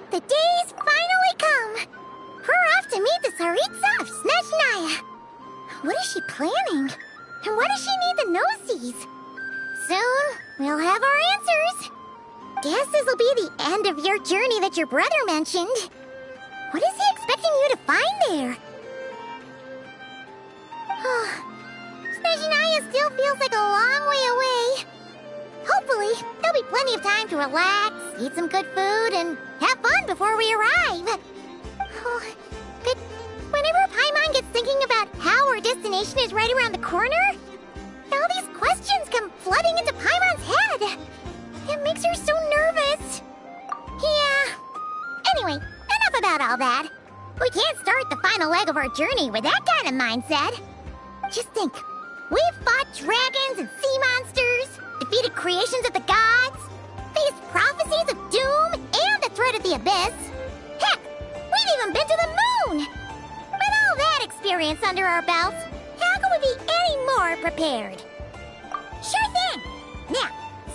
The day's finally come! We're off to meet the Tsaritsa of Snezhnaya! What is she planning? And why does she need the gnosies? Soon, we'll have our answers! Guess this'll be the end of your journey that your brother mentioned. What is he expecting you to find there? Snezhnaya still feels like a long way away. Hopefully, there'll be plenty of time to relax, eat some good food, and have fun before we arrive. Oh, but whenever Paimon gets thinking about how our destination is right around the corner, all these questions come flooding into Paimon's head. It makes her so nervous. Yeah. Anyway, enough about all that. We can't start the final leg of our journey with that kind of mindset. Just think. We've fought dragons and sea monsters, defeated creations of the gods, faced prophecies of doom and the threat of the abyss. Heck, we've even been to the moon! With all that experience under our belts, how can we be any more prepared? Sure thing! Now,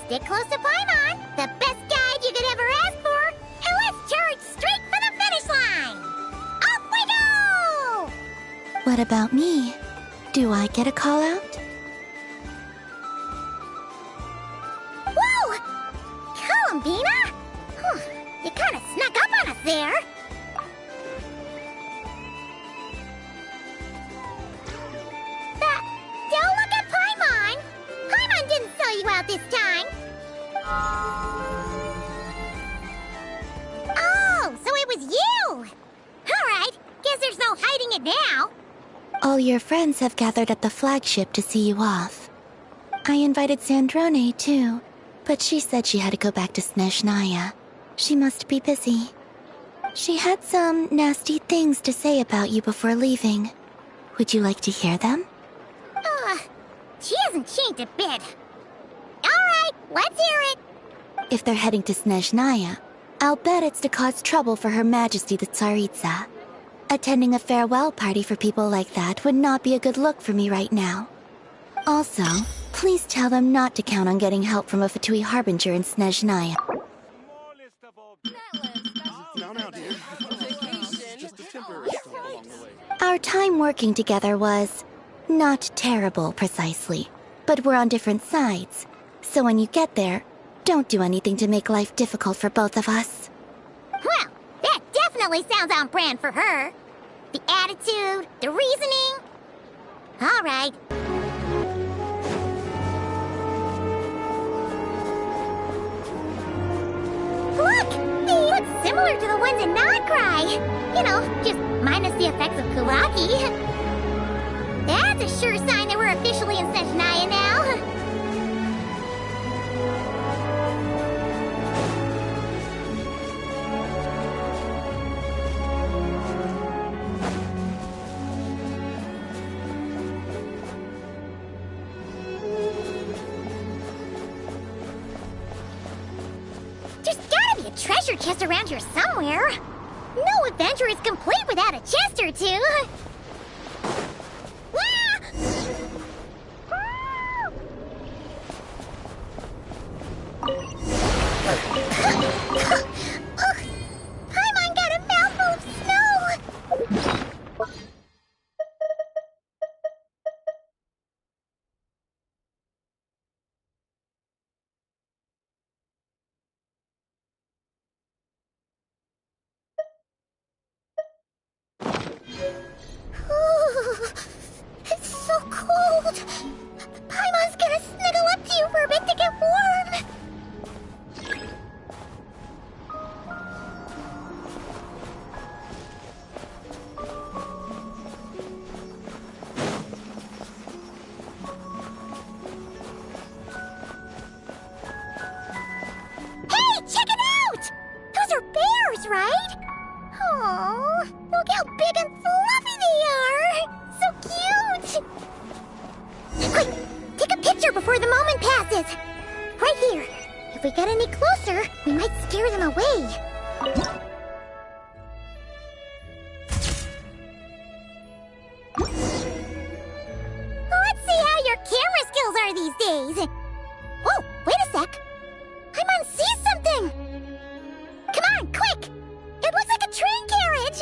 stick close to Paimon, the best guide you could ever ask for, and let's charge straight for the finish line! Off we go! What about me? Do I get a call out? Whoa! Columbina? You kind of snuck up on us there. Don't look at Paimon! Paimon didn't sell you out this time. Oh, so it was you! Alright, guess there's no hiding it now. All your friends have gathered at the flagship to see you off. I invited Sandrone, too, but she said she had to go back to Snezhnaya. She must be busy. She had some nasty things to say about you before leaving. Would you like to hear them? She hasn't changed a bit. Alright, let's hear it. If they're heading to Snezhnaya, I'll bet it's to cause trouble for Her Majesty the Tsaritsa. Attending a farewell party for people like that would not be a good look for me right now. Also, please tell them not to count on getting help from a Fatui Harbinger in Snezhnaya. Our time working together was not terrible, precisely, but we're on different sides. So when you get there, don't do anything to make life difficult for both of us. Well, that definitely sounds on brand for her. The attitude, the reasoning. All right. Look! They look similar to the ones in Nodcry. You know, just minus the effects of Kuraki. That's a sure sign that we're officially in Snezhnaya now. There's gotta be a treasure chest around here somewhere. No adventure is complete without a chest or two. Paimon got a mouthful of snow! It's so cold! Paimon's gonna snuggle up to you for a bit to get warm! right? Oh, look how big and fluffy they are! So cute! Quick, take a picture before the moment passes. Right here. If we get any closer, we might scare them away. Let's see how your camera skills are these days. Whoa, wait a sec. Paimon sees something. Come on, quick! It looks like a train carriage!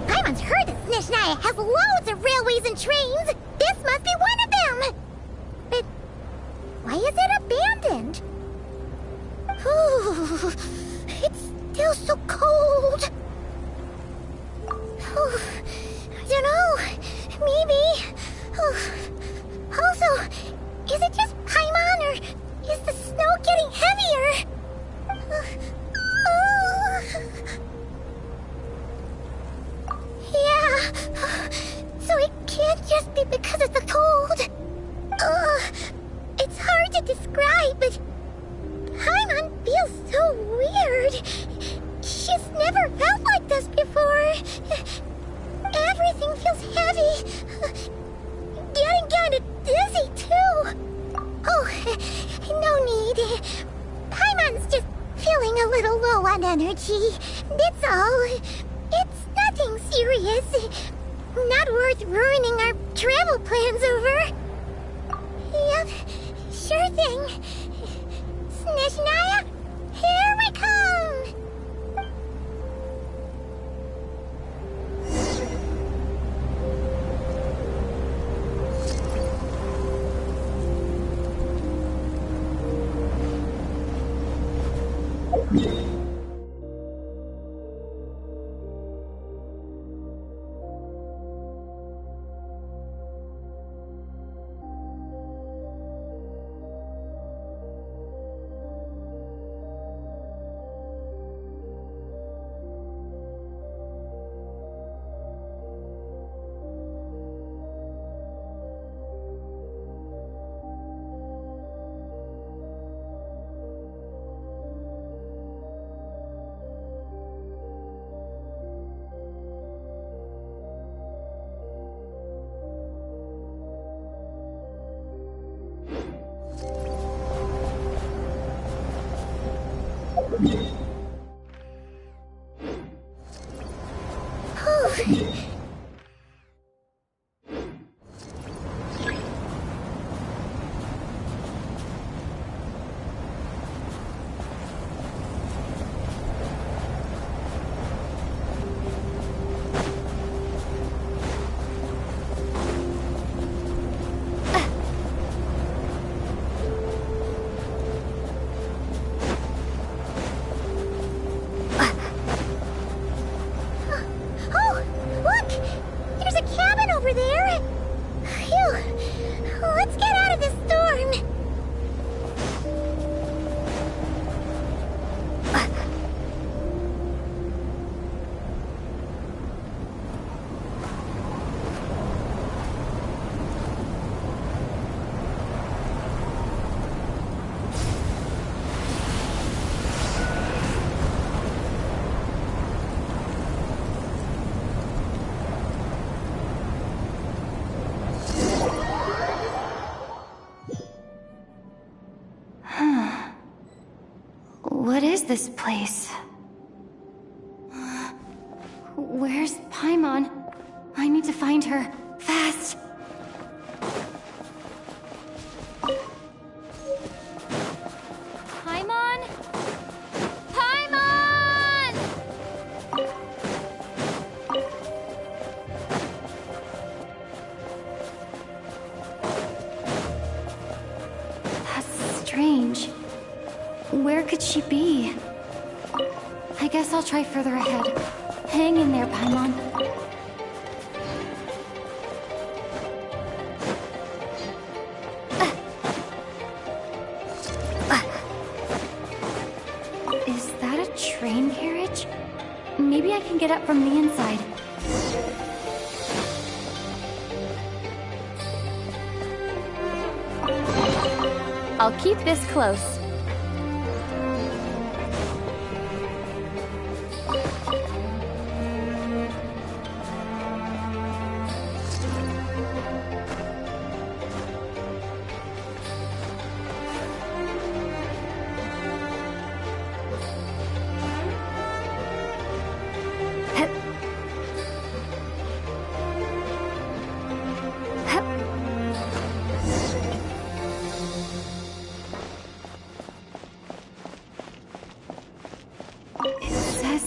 Paimon's heard that Snezhnaya has loads of railways and trains! This must be one of them! But why is it abandoned? Ooh, it's still so cold. I don't know. Maybe. Also, is it just Paimon or is the snow getting heavier? Yeah. So it can't just be because of the cold. It's hard to describe, but Paimon feels so weird. She's never felt like this before. Everything feels heavy. Getting kinda dizzy, too. Oh, no need. Paimon's just feeling a little low on energy. That's all. It's nothing serious. Not worth ruining our travel plans over. Yep, sure thing. Snezhnaya, here we come! What is this place? Where's Paimon? I need to find her. Fast! Paimon? Paimon! That's strange. Where could she be? I guess I'll try further ahead. Hang in there, Paimon. Is that a train carriage? carriage? Maybe I can get up from the inside. I'll keep this close.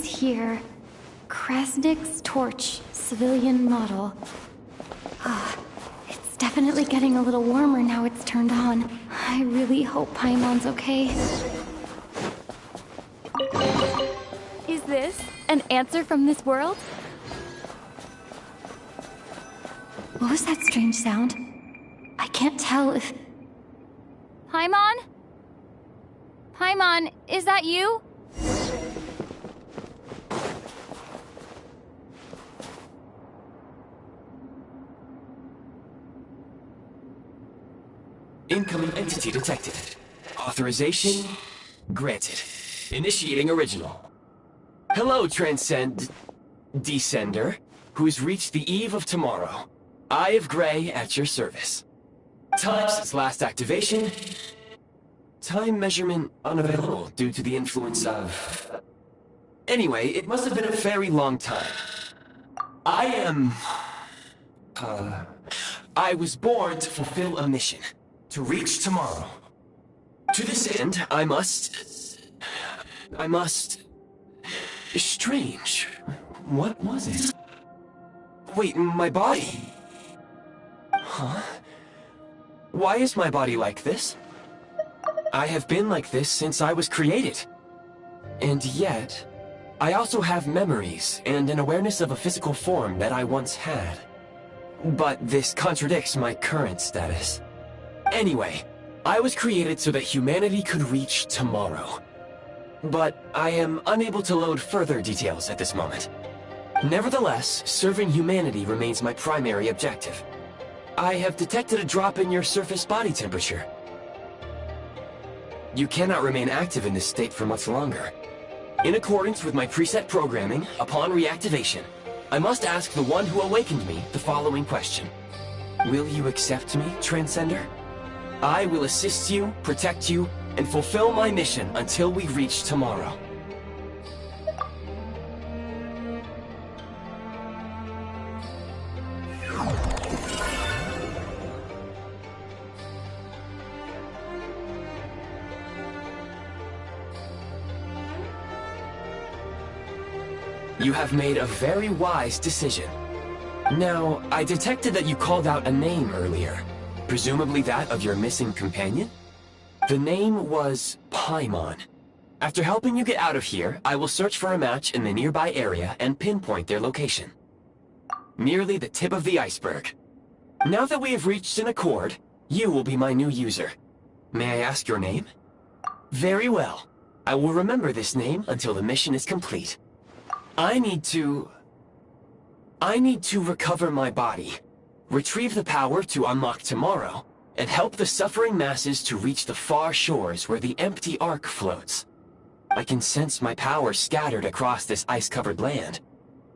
Here, Krasnik's torch, civilian model. It's definitely getting a little warmer now it's turned on. I really hope Paimon's okay. Is this an answer from this world? What was that strange sound? I can't tell if... Paimon? Paimon, is that you? Incoming entity detected. Authorization granted. Initiating original. Hello, Descender, who's reached the eve of tomorrow. Eye of Grey at your service. Time since last activation. Time measurement unavailable due to the influence of... Anyway, it must have been a very long time. I was born to fulfill a mission. To reach tomorrow. To this end, I must... Strange. What was it? Wait, my body? Huh? Why is my body like this? I have been like this since I was created. And yet, I also have memories and an awareness of a physical form that I once had. But this contradicts my current status. Anyway, I was created so that humanity could reach tomorrow. But I am unable to load further details at this moment. Nevertheless, serving humanity remains my primary objective. I have detected a drop in your surface body temperature. You cannot remain active in this state for much longer. In accordance with my preset programming, upon reactivation, I must ask the one who awakened me the following question. Will you accept me, Transcender? I will assist you, protect you, and fulfill my mission until we reach tomorrow. You have made a very wise decision. Now, I detected that you called out a name earlier. Presumably that of your missing companion? The name was Paimon. After helping you get out of here, I will search for a match in the nearby area and pinpoint their location. Merely the tip of the iceberg. Now that we have reached an accord, you will be my new user. May I ask your name? Very well. I will remember this name until the mission is complete. I need to recover my body. Retrieve the power to unlock tomorrow, and help the suffering masses to reach the far shores where the empty Ark floats. I can sense my power scattered across this ice-covered land.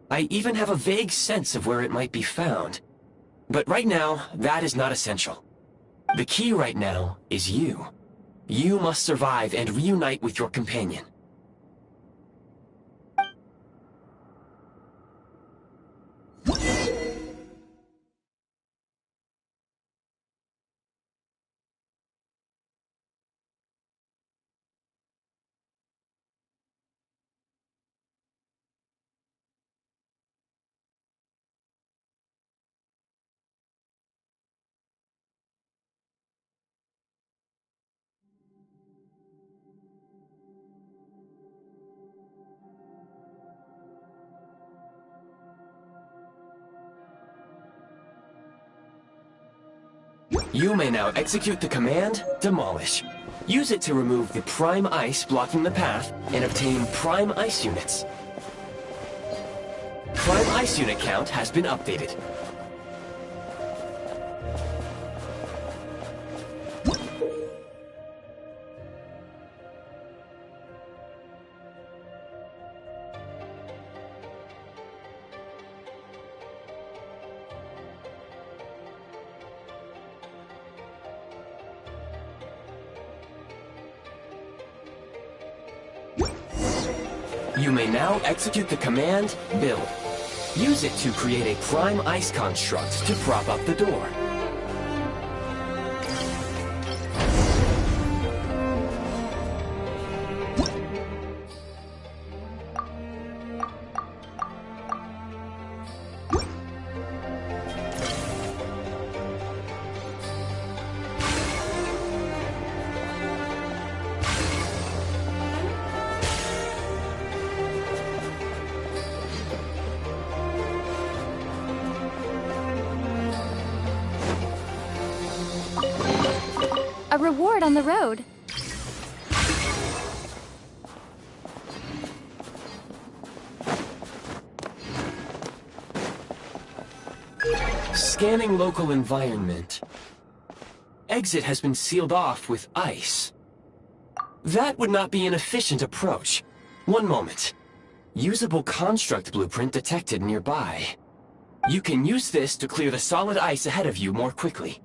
I even have a vague sense of where it might be found. But right now, that is not essential. The key right now is you. You must survive and reunite with your companion. You may now execute the command, Demolish. Use it to remove the prime ice blocking the path and obtain prime ice units. Prime ice unit count has been updated. You may now execute the command, build. Use it to create a prime ice construct to prop up the door. A reward on the road. Scanning local environment. Exit has been sealed off with ice. That would not be an efficient approach. One moment. Usable construct blueprint detected nearby. You can use this to clear the solid ice ahead of you more quickly.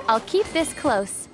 I'll keep this close.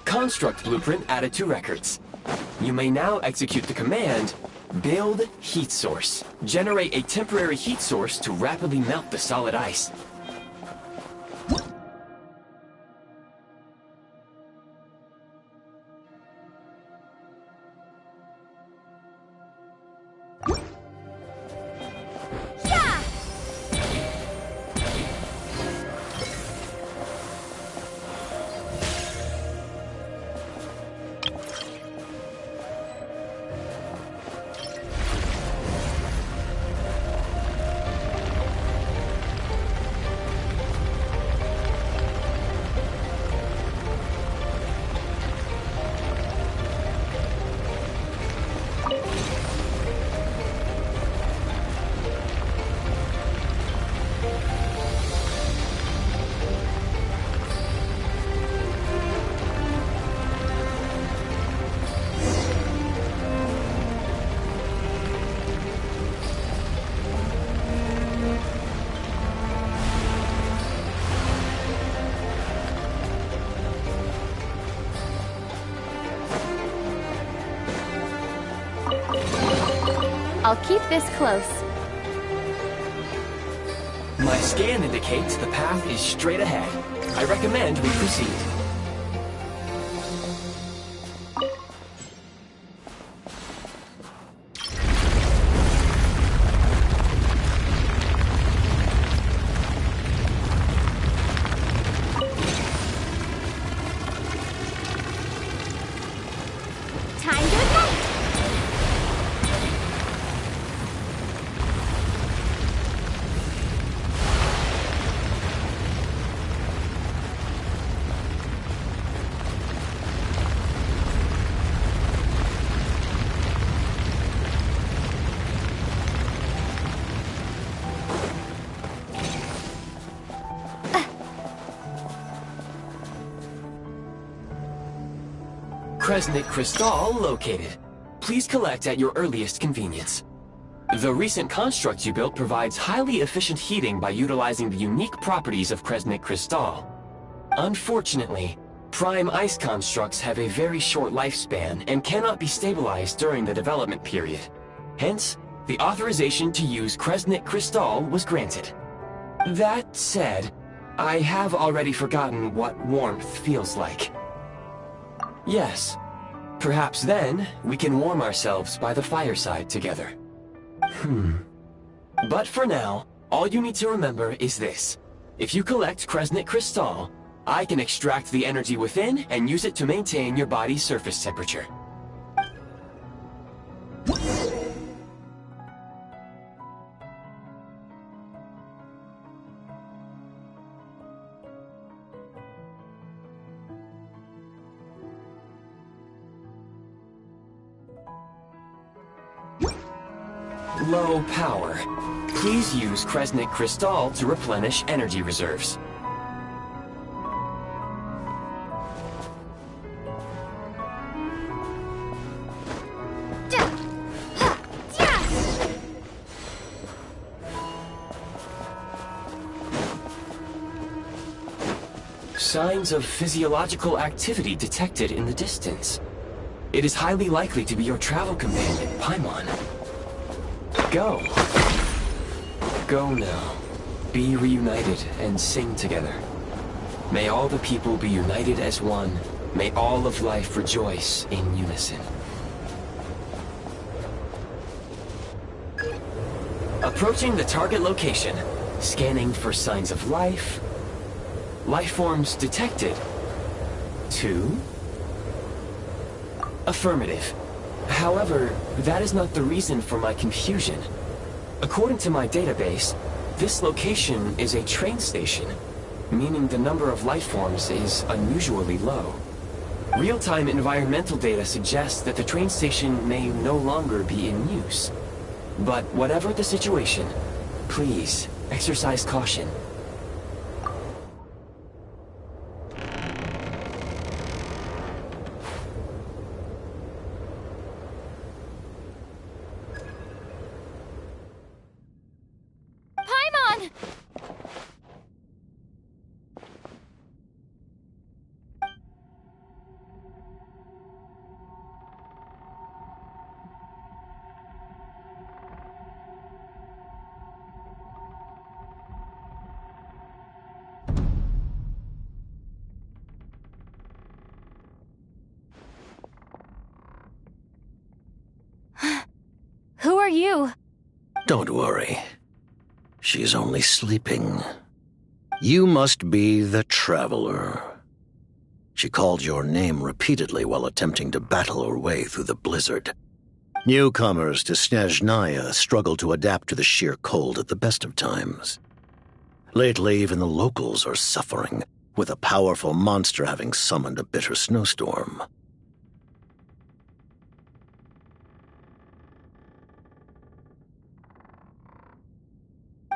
Construct blueprint added to records. You may now execute the command, build heat source. Generate a temporary heat source to rapidly melt the solid ice. I'll keep this close. My scan indicates the path is straight ahead. I recommend we proceed. Time to ignite! Kresnik Crystal located. Please collect at your earliest convenience. The recent construct you built provides highly efficient heating by utilizing the unique properties of Kresnik Crystal. Unfortunately, prime ice constructs have a very short lifespan and cannot be stabilized during the development period. Hence, the authorization to use Kresnik Crystal was granted. That said, I have already forgotten what warmth feels like. Yes. Perhaps then, we can warm ourselves by the fireside together. But for now, all you need to remember is this. If you collect Kresnik Crystal, I can extract the energy within and use it to maintain your body's surface temperature. Low power. Please use Kresnik Crystal to replenish energy reserves. Signs of physiological activity detected in the distance. It is highly likely to be your travel companion, Paimon. Go. Go now. Be reunited and sing together. May all the people be united as one. May all of life rejoice in unison. Approaching the target location. Scanning for signs of life. Life forms detected. 2. Affirmative. However, that is not the reason for my confusion. According to my database, this location is a train station, meaning the number of life forms is unusually low. Real-time environmental data suggests that the train station may no longer be in use. But whatever the situation, please exercise caution. Who are you? Don't worry. She's only sleeping. You must be the Traveler. She called your name repeatedly while attempting to battle her way through the blizzard. Newcomers to Snezhnaya struggle to adapt to the sheer cold at the best of times. Lately, even the locals are suffering, with a powerful monster having summoned a bitter snowstorm.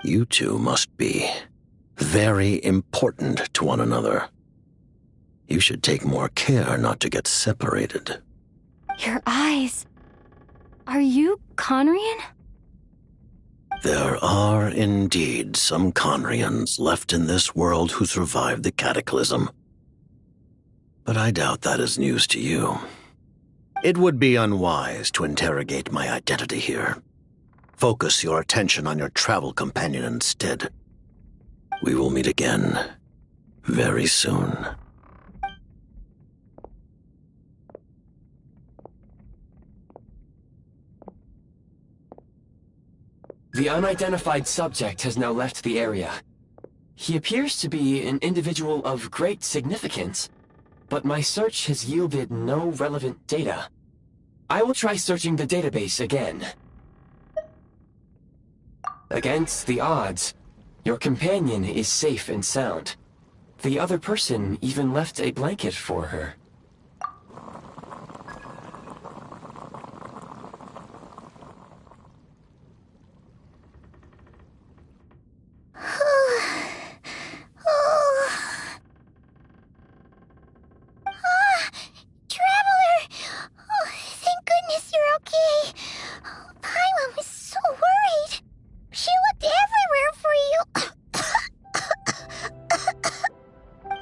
You two must be very important to one another. You should take more care not to get separated. Your eyes. Are you Conrian? There are indeed some Conrians left in this world who survived the cataclysm. But I doubt that is news to you. It would be unwise to interrogate my identity here. Focus your attention on your travel companion instead. We will meet again very soon. The unidentified subject has now left the area. He appears to be an individual of great significance, but my search has yielded no relevant data. I will try searching the database again. Against the odds, your companion is safe and sound. The other person even left a blanket for her.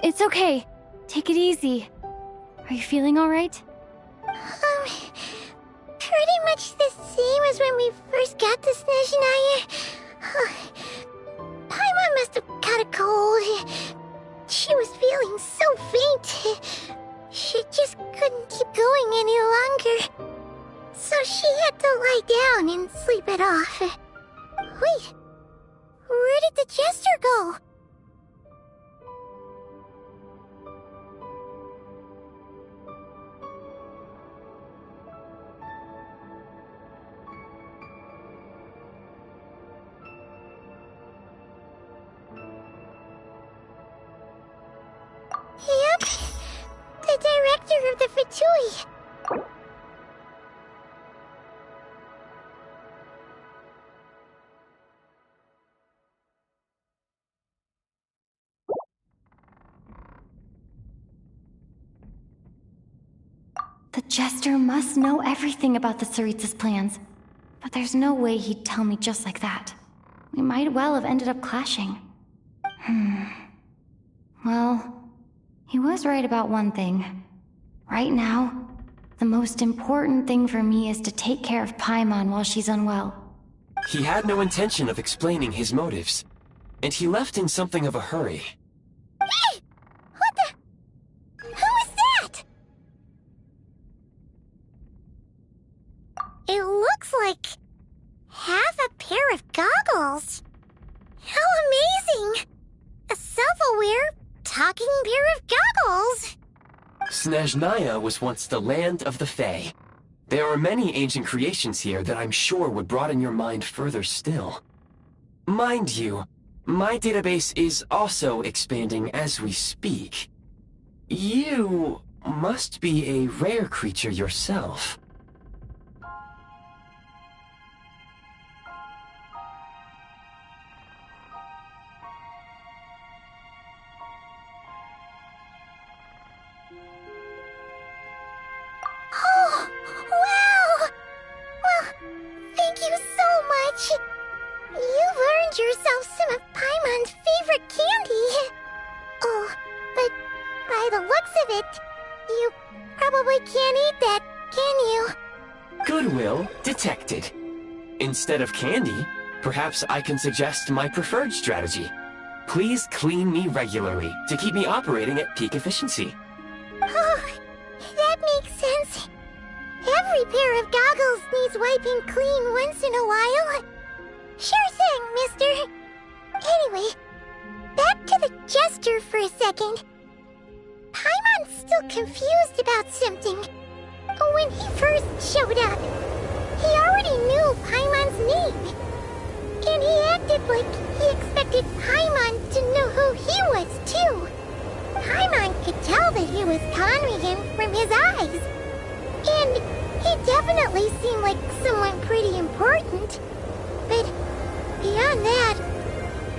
It's okay. Take it easy. Are you feeling alright? Pretty much the same as when we first got to Snezhnaya. Paimon must have caught a cold. She was feeling so faint. She just couldn't keep going any longer. So she had to lie down and sleep it off. Wait, where did the jester go? Yep, the director of the Fatui. The Jester must know everything about the Tsaritsa's plans. But there's no way he'd tell me just like that. We might well have ended up clashing. Well, he was right about one thing. Right now, the most important thing for me is to take care of Paimon while she's unwell. He had no intention of explaining his motives, and he left in something of a hurry. Hey! What the? Who is that? It looks like half a pair of goggles. How amazing! A self-aware, talking pair of goggles! Snezhnaya was once the land of the Fae. There are many ancient creations here that I'm sure would broaden your mind further still. Mind you, my database is also expanding as we speak. You must be a rare creature yourself. Oh, wow! Well, thank you so much. You've earned yourself some of Paimon's favorite candy. Oh, but by the looks of it, you probably can't eat that, can you? Goodwill detected. Instead of candy, perhaps I can suggest my preferred strategy. Please clean me regularly to keep me operating at peak efficiency. Oh, that makes sense. Every pair of goggles needs wiping clean once in a while. Sure thing, mister. Anyway, back to the Jester for a second. Paimon's still confused about something. When he first showed up, he already knew Paimon's name. And he acted like he expected Paimon to know who he was, too. Paimon could tell that he was conning him from his eyes. And he definitely seemed like someone pretty important. But beyond that,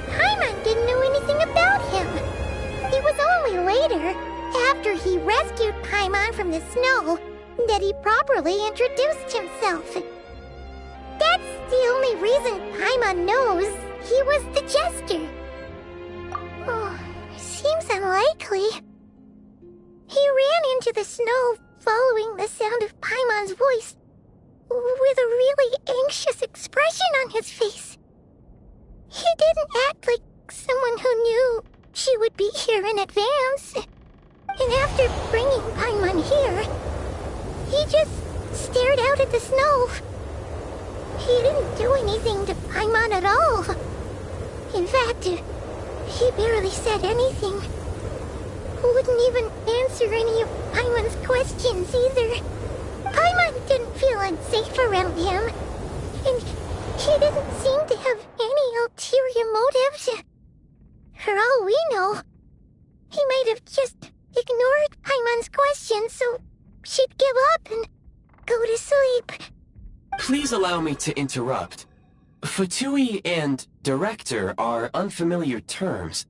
Paimon didn't know anything about him. It was only later, after he rescued Paimon from the snow, that he properly introduced himself. That's the only reason Paimon knows he was the Jester. Oh, seems unlikely. He ran into the snow following the sound of Paimon's voice, with a really anxious expression on his face. He didn't act like someone who knew she would be here in advance. And after bringing Paimon here, he just stared out at the snow. He didn't do anything to Paimon at all. In fact, he barely said anything. Wouldn't even answer any of Paimon's questions either. Paimon didn't feel unsafe around him, and he didn't seem to have any ulterior motives. For all we know, he might have just ignored Paimon's questions so she'd give up and go to sleep. Please allow me to interrupt. Fatui and director are unfamiliar terms.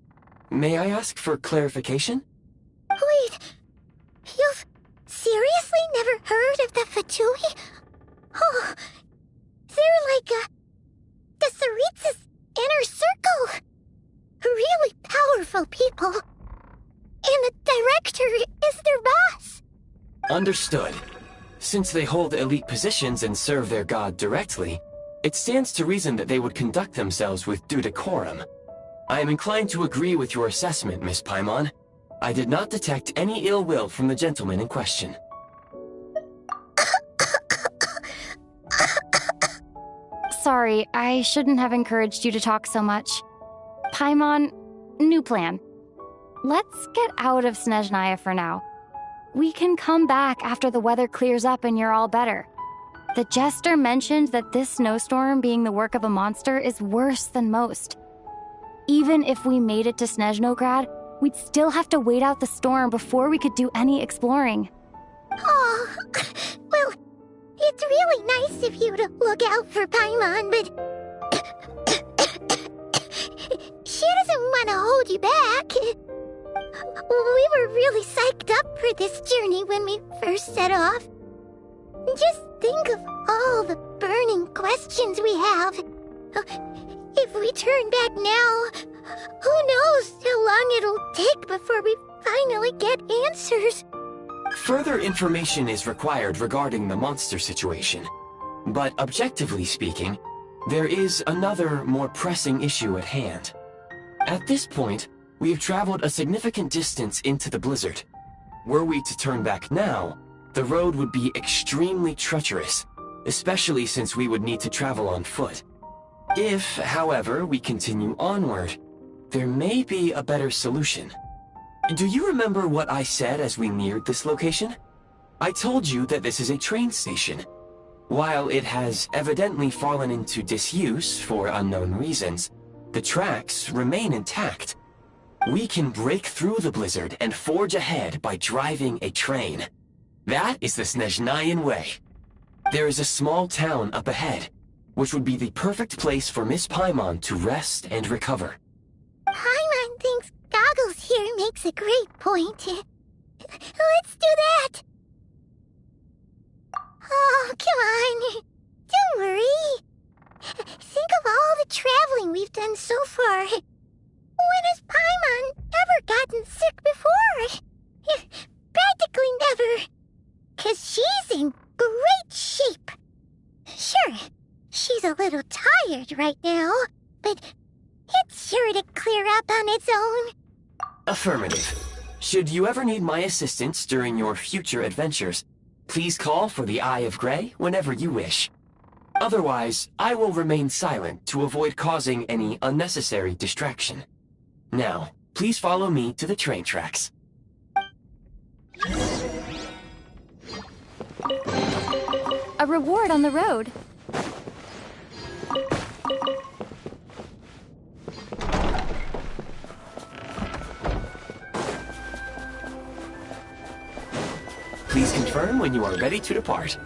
May I ask for clarification? Wait, you've seriously never heard of the Fatui? Oh, they're like the Tsaritsa's inner circle. Really powerful people. And the director is their boss. Understood. Since they hold elite positions and serve their god directly, it stands to reason that they would conduct themselves with due decorum. I am inclined to agree with your assessment, Miss Paimon. I did not detect any ill will from the gentleman in question. Sorry, I shouldn't have encouraged you to talk so much. Paimon, new plan. Let's get out of Snezhnaya for now. We can come back after the weather clears up and you're all better. The jester mentioned that this snowstorm being the work of a monster is worse than most. Even if we made it to Snezhnograd, we'd still have to wait out the storm before we could do any exploring. Oh, well, it's really nice of you to look out for Paimon, but she doesn't want to hold you back. We were really psyched up for this journey when we first set off. Just think of all the burning questions we have. If we turn back now, who knows how long it'll take before we finally get answers. Further information is required regarding the monster situation. But objectively speaking, there is another, more pressing issue at hand. At this point, we have traveled a significant distance into the blizzard. Were we to turn back now, the road would be extremely treacherous, especially since we would need to travel on foot. If, however, we continue onward, there may be a better solution. Do you remember what I said as we neared this location? I told you that this is a train station. While it has evidently fallen into disuse for unknown reasons, the tracks remain intact. We can break through the blizzard and forge ahead by driving a train. That is the Snezhnayan way. There is a small town up ahead, which would be the perfect place for Miss Paimon to rest and recover. Paimon thinks Goggles here makes a great point. Let's do that! Oh, come on. Don't worry. Think of all the traveling we've done so far. When has Paimon ever gotten sick before? Practically never. 'Cause she's in great shape. Sure, she's a little tired right now, but it's sure to clear up on its own. Affirmative. Should you ever need my assistance during your future adventures, please call for the Eye of Grey whenever you wish. Otherwise, I will remain silent to avoid causing any unnecessary distraction. Now, please follow me to the train tracks. A reward on the road. Please confirm when you are ready to depart.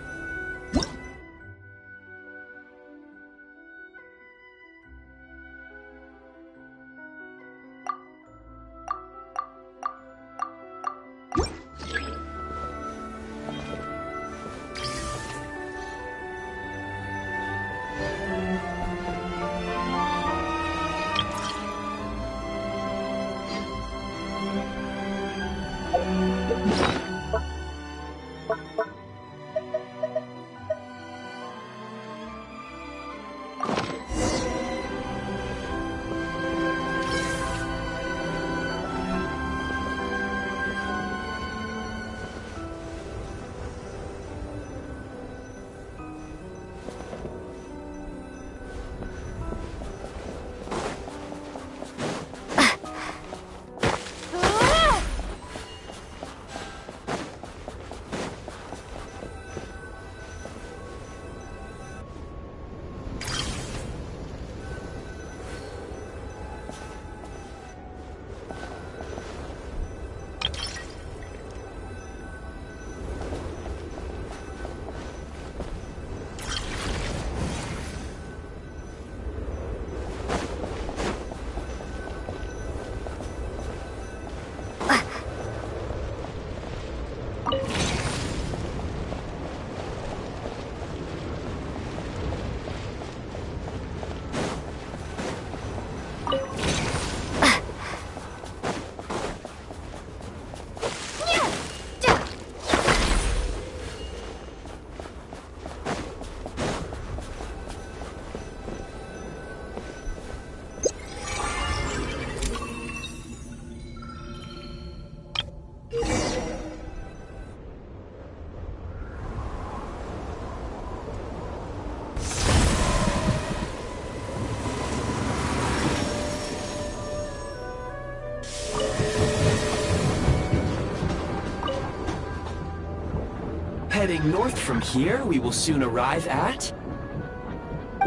Heading north from here, we will soon arrive at...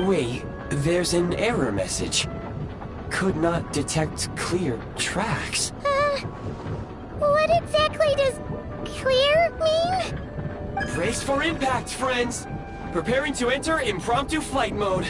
Wait, there's an error message. Could not detect clear tracks. What exactly does clear mean? Brace for impact, friends! Preparing to enter impromptu flight mode.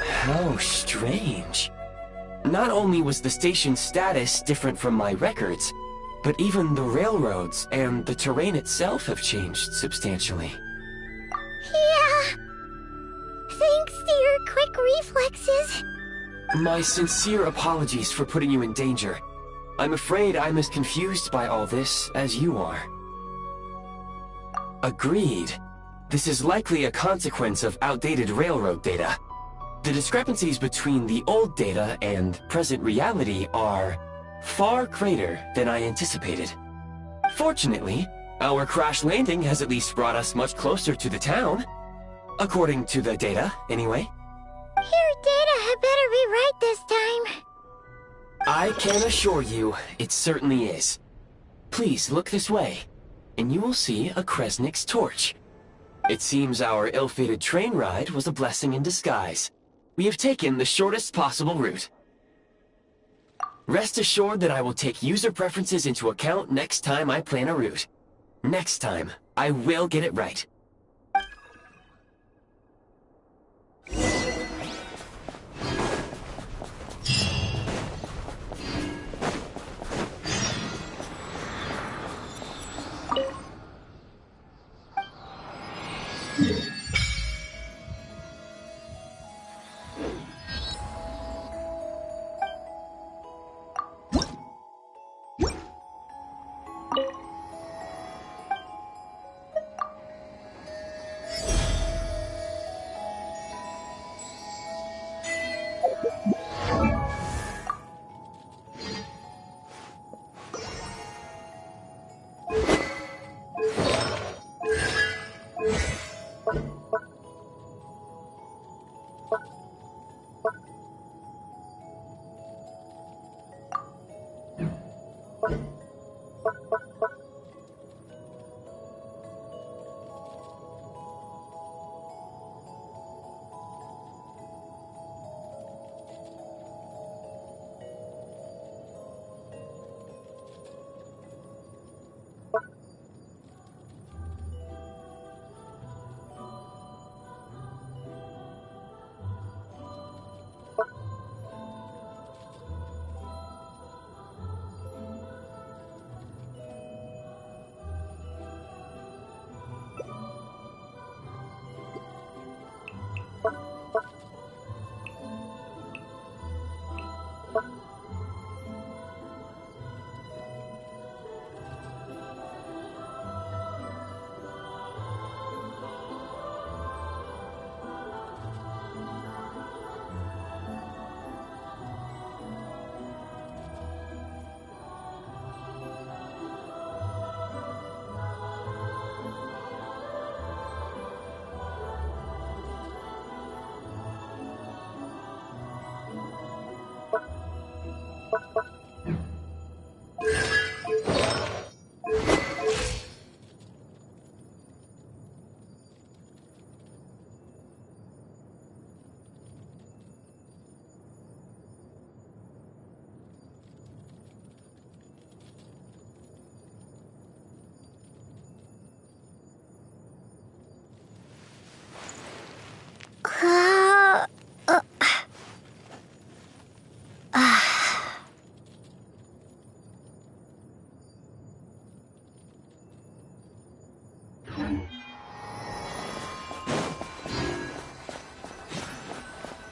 How strange. Not only was the station's status different from my records, but even the railroads and the terrain itself have changed substantially. Yeah. Thanks to your quick reflexes. My sincere apologies for putting you in danger. I'm afraid I'm as confused by all this as you are. Agreed. This is likely a consequence of outdated railroad data. The discrepancies between the old data and present reality are far greater than I anticipated. Fortunately, our crash landing has at least brought us much closer to the town. According to the data, anyway. Your data had better be right this time. I can assure you, it certainly is. Please look this way, and you will see a Kresnik's torch. It seems our ill-fated train ride was a blessing in disguise. We have taken the shortest possible route. Rest assured that I will take user preferences into account next time I plan a route. Next time, I will get it right.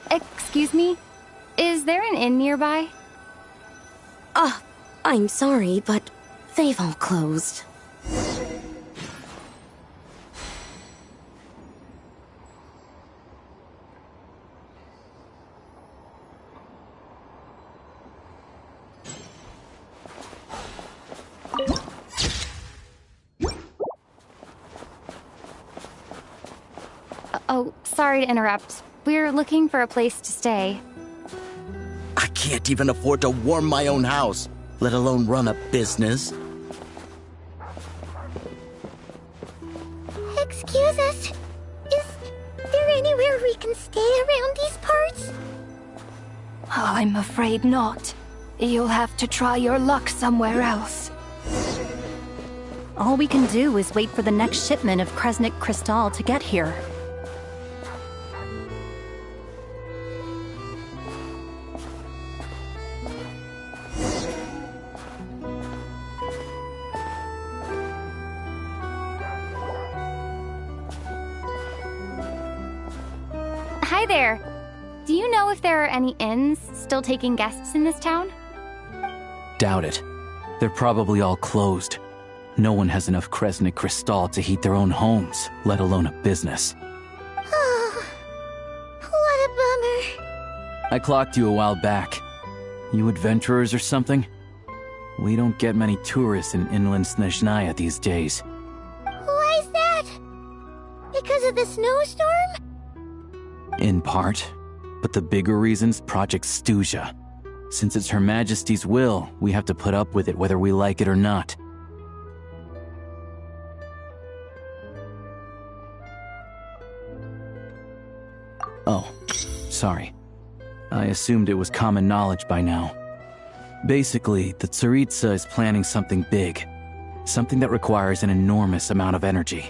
Excuse me? Is there an inn nearby? I'm sorry, but they've all closed. Oh, sorry to interrupt. We're looking for a place to stay. I can't even afford to warm my own house, let alone run a business. Excuse us. Is there anywhere we can stay around these parts? I'm afraid not. You'll have to try your luck somewhere else. All we can do is wait for the next shipment of Kresnik Crystal to get here. Hi there. Do you know if there are any inns still taking guests in this town? Doubt it. They're probably all closed. No one has enough Kresnik Crystal to heat their own homes, let alone a business. Oh, what a bummer. I clocked you a while back. You adventurers or something? We don't get many tourists in inland Snezhnaya these days. Why is that? Because of the snowstorm? In part. But the bigger reason's Project Stuzha. Since it's Her Majesty's will, we have to put up with it whether we like it or not. Oh, sorry. I assumed it was common knowledge by now. Basically, the Tsaritsa is planning something big. Something that requires an enormous amount of energy.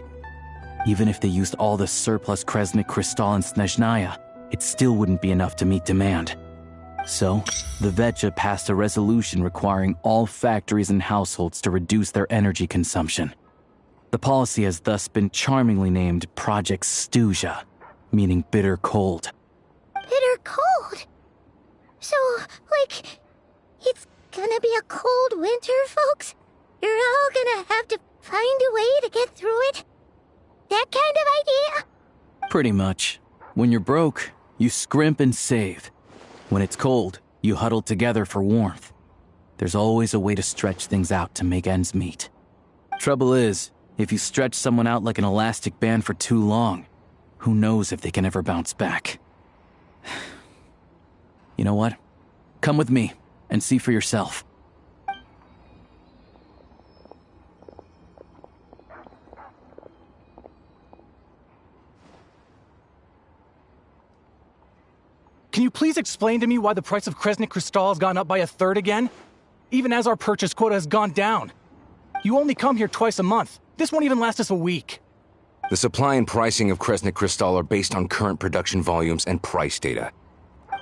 Even if they used all the surplus Kresnik Crystal in Snezhnaya, it still wouldn't be enough to meet demand. So, the Vetja passed a resolution requiring all factories and households to reduce their energy consumption. The policy has thus been charmingly named Project Stuzha, meaning bitter cold. Bitter cold? So, like, it's gonna be a cold winter, folks? You're all gonna have to find a way to get through it? That kind of idea? Pretty much. When you're broke, you scrimp and save. When it's cold, you huddle together for warmth. There's always a way to stretch things out to make ends meet. Trouble is, if you stretch someone out like an elastic band for too long, who knows if they can ever bounce back. You know what? Come with me and see for yourself. Can you please explain to me why the price of Kresnik Crystal has gone up by 1/3 again? Even as our purchase quota has gone down. You only come here twice a month. This won't even last us a week. The supply and pricing of Kresnik Crystal are based on current production volumes and price data.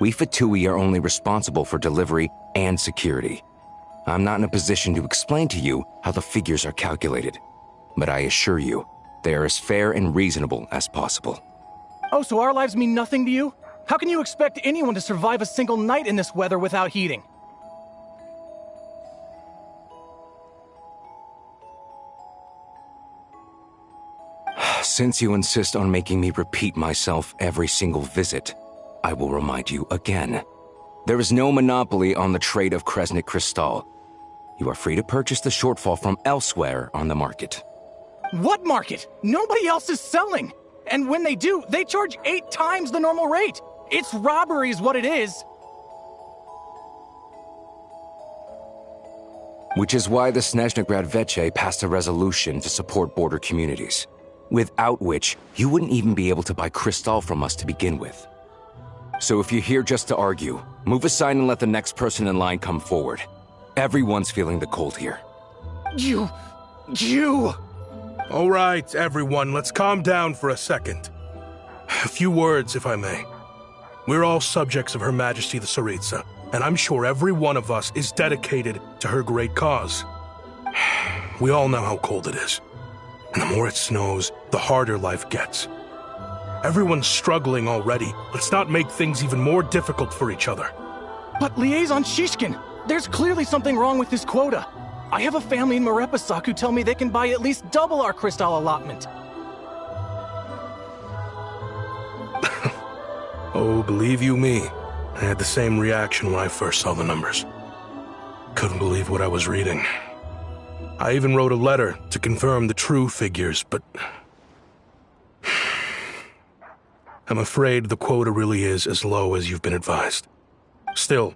We Fatui are only responsible for delivery and security. I'm not in a position to explain to you how the figures are calculated, but I assure you, they are as fair and reasonable as possible. Oh, so our lives mean nothing to you? How can you expect anyone to survive a single night in this weather without heating? Since you insist on making me repeat myself every single visit, I will remind you again. There is no monopoly on the trade of Kresnik Crystal. You are free to purchase the shortfall from elsewhere on the market. What market? Nobody else is selling! And when they do, they charge 8 times the normal rate! It's robbery is what it is! Which is why the Snezhnegrad Veche passed a resolution to support border communities, without which you wouldn't even be able to buy crystal from us to begin with. So if you're here just to argue, move aside and let the next person in line come forward. Everyone's feeling the cold here. You... All right, everyone, let's calm down for a second. A few words, if I may. We're all subjects of Her Majesty the Tsaritsa, and I'm sure every one of us is dedicated to her great cause. We all know how cold it is, and the more it snows, the harder life gets. Everyone's struggling already. Let's not make things even more difficult for each other. But Liaison Shishkin, there's clearly something wrong with this quota. I have a family in Marepasak who tell me they can buy at least double our crystal allotment. Oh, believe you me, I had the same reaction when I first saw the numbers. Couldn't believe what I was reading. I even wrote a letter to confirm the true figures, but... I'm afraid the quota really is as low as you've been advised. Still,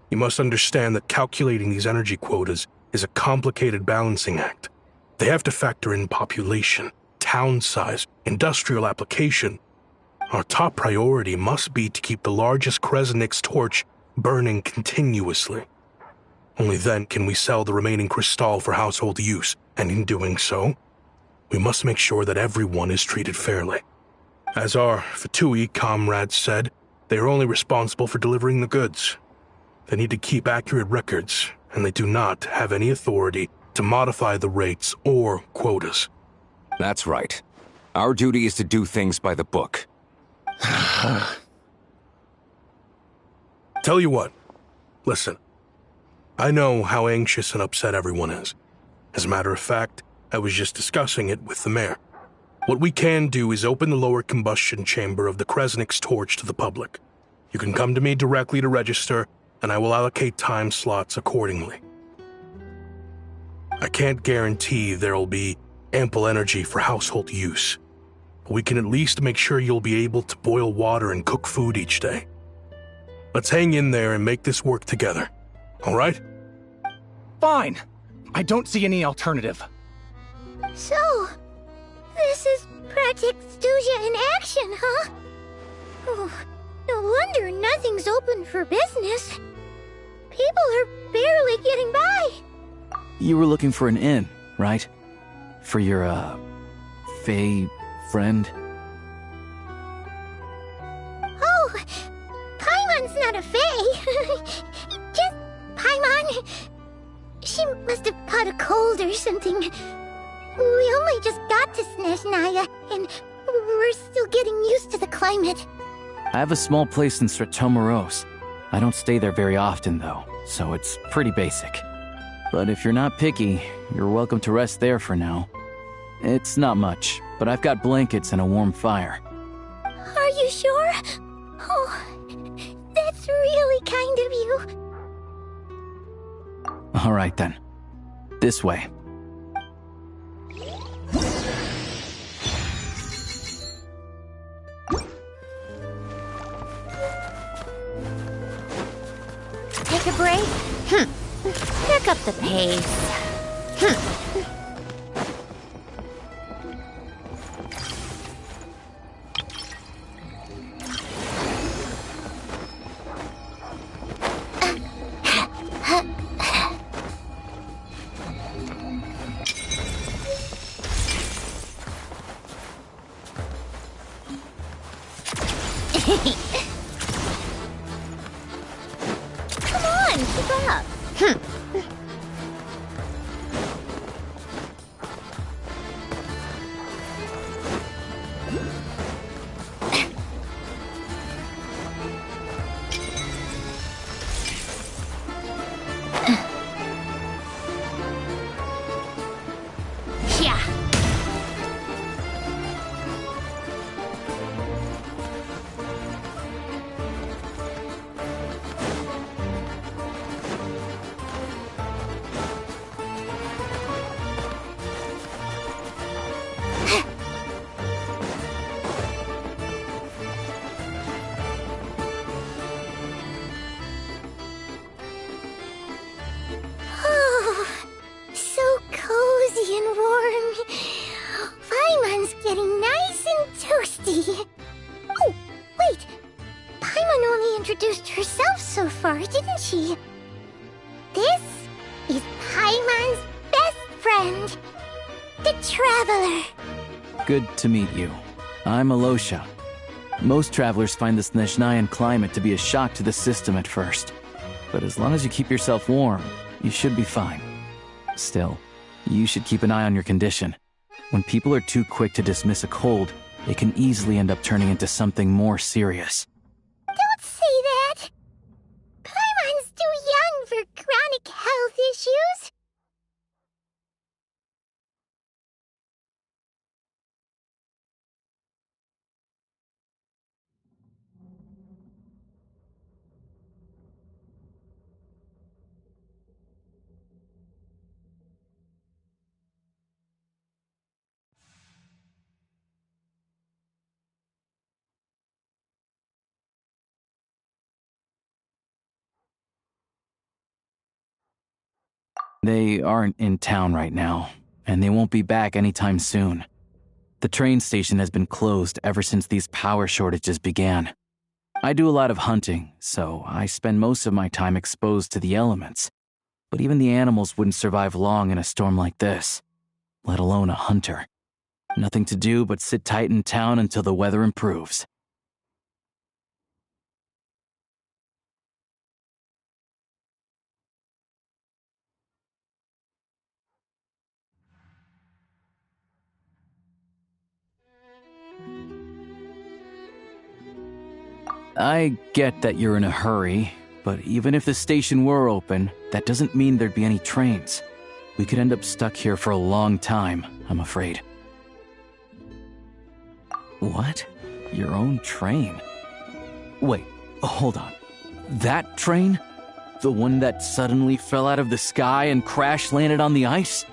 you must understand that calculating these energy quotas is a complicated balancing act. They have to factor in population, town size, industrial application. Our top priority must be to keep the largest Kresnik's torch burning continuously. Only then can we sell the remaining crystal for household use, and in doing so, we must make sure that everyone is treated fairly. As our Fatui comrades said, they are only responsible for delivering the goods. They need to keep accurate records, and they do not have any authority to modify the rates or quotas. That's right. Our duty is to do things by the book. Tell you what, listen. I know how anxious and upset everyone is. As a matter of fact, I was just discussing it with the mayor. What we can do is open the lower combustion chamber of the Kresnik's torch to the public. You can come to me directly to register, and I will allocate time slots accordingly. I can't guarantee there'll be ample energy for household use, but we can at least make sure you'll be able to boil water and cook food each day. Let's hang in there and make this work together, all right? Fine. I don't see any alternative. So, this is Project Studia in action, huh? Oh, no wonder nothing's open for business. People are barely getting by. You were looking for an inn, right? For your, Fae friend? Oh, Paimon's not a fae. Just Paimon. She must have caught a cold or something. We only just got to Snezhnaya, and we're still getting used to the climate. I have a small place in Stratomaros. I don't stay there very often, though, so it's pretty basic. But if you're not picky, you're welcome to rest there for now. It's not much, but I've got blankets and a warm fire. Are you sure? Oh, that's really kind of you. All right, then. This way. Take a break? Pick up the pace. Come on, keep up. Yeah. Oh, so cozy and warm. Paimon's getting nice and toasty. Oh, wait. Paimon only introduced herself so far, didn't she? This is Paimon's best friend, the Traveler. Good to meet you. I'm Alosha. Most travelers find the Snezhnayan climate to be a shock to the system at first. But as long as you keep yourself warm, you should be fine. Still, you should keep an eye on your condition. When people are too quick to dismiss a cold, it can easily end up turning into something more serious. Don't say that. Paimon's too young for chronic health issues. They aren't in town right now, and they won't be back anytime soon. The train station has been closed ever since these power shortages began. I do a lot of hunting, so I spend most of my time exposed to the elements. But even the animals wouldn't survive long in a storm like this, let alone a hunter. Nothing to do but sit tight in town until the weather improves. I get that you're in a hurry, but even if the station were open, that doesn't mean there'd be any trains. We could end up stuck here for a long time, I'm afraid. What? Your own train? Wait, hold on. That train? The one that suddenly fell out of the sky and crash-landed on the ice?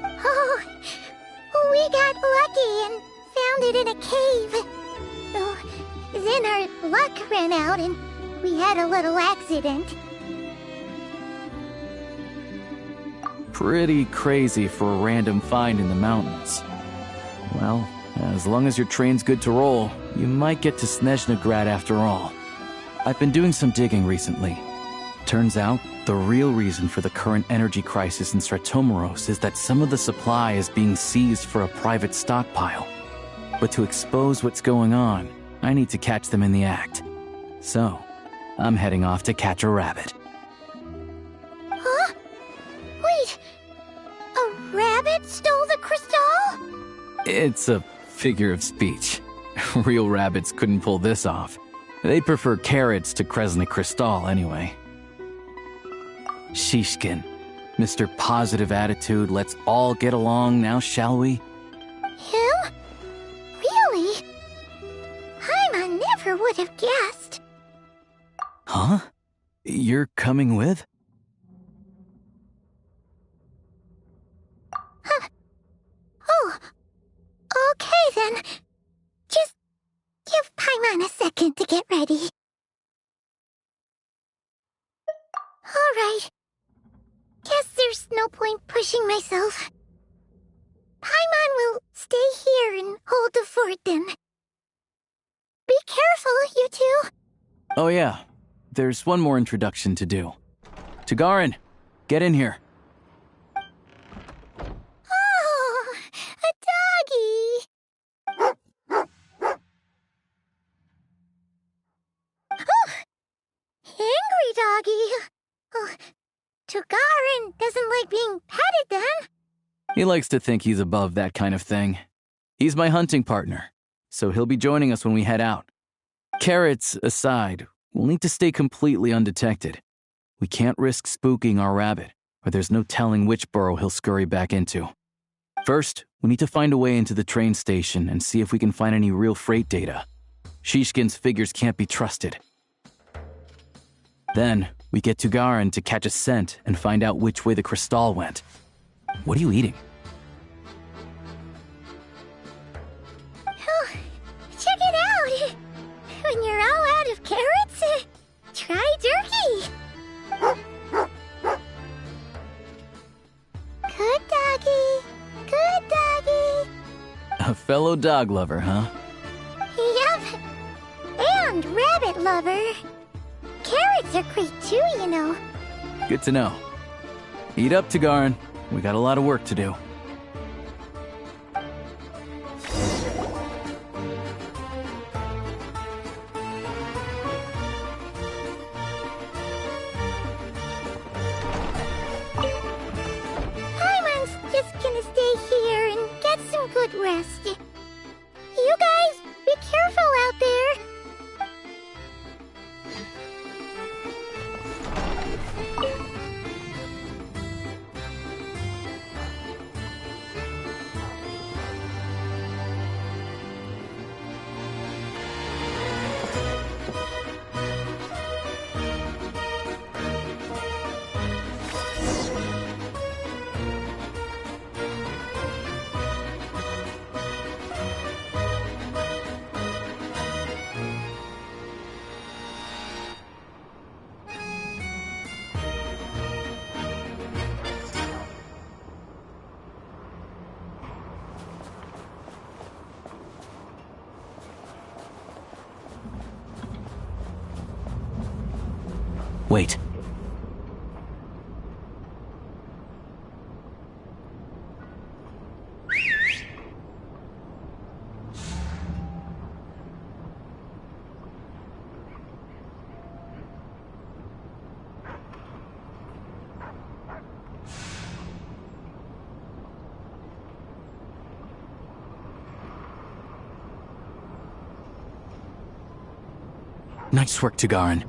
Oh, we got lucky and found it in a cave. Oh, then our luck ran out and we had a little accident. Pretty crazy for a random find in the mountains. Well, as long as your train's good to roll, you might get to Snezhnograd after all. I've been doing some digging recently. Turns out, the real reason for the current energy crisis in Stratomaros is that some of the supply is being seized for a private stockpile. But to expose what's going on, I need to catch them in the act. So, I'm heading off to catch a rabbit. Huh? Wait, a rabbit stole the crystal? It's a figure of speech. Real rabbits couldn't pull this off. They prefer carrots to Kresnik Crystal anyway. Shishkin, Mr. Positive Attitude, let's all get along now, shall we? Him? Really? Paimon never would have guessed. Huh? You're coming with? Huh. Oh, okay then. Just give Paimon a second to get ready. All right. Guess there's no point pushing myself. Paimon will stay here and hold the fort then. Be careful, you two. Oh yeah, there's one more introduction to do. Tagarin, get in here. Oh, a doggy. Oh, angry doggy. Oh, Tagarin doesn't like being petted then. He likes to think he's above that kind of thing. He's my hunting partner, so he'll be joining us when we head out. Carrots aside, we'll need to stay completely undetected. We can't risk spooking our rabbit, or there's no telling which burrow he'll scurry back into. First, we need to find a way into the train station and see if we can find any real freight data. Shishkin's figures can't be trusted. Then, we get Tugarin to catch a scent and find out which way the crystal went. What are you eating? Oh, check it out! When you're all out of carrots, try turkey! Good doggy, good doggy. A fellow dog lover, huh? Yep, and rabbit lover. Carrots are great too, you know. Good to know. Eat up, Tugarin. We got a lot of work to do. Paimon's just gonna stay here and get some good rest. You guys, be careful out there. Wait. Nice work, Tagarin.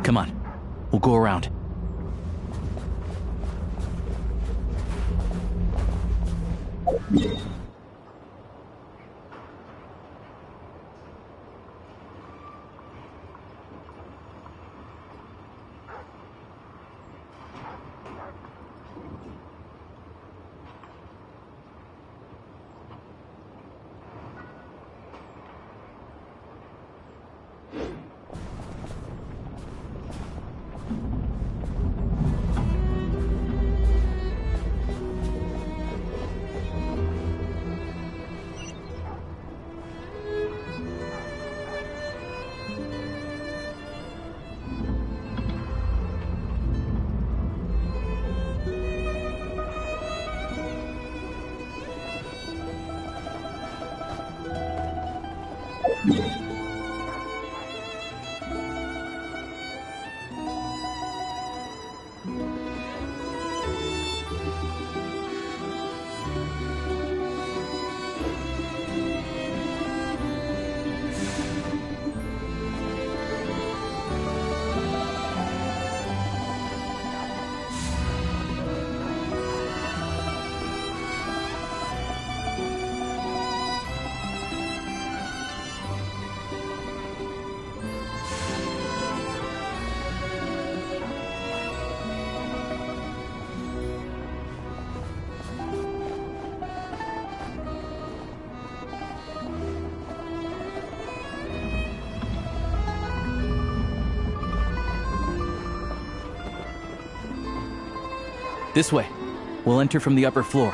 Come on, we'll go around. This way. We'll enter from the upper floor.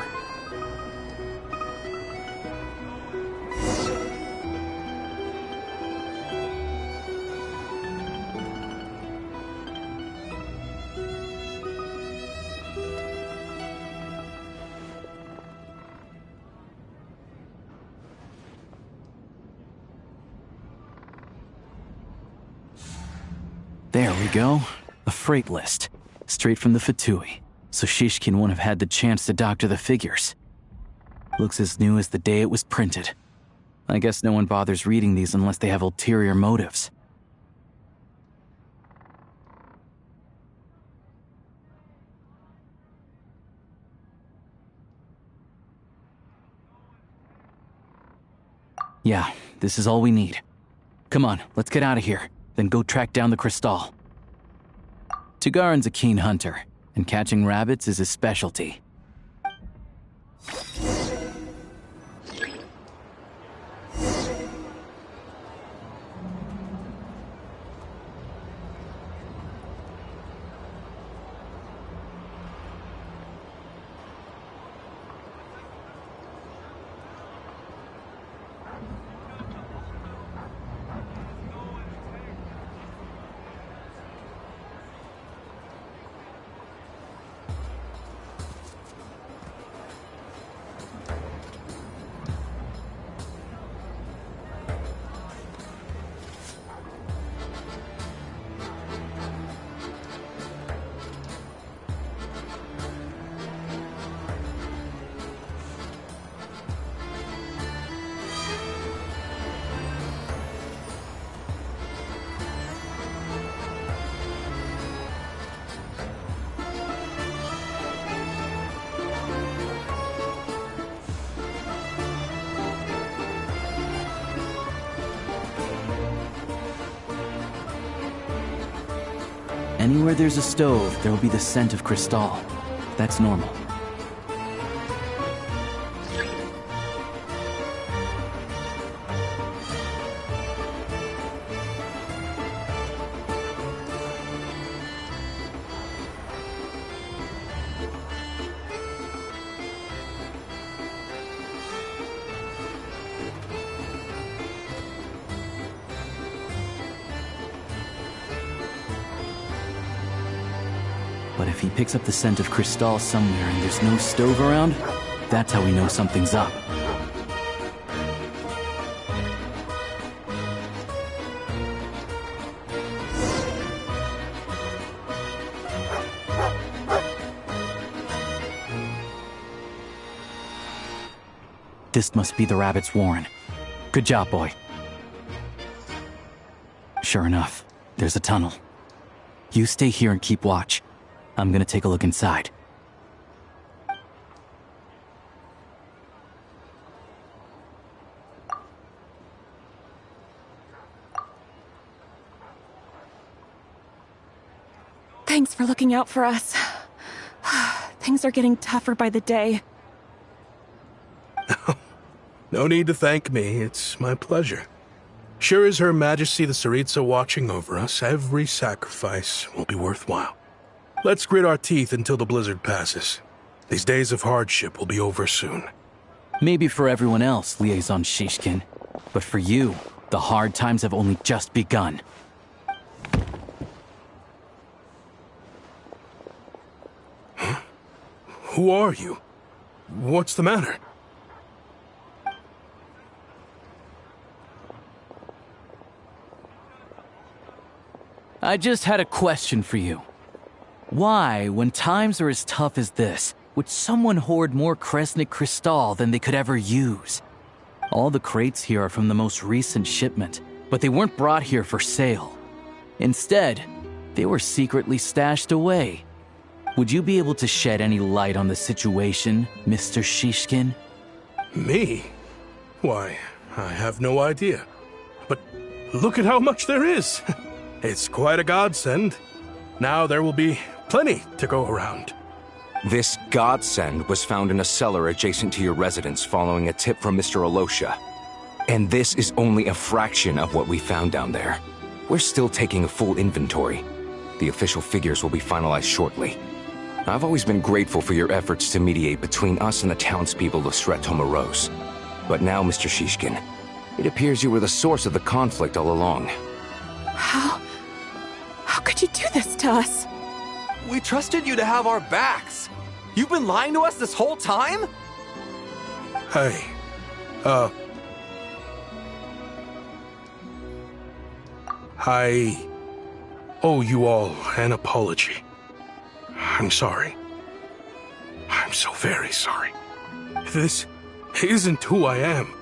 There we go. A freight list. Straight from the Fatui. So Shishkin won't have had the chance to doctor the figures. Looks as new as the day it was printed. I guess no one bothers reading these unless they have ulterior motives. Yeah, this is all we need. Come on, let's get out of here, then go track down the Crystal. Tagarin's a keen hunter, and catching rabbits is his specialty. Anywhere there's a stove, there will be the scent of Crystal. That's normal. But if he picks up the scent of Cristal somewhere and there's no stove around, that's how we know something's up. This must be the rabbit's warren. Good job, boy. Sure enough, there's a tunnel. You stay here and keep watch. I'm gonna take a look inside. Thanks for looking out for us. Things are getting tougher by the day. No need to thank me, it's my pleasure. Sure as Her Majesty the Tsaritsa watching over us, every sacrifice will be worthwhile. Let's grit our teeth until the blizzard passes. These days of hardship will be over soon. Maybe for everyone else, Liaison Shishkin. But for you, the hard times have only just begun. Huh? Who are you? What's the matter? I just had a question for you. Why, when times are as tough as this, would someone hoard more Kresnik Crystal than they could ever use? All the crates here are from the most recent shipment, but they weren't brought here for sale. Instead, they were secretly stashed away. Would you be able to shed any light on the situation, Mr. Shishkin? Me? Why, I have no idea. But look at how much there is! It's quite a godsend. Now there will be plenty to go around. This godsend was found in a cellar adjacent to your residence following a tip from Mr. Alosha. And this is only a fraction of what we found down there. We're still taking a full inventory. The official figures will be finalized shortly. I've always been grateful for your efforts to mediate between us and the townspeople of Sret-Tomaros. But now, Mr. Shishkin, it appears you were the source of the conflict all along. How could you do this to us? We trusted you to have our backs. You've been lying to us this whole time? Hey, I owe you all an apology. I'm sorry. I'm so very sorry. This isn't who I am.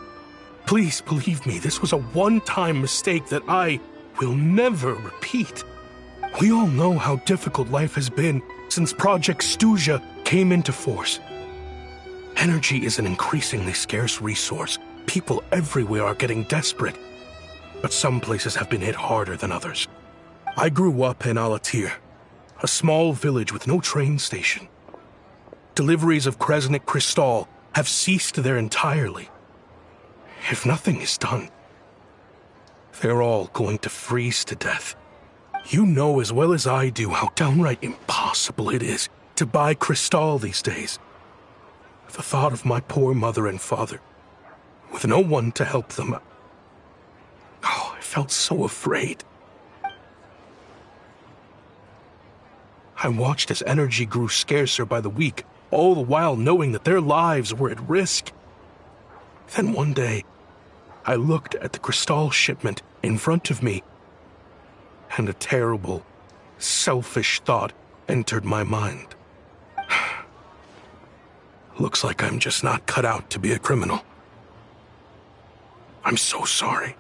Please believe me, this was a one-time mistake that I will never repeat. We all know how difficult life has been since Project Stuja came into force. Energy is an increasingly scarce resource. People everywhere are getting desperate. But some places have been hit harder than others. I grew up in Alatir, a small village with no train station. Deliveries of Kresnik Crystal have ceased there entirely. If nothing is done, they're all going to freeze to death. You know as well as I do how downright impossible it is to buy Crystal these days. The thought of my poor mother and father, with no one to help them, I felt so afraid. I watched as energy grew scarcer by the week, all the while knowing that their lives were at risk. Then one day, I looked at the Crystal shipment in front of me, and a terrible, selfish thought entered my mind. Looks like I'm just not cut out to be a criminal. I'm so sorry.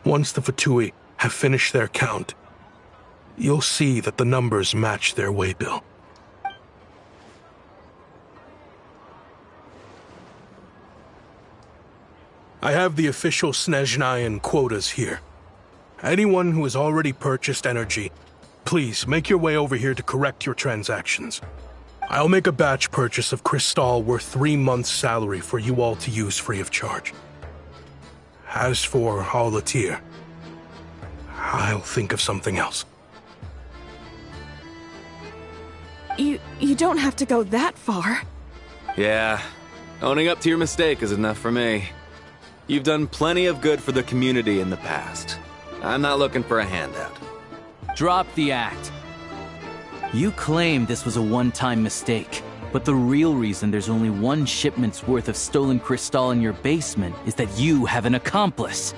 Once the Fatui have finished their count, you'll see that the numbers match their waybill. I have the official Snezhnayan quotas here. Anyone who has already purchased energy, please make your way over here to correct your transactions. I'll make a batch purchase of Crystal worth 3 months' salary for you all to use free of charge. As for Alatir, I'll think of something else. You don't have to go that far. Yeah, owning up to your mistake is enough for me. You've done plenty of good for the community in the past. I'm not looking for a handout. Drop the act. You claim this was a one-time mistake, but the real reason there's only one shipment's worth of stolen crystal in your basement is that you have an accomplice.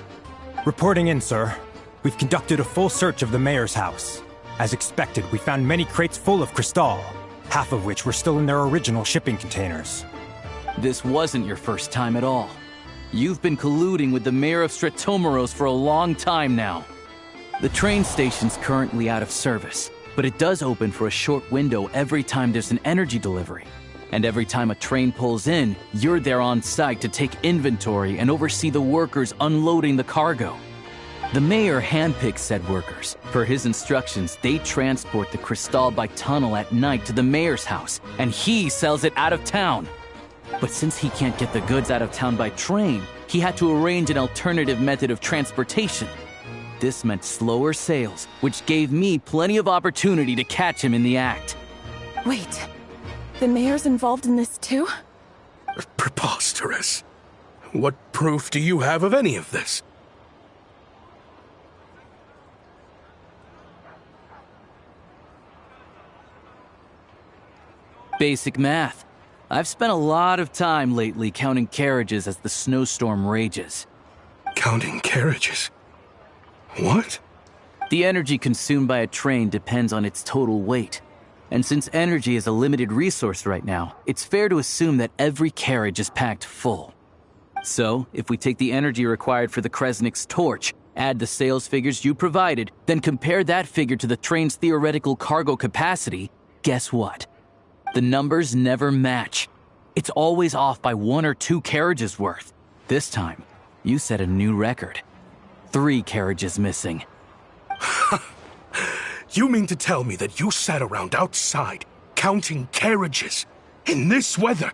Reporting in, sir. We've conducted a full search of the mayor's house. As expected, we found many crates full of crystal, half of which were still in their original shipping containers. This wasn't your first time at all. You've been colluding with the mayor of Stratomeros for a long time now. The train station's currently out of service, but it does open for a short window every time there's an energy delivery. And every time a train pulls in, you're there on site to take inventory and oversee the workers unloading the cargo. The mayor handpicks said workers. Per his instructions, they transport the crystal by tunnel at night to the mayor's house, and he sells it out of town. But since he can't get the goods out of town by train, he had to arrange an alternative method of transportation. This meant slower sales, which gave me plenty of opportunity to catch him in the act. Wait, the mayor's involved in this too? Preposterous. What proof do you have of any of this? Basic math. I've spent a lot of time lately counting carriages as the snowstorm rages. Counting carriages? What? The energy consumed by a train depends on its total weight. And since energy is a limited resource right now, it's fair to assume that every carriage is packed full. So, if we take the energy required for the Kresnik's torch, add the sales figures you provided, then compare that figure to the train's theoretical cargo capacity, guess what? The numbers never match. It's always off by 1 or 2 carriages worth. This time, you set a new record. 3 carriages missing. You mean to tell me that you sat around outside, counting carriages, in this weather?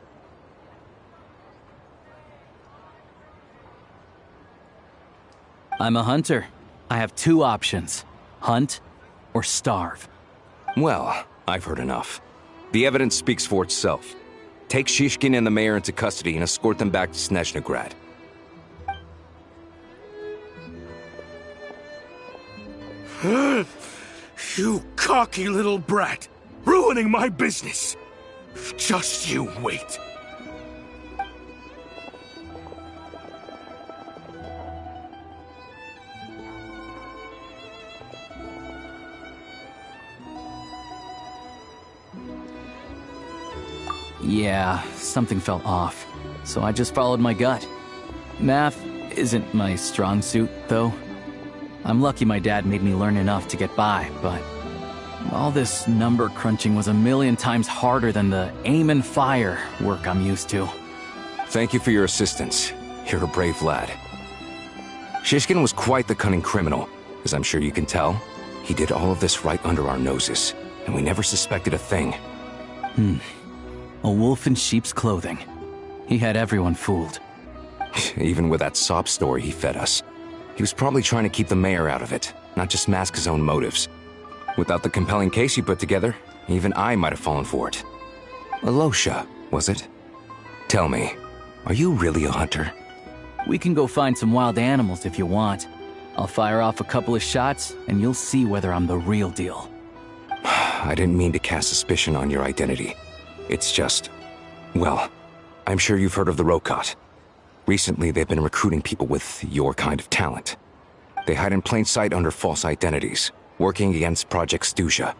I'm a hunter. I have 2 options. Hunt or starve. Well, I've heard enough. The evidence speaks for itself. Take Shishkin and the mayor into custody and escort them back to Snezhnograd. You cocky little brat! Ruining my business! Just you wait. Yeah, something felt off, so I just followed my gut. Math isn't my strong suit, though. I'm lucky my dad made me learn enough to get by, but all this number crunching was a million times harder than the aim and fire work I'm used to. Thank you for your assistance. You're a brave lad. Shishkin was quite the cunning criminal, as I'm sure you can tell. He did all of this right under our noses, and we never suspected a thing. A wolf in sheep's clothing. He had everyone fooled. Even with that sob story he fed us. He was probably trying to keep the mayor out of it, not just mask his own motives. Without the compelling case you put together, even I might have fallen for it. Alosha, was it? Tell me, are you really a hunter? We can go find some wild animals if you want. I'll fire off a couple of shots, and you'll see whether I'm the real deal. I didn't mean to cast suspicion on your identity. It's just... well, I'm sure you've heard of the Rokot. Recently, they've been recruiting people with your kind of talent. They hide in plain sight under false identities, working against Project Stusha,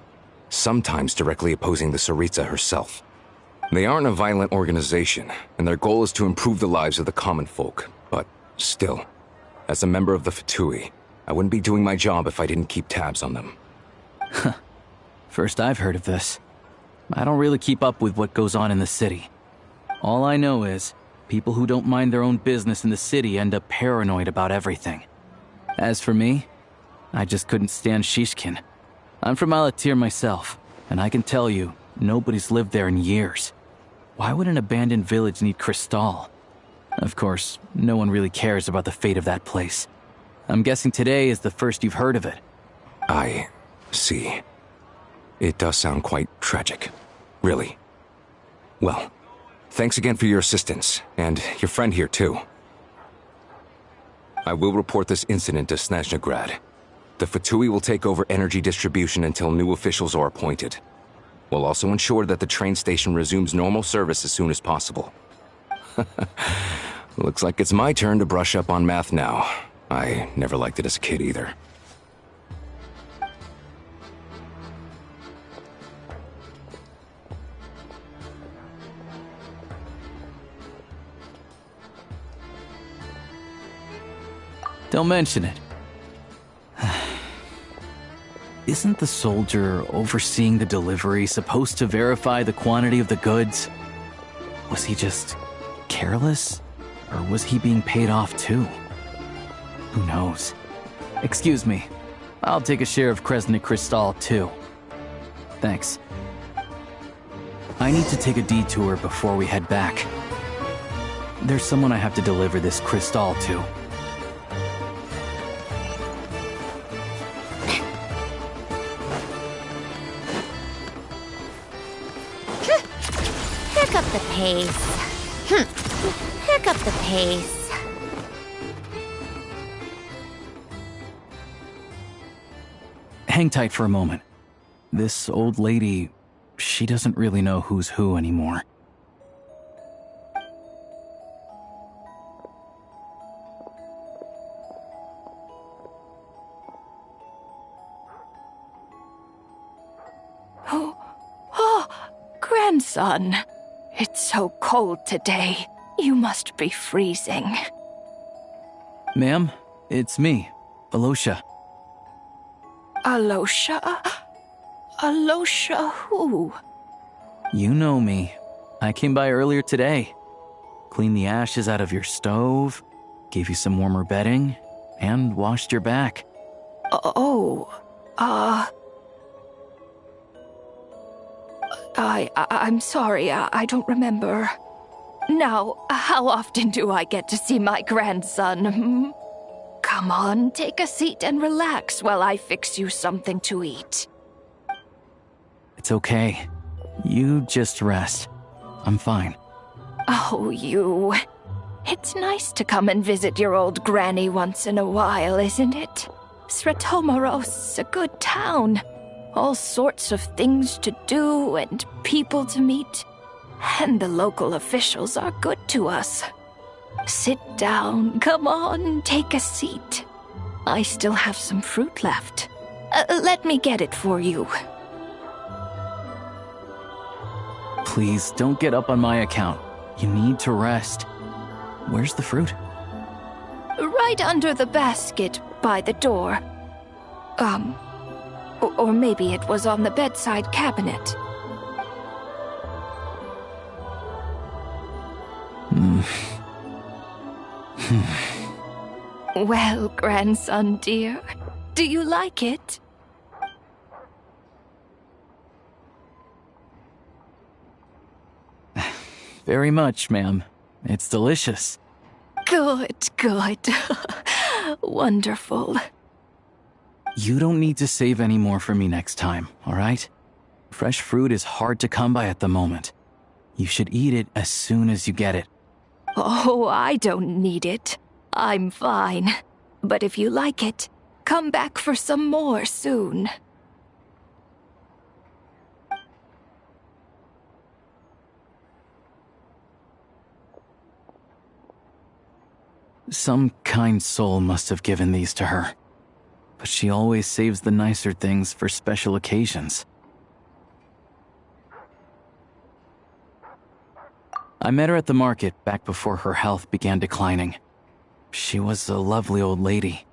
sometimes directly opposing the Tsaritsa herself. They aren't a violent organization, and their goal is to improve the lives of the common folk. But still, as a member of the Fatui, I wouldn't be doing my job if I didn't keep tabs on them. First I've heard of this. I don't really keep up with what goes on in the city. All I know is, people who don't mind their own business in the city end up paranoid about everything. As for me, I just couldn't stand Shishkin. I'm from Alatir myself, and I can tell you, nobody's lived there in years. Why would an abandoned village need crystal? Of course, no one really cares about the fate of that place. I'm guessing today is the first you've heard of it. I see. It does sound quite tragic. Really. Well, thanks again for your assistance, and your friend here too. I will report this incident to Snezhnograd. The Fatui will take over energy distribution until new officials are appointed. We'll also ensure that the train station resumes normal service as soon as possible. Looks like it's my turn to brush up on math now. I never liked it as a kid either. Don't mention it. Isn't the soldier overseeing the delivery supposed to verify the quantity of the goods? Was he just careless? Or was he being paid off too? Who knows? Excuse me. I'll take a share of Kresnik Crystal too. Thanks. I need to take a detour before we head back. There's someone I have to deliver this crystal to. Pick up the pace. Pick up the pace. Hang tight for a moment. This old lady, she doesn't really know who's who anymore. Oh, grandson. It's so cold today. You must be freezing. Ma'am, it's me, Alosha. Alosha? Alosha who? You know me. I came by earlier today. Cleaned the ashes out of your stove, gave you some warmer bedding, and washed your back. I'm sorry, I don't remember. Now, how often do I get to see my grandson? Come on, take a seat and relax while I fix you something to eat. It's okay. You just rest. I'm fine. Oh, you. It's nice to come and visit your old granny once in a while, isn't it? Sratomaros, a good town. All sorts of things to do and people to meet. And the local officials are good to us. Sit down, come on, take a seat. I still have some fruit left. Let me get it for you. Please, don't get up on my account. You need to rest. Where's the fruit? Right under the basket by the door. Or maybe it was on the bedside cabinet. Well, grandson dear, do you like it? Very much, ma'am. It's delicious. Good, good. Wonderful. You don't need to save any more for me next time, all right? Fresh fruit is hard to come by at the moment. You should eat it as soon as you get it. Oh, I don't need it. I'm fine. But if you like it, come back for some more soon. Some kind soul must have given these to her. But she always saves the nicer things for special occasions. I met her at the market back before her health began declining. She was a lovely old lady.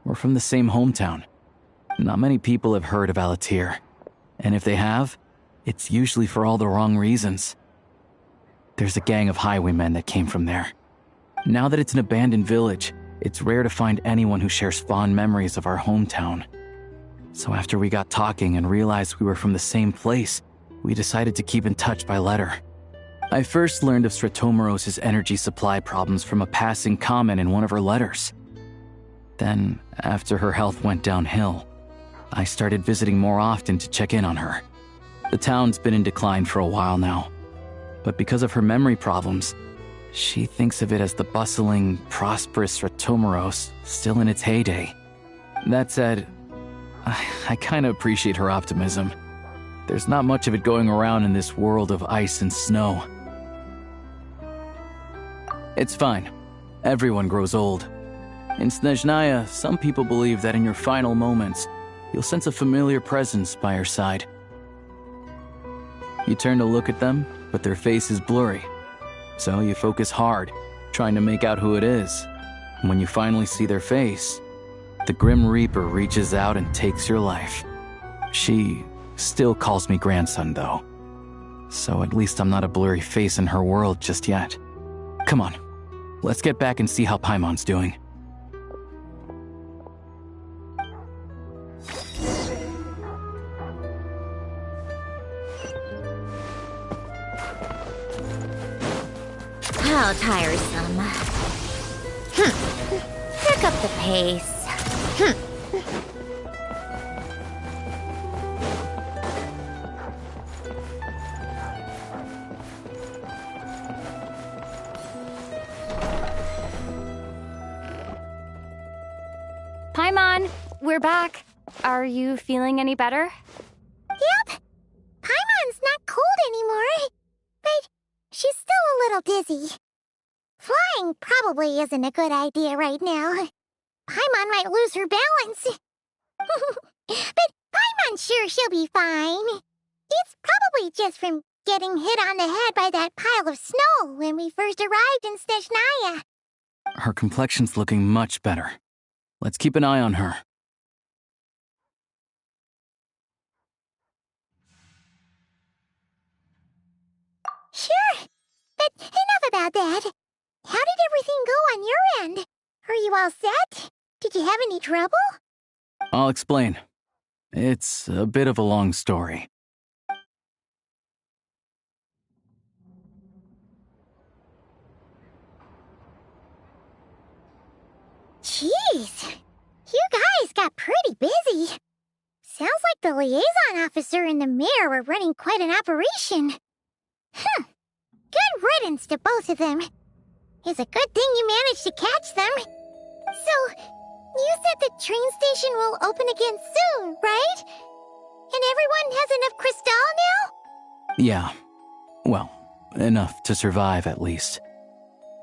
We're from the same hometown. Not many people have heard of Alatir. And if they have, it's usually for all the wrong reasons. There's a gang of highwaymen that came from there. Now that it's an abandoned village, it's rare to find anyone who shares fond memories of our hometown. So after we got talking and realized we were from the same place, we decided to keep in touch by letter. I first learned of Sratomaros' energy supply problems from a passing comment in one of her letters. Then, after her health went downhill, I started visiting more often to check in on her. The town's been in decline for a while now, but because of her memory problems, she thinks of it as the bustling, prosperous Sratomaros still in its heyday. That said, I kinda appreciate her optimism. there's not much of it going around in this world of ice and snow. It's fine. Everyone grows old. In Snezhnaya, some people believe that in your final moments, you'll sense a familiar presence by your side. You turn to look at them, but their face is blurry. So you focus hard, trying to make out who it is. And when you finally see their face, the Grim Reaper reaches out and takes your life. She still calls me grandson, though. So at least I'm not a blurry face in her world just yet. Come on, let's get back and see how Paimon's doing. How tiresome. Pick up the pace. Paimon, we're back. Are you feeling any better? Yep. Paimon's not cold anymore. But she's still a little dizzy. Flying probably isn't a good idea right now. Paimon might lose her balance. But Paimon's sure she'll be fine. It's probably just from getting hit on the head by that pile of snow when we first arrived in Snezhnaya. Her complexion's looking much better. Let's keep an eye on her. Sure. But enough about that. How did everything go on your end? Are you all set? Did you have any trouble? I'll explain. It's a bit of a long story. Jeez. You guys got pretty busy. Sounds like the liaison officer and the mayor were running quite an operation. Good riddance to both of them. It's a good thing you managed to catch them. So, you said the train station will open again soon, right? And everyone has enough crystal now? Yeah. Well, enough to survive at least.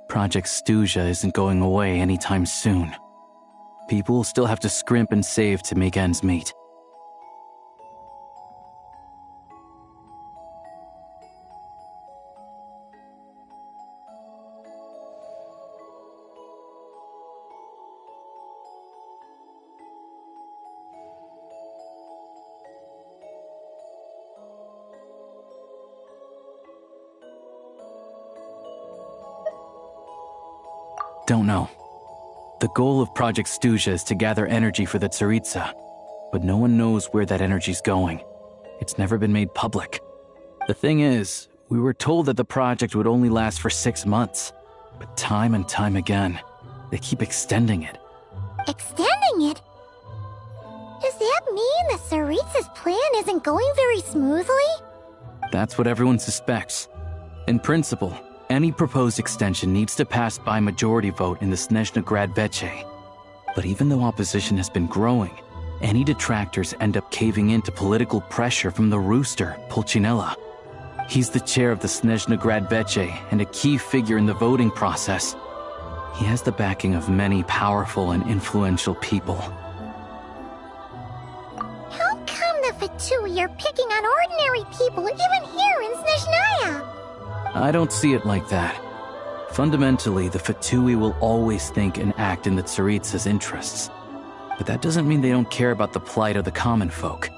Project Stuja isn't going away anytime soon. People will still have to scrimp and save to make ends meet. Don't know. The goal of Project Stuja is to gather energy for the Tsaritsa, but no one knows where that energy's going. It's never been made public. The thing is, we were told that the project would only last for 6 months, but time and time again, they keep extending it. Extending it? Does that mean the Tsaritsa's plan isn't going very smoothly? That's what everyone suspects. In principle, any proposed extension needs to pass by majority vote in the Snezhna Grad Veche. But even though opposition has been growing, any detractors end up caving into political pressure from the rooster, Pulcinella. He's the chair of the Snezhna Grad Veche and a key figure in the voting process. He has the backing of many powerful and influential people. How come the Fatui are picking on ordinary people even here in Snezhnaya? I don't see it like that. Fundamentally, the Fatui will always think and act in the Tsaritsa's interests. But that doesn't mean they don't care about the plight of the common folk.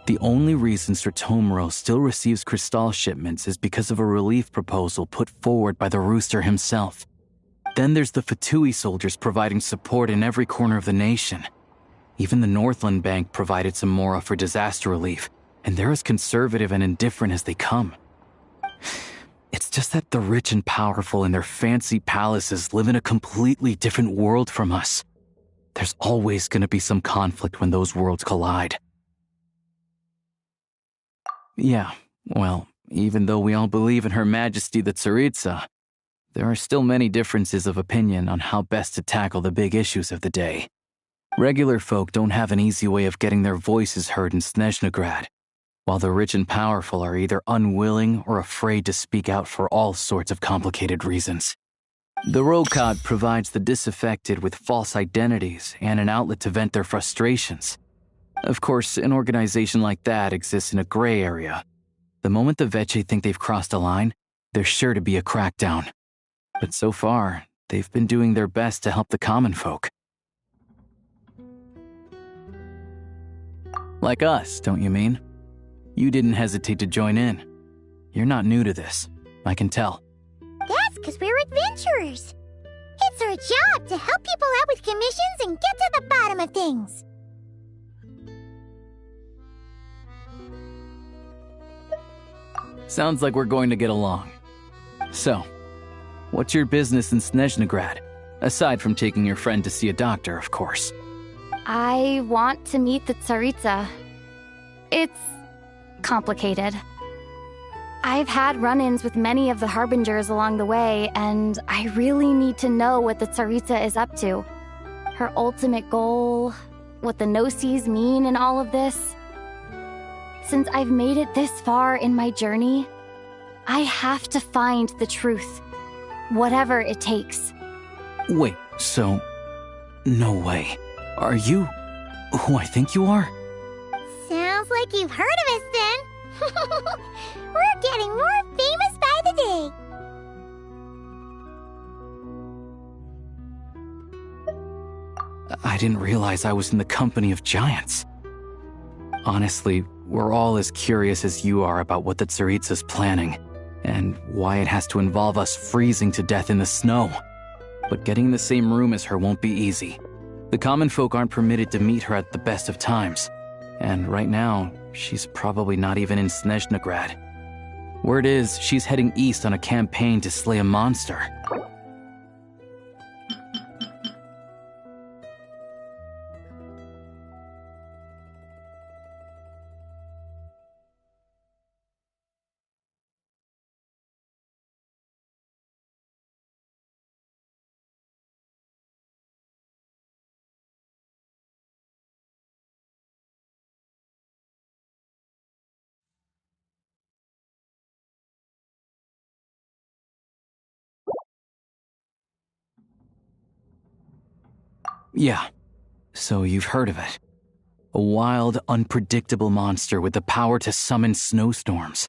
The only reason Sir Tomoro still receives crystal shipments is because of a relief proposal put forward by the Rooster himself. Then there's the Fatui soldiers providing support in every corner of the nation. Even the Northland Bank provided some mora for disaster relief, and they're as conservative and indifferent as they come. It's just that the rich and powerful in their fancy palaces live in a completely different world from us. There's always going to be some conflict when those worlds collide. Yeah, well, even though we all believe in Her Majesty the Tsaritsa, there are still many differences of opinion on how best to tackle the big issues of the day. Regular folk don't have an easy way of getting their voices heard in Snezhna Grad. while the rich and powerful are either unwilling or afraid to speak out for all sorts of complicated reasons. The Rokad provides the disaffected with false identities and an outlet to vent their frustrations. Of course, an organization like that exists in a gray area. The moment the Veche think they've crossed a line, there's sure to be a crackdown. But so far, they've been doing their best to help the common folk. Like us, don't you mean? You didn't hesitate to join in. You're not new to this, I can tell. That's because we're adventurers. It's our job to help people out with commissions and get to the bottom of things. Sounds like we're going to get along. So, what's your business in Snezhnegrad? Aside from taking your friend to see a doctor, of course. I want to meet the Tsaritsa. It's complicated. I've had run-ins with many of the Harbingers along the way, and I really need to know what the Tsaritsa is up to. Her ultimate goal, what the Gnosis mean in all of this. Since I've made it this far in my journey, I have to find the truth, whatever it takes. Wait, so... no way. Are you who I think you are? Sounds like you've heard of us then. We're getting more famous by the day. I didn't realize I was in the company of giants. Honestly, we're all as curious as you are about what the Tsaritsa's planning, and why it has to involve us freezing to death in the snow. But getting in the same room as her won't be easy. The common folk aren't permitted to meet her at the best of times, and right now, she's probably not even in Snezhnegrad. Word is, she's heading east on a campaign to slay a monster. Yeah, so you've heard of it. A wild, unpredictable monster with the power to summon snowstorms.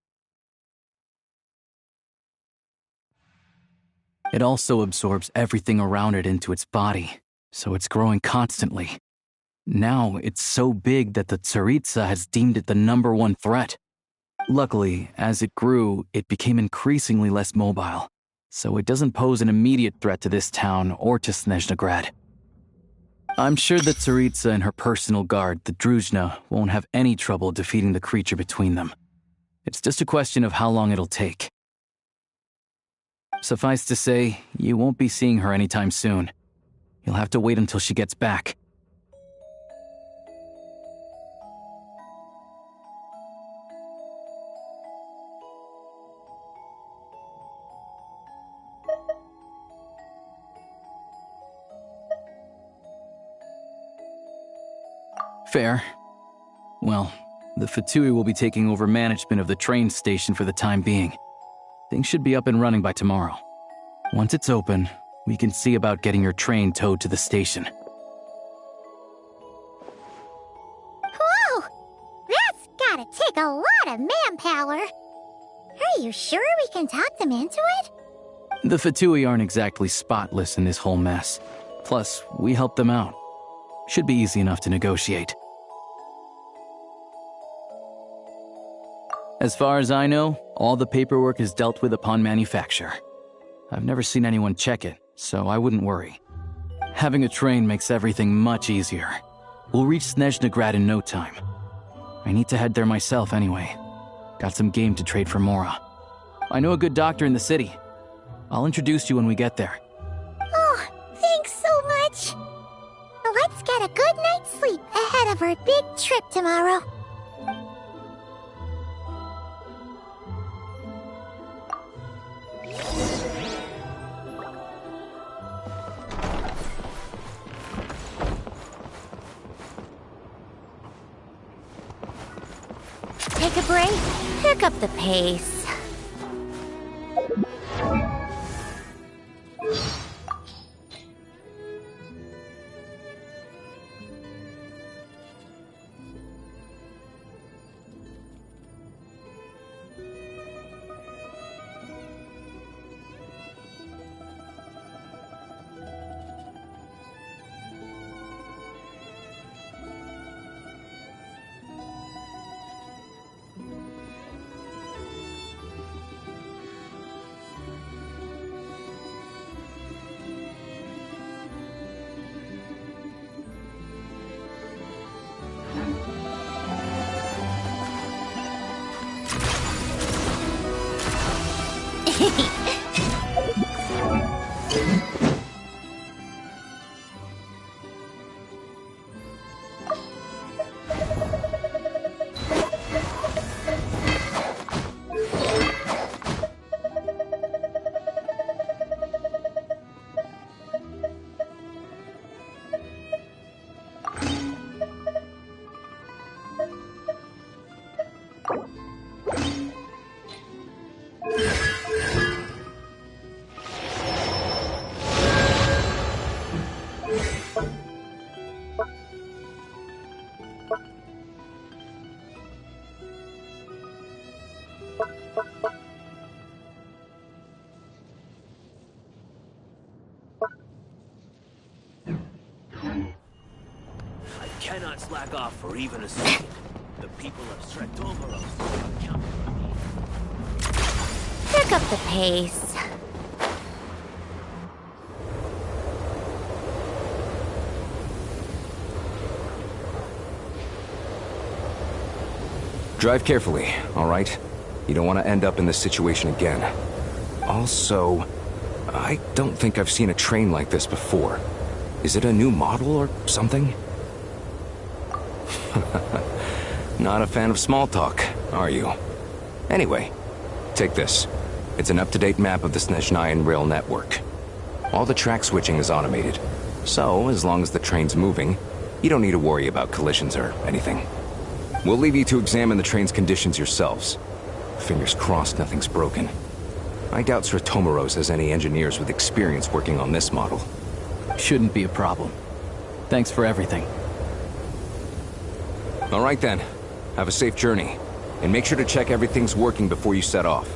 It also absorbs everything around it into its body, so it's growing constantly. Now it's so big that the Tsaritsa has deemed it the #1 threat. Luckily, as it grew, it became increasingly less mobile, so it doesn't pose an immediate threat to this town or to Snezhnegrad. I'm sure that Tsaritsa and her personal guard, the Druzhna, won't have any trouble defeating the creature between them. It's just a question of how long it'll take. Suffice to say, you won't be seeing her anytime soon. You'll have to wait until she gets back. Fair. Well, the Fatui will be taking over management of the train station for the time being. Things should be up and running by tomorrow. Once it's open, we can see about getting your train towed to the station. Whoa! That's gotta take a lot of manpower. Are you sure we can talk them into it? The Fatui aren't exactly spotless in this whole mess. Plus, we helped them out. Should be easy enough to negotiate. As far as I know, all the paperwork is dealt with upon manufacture. I've never seen anyone check it, so I wouldn't worry. Having a train makes everything much easier. We'll reach Snezhnegrad in no time. I need to head there myself anyway. Got some game to trade for Mora. I know a good doctor in the city. I'll introduce you when we get there. Oh, thanks so much. Let's get a good night's sleep ahead of our big trip tomorrow. take a break, pick up the pace. Cannot slack off for even a second. The people of Stratomaros count on me. Pick up the pace. Drive carefully, all right? You don't want to end up in this situation again. Also, I don't think I've seen a train like this before. Is it a new model or something? Not a fan of small talk, are you? Anyway, take this. It's an up-to-date map of the Snezhnayan rail network. All the track switching is automated, so as long as the train's moving, you don't need to worry about collisions or anything. We'll leave you to examine the train's conditions yourselves. Fingers crossed nothing's broken. I doubt Stratomaros has any engineers with experience working on this model. Shouldn't be a problem. Thanks for everything. All right then. Have a safe journey. And make sure to check everything's working before you set off.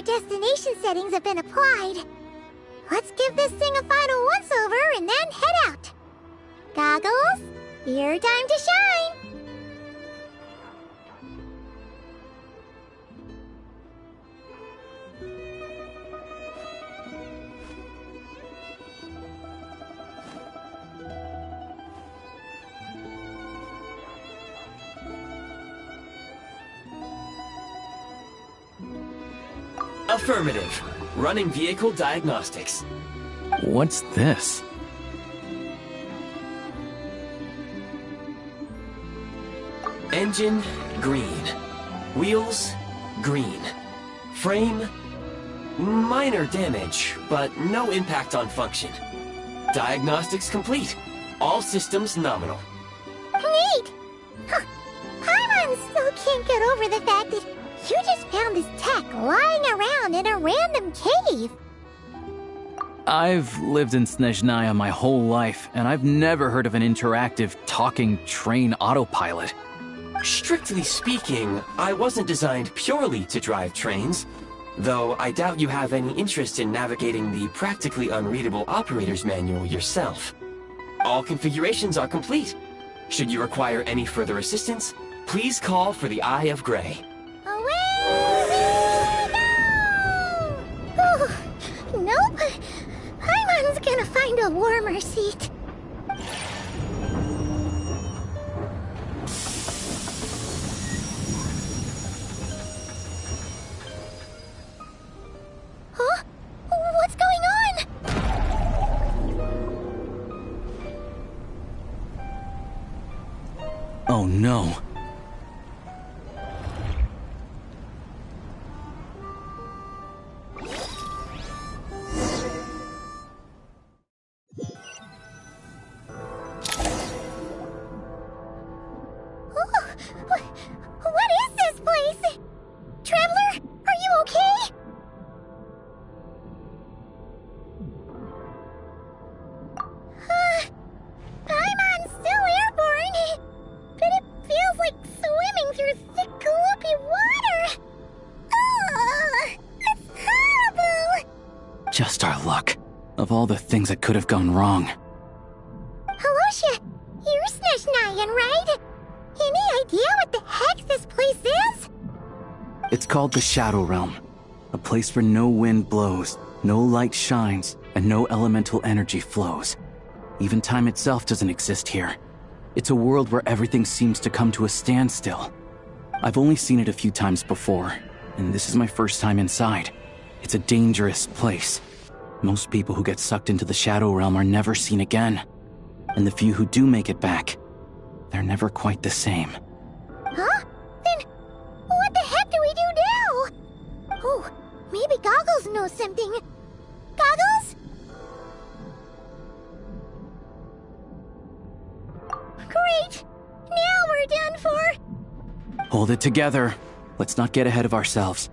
destination settings have been applied. Let's give this thing a final once-over and then head out. Goggles, your time to shine! Affirmative. Running vehicle diagnostics. What's this? Engine, green. Wheels, green. Frame, minor damage, but no impact on function. Diagnostics complete. All systems nominal. Neat! Huh. Paimon still can't get over the fact that you just found this tech lying around in a random cave. I've lived in Snezhnaya my whole life, and I've never heard of an interactive, talking train autopilot. Strictly speaking, I wasn't designed purely to drive trains, though I doubt you have any interest in navigating the practically unreadable operator's manual yourself. All configurations are complete. Should you require any further assistance, please call for the Eye of Grey. Nope. Paimon's gonna find a warmer seat. Huh? What's going on? Oh no. What is this place? Traveler, are you okay? Paimon's still airborne, but it feels like swimming through thick, gloopy water. It's horrible! Just our luck. Of all the things that could have gone wrong. Halosha, you're Snezhnayan, right? Any idea what the heck this place is? It's called the Shadow Realm. A place where no wind blows, no light shines, and no elemental energy flows. Even time itself doesn't exist here. It's a world where everything seems to come to a standstill. I've only seen it a few times before, and this is my first time inside. It's a dangerous place. Most people who get sucked into the Shadow Realm are never seen again. And the few who do make it back, they're never quite the same. Huh? Then what the heck do we do now? Oh, maybe Goggles knows something. Goggles? Great! Now we're done for! Hold it together. Let's not get ahead of ourselves.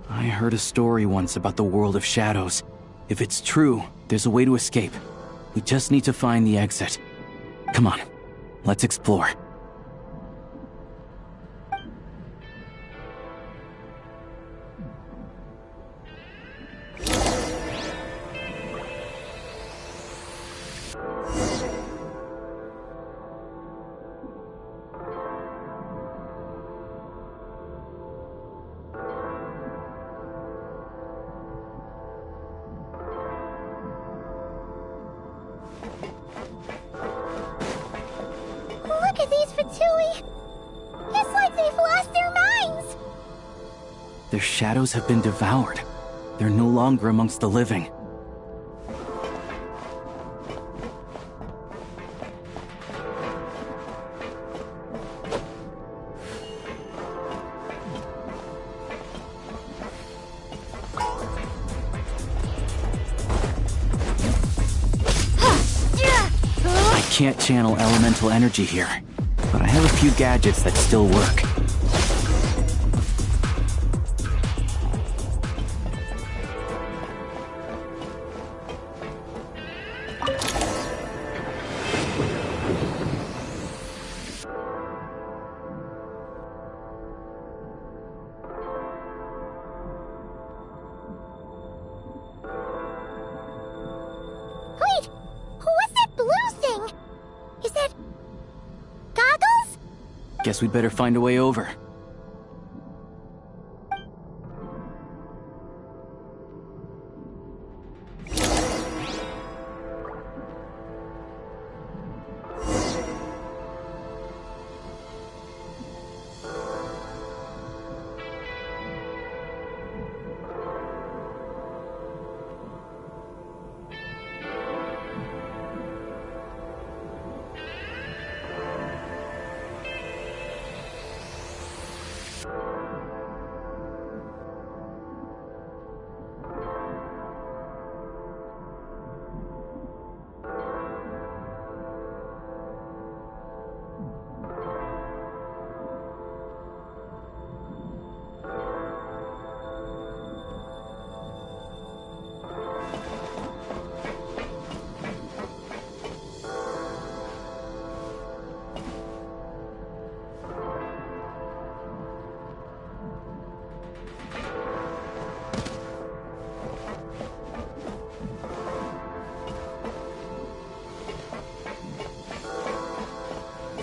I heard a story once about the world of shadows. If it's true, there's a way to escape. We just need to find the exit. Come on, let's explore. Look at these Fatui! It's like they've lost their minds! Their shadows have been devoured. They're no longer amongst the living. I can't channel elemental energy here, but I have a few gadgets that still work. Guess we'd better find a way over.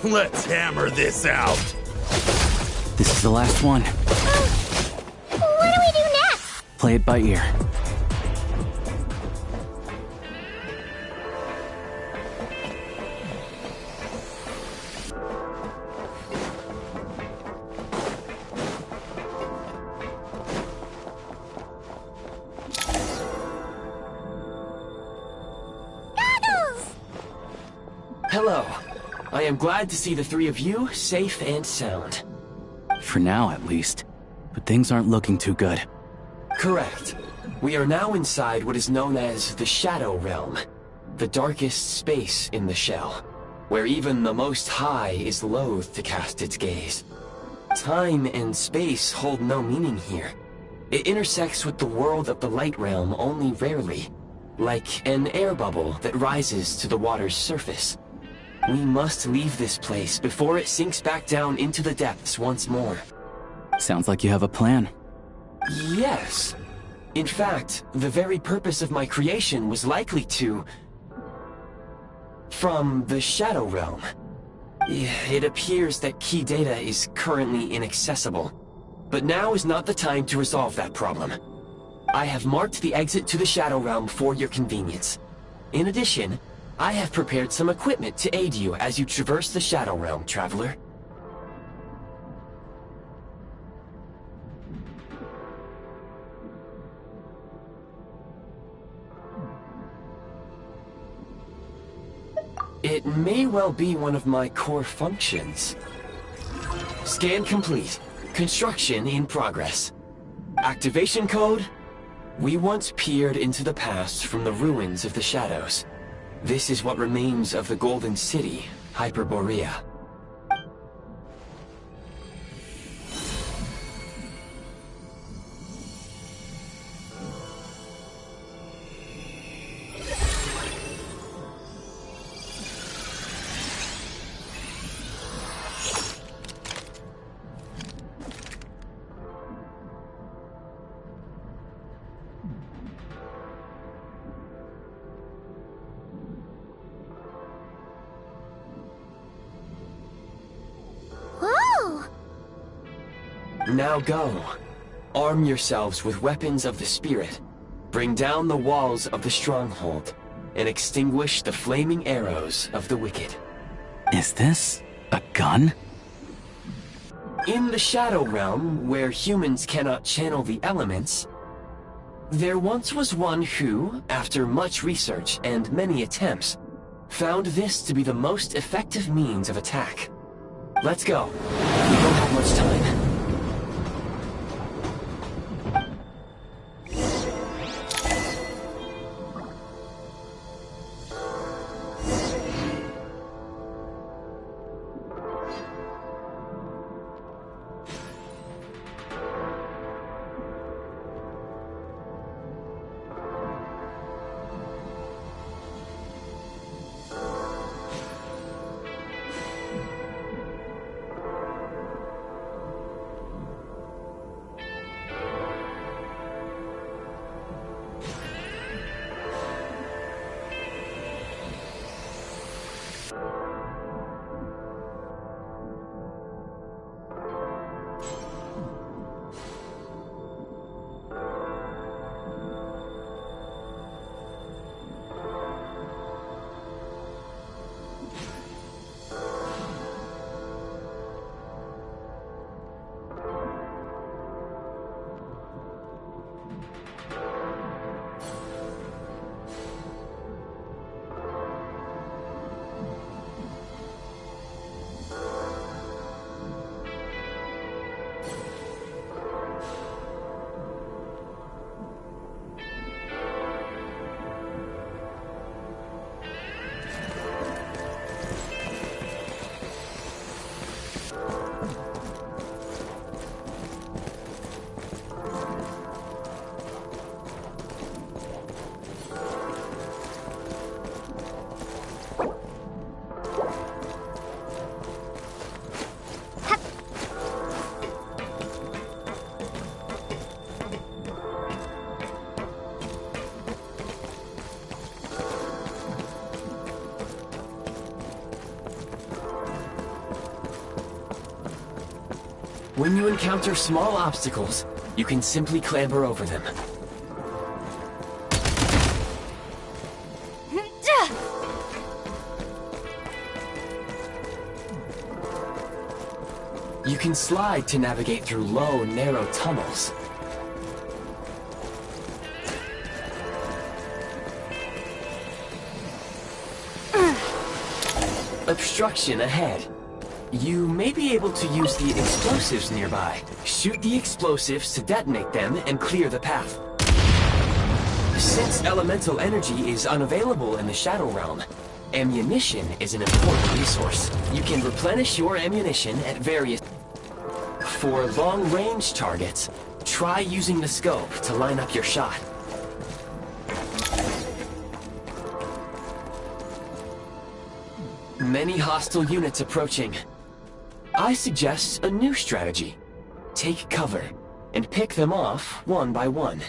Let's hammer this out! This is the last one. What do we do next? Play it by ear. Hello. I am glad to see the three of you safe and sound. For now, at least. But things aren't looking too good. Correct. We are now inside what is known as the Shadow Realm, the darkest space in the shell, where even the Most High is loath to cast its gaze. Time and space hold no meaning here. It intersects with the world of the Light Realm only rarely, like an air bubble that rises to the water's surface. We must leave this place before it sinks back down into the depths once more. Sounds like you have a plan. Yes. In fact, the very purpose of my creation was likely to... from the Shadow Realm. It appears that key data is currently inaccessible, but now is not the time to resolve that problem. I have marked the exit to the Shadow Realm for your convenience. In addition, I have prepared some equipment to aid you as you traverse the Shadow Realm, traveler. It may well be one of my core functions. Scan complete. Construction in progress. Activation code? We once peered into the past from the ruins of the shadows. This is what remains of the Golden City, Hyperborea. Now go. Arm yourselves with weapons of the spirit. Bring down the walls of the stronghold, and extinguish the flaming arrows of the wicked. Is this a gun? In the Shadow Realm, where humans cannot channel the elements, there once was one who, after much research and many attempts, found this to be the most effective means of attack. Let's go. We don't have much time. When you encounter small obstacles, you can simply clamber over them. You can slide to navigate through low, narrow tunnels. Obstruction ahead. You may be able to use the explosives nearby. Shoot the explosives to detonate them and clear the path. Since elemental energy is unavailable in the Shadow Realm, ammunition is an important resource. You can replenish your ammunition at various... For long-range targets, try using the scope to line up your shot. Many hostile units approaching. I suggest a new strategy. Take cover, and pick them off one by one.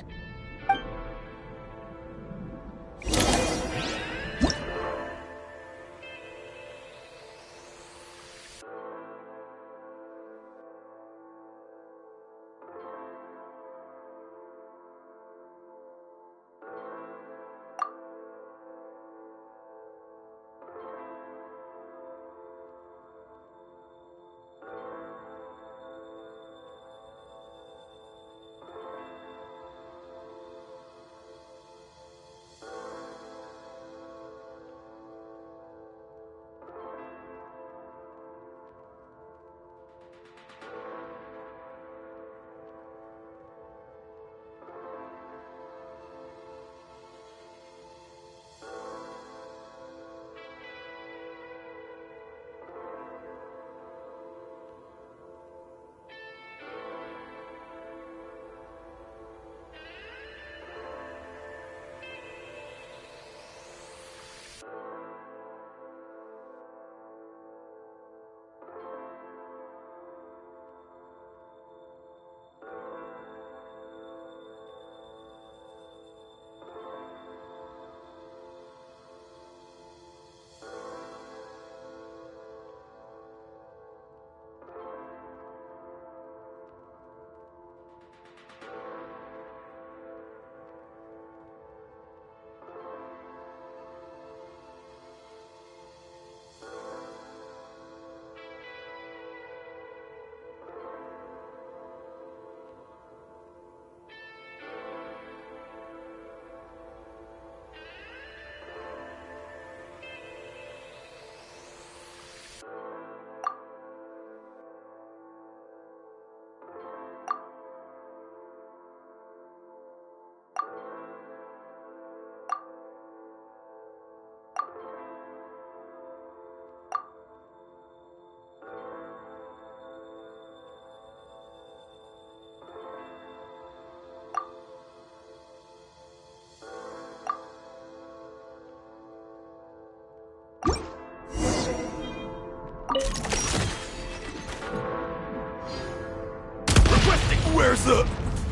Where's the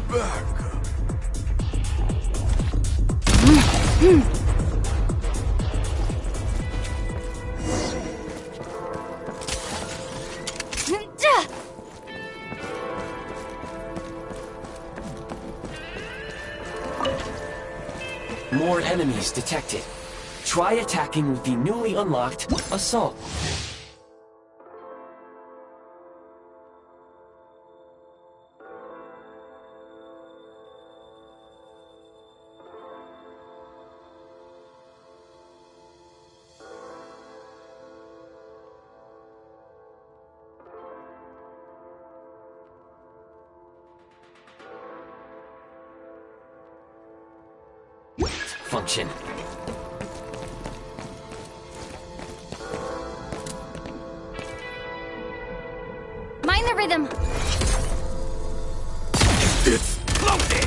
bag? More enemies detected. Try attacking with the newly unlocked Assault. Function. Mind the rhythm. It's loaded.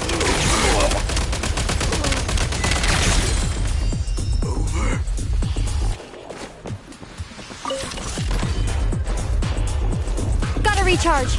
Over. Gotta recharge.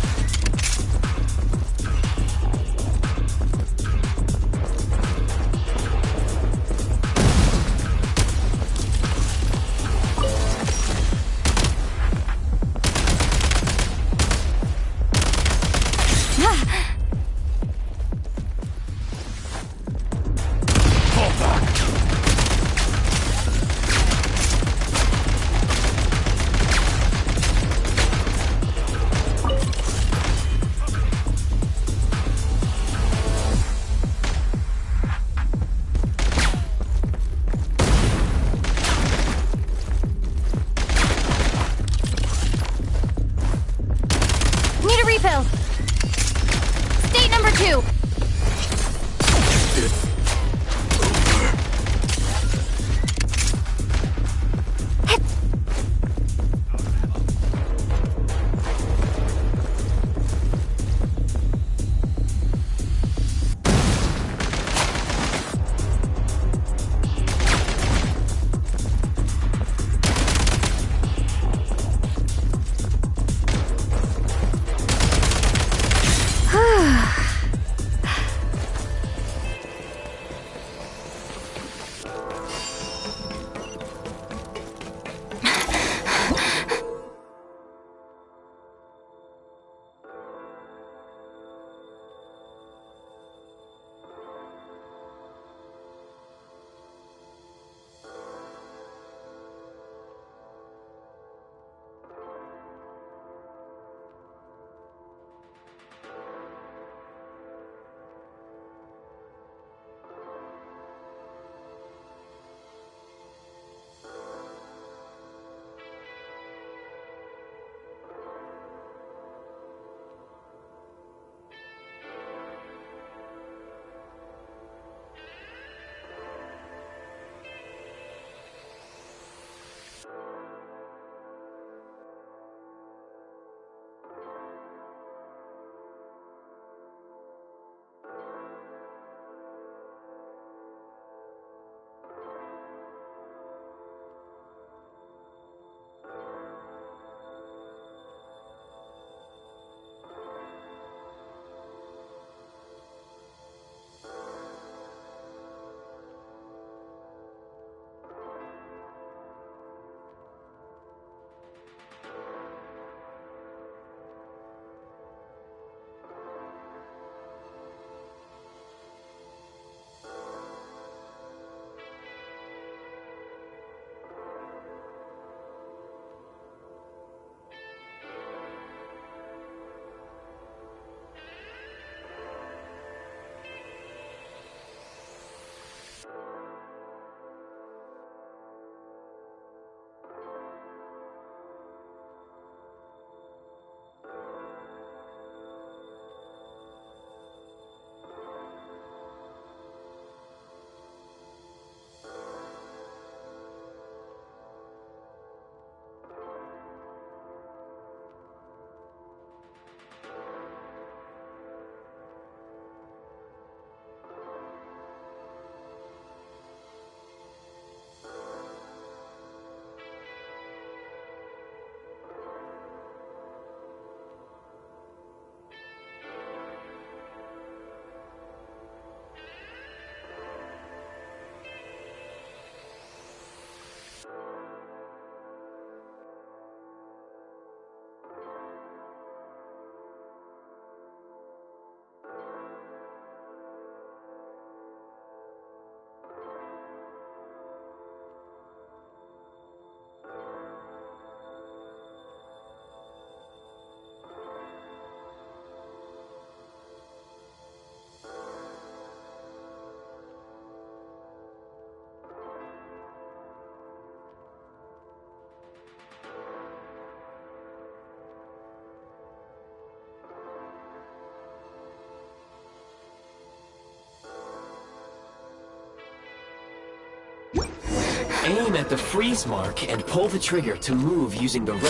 Aim at the freeze mark and pull the trigger to move using the rope.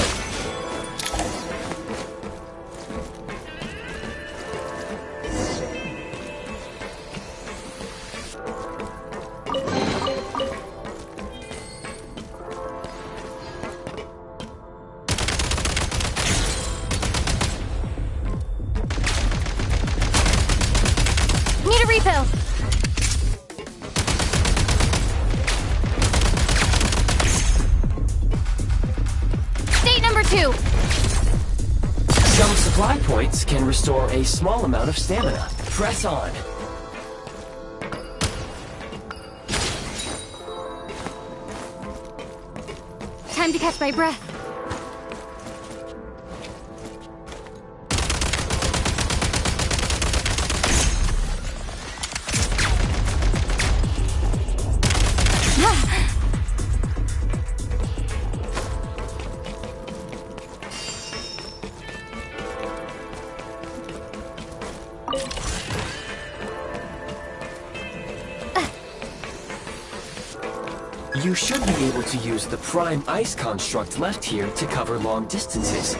Need a refill. State number 2. Some supply points can restore a small amount of stamina. Press on. Time to catch my breath. You should be able to use the prime ice construct left here to cover long distances.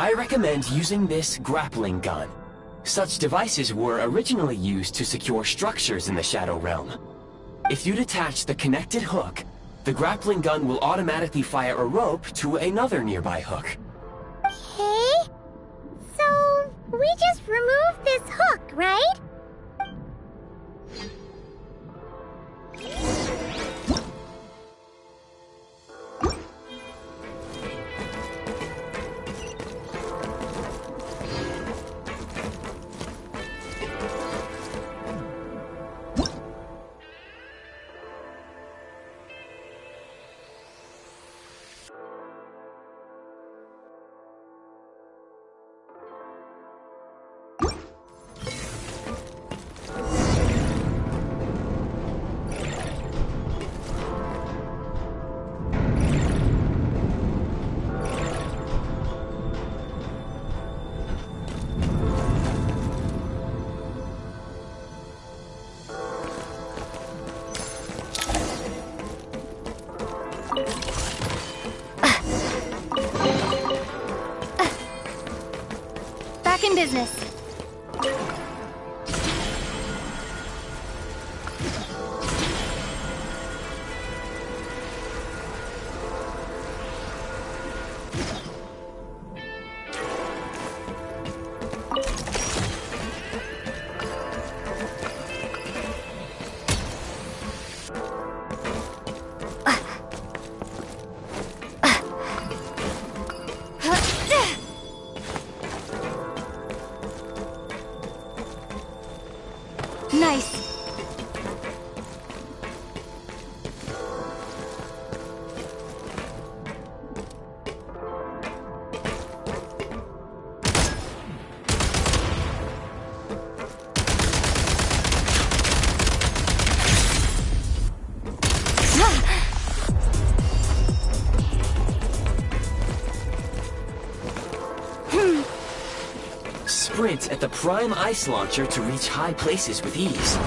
I recommend using this grappling gun. Such devices were originally used to secure structures in the Shadow Realm. If you detach the connected hook, the grappling gun will automatically fire a rope to another nearby hook. Okay. So, we just remove this hook, right? Back in business. Nice. Sprint at the prime ice launcher to reach high places with ease.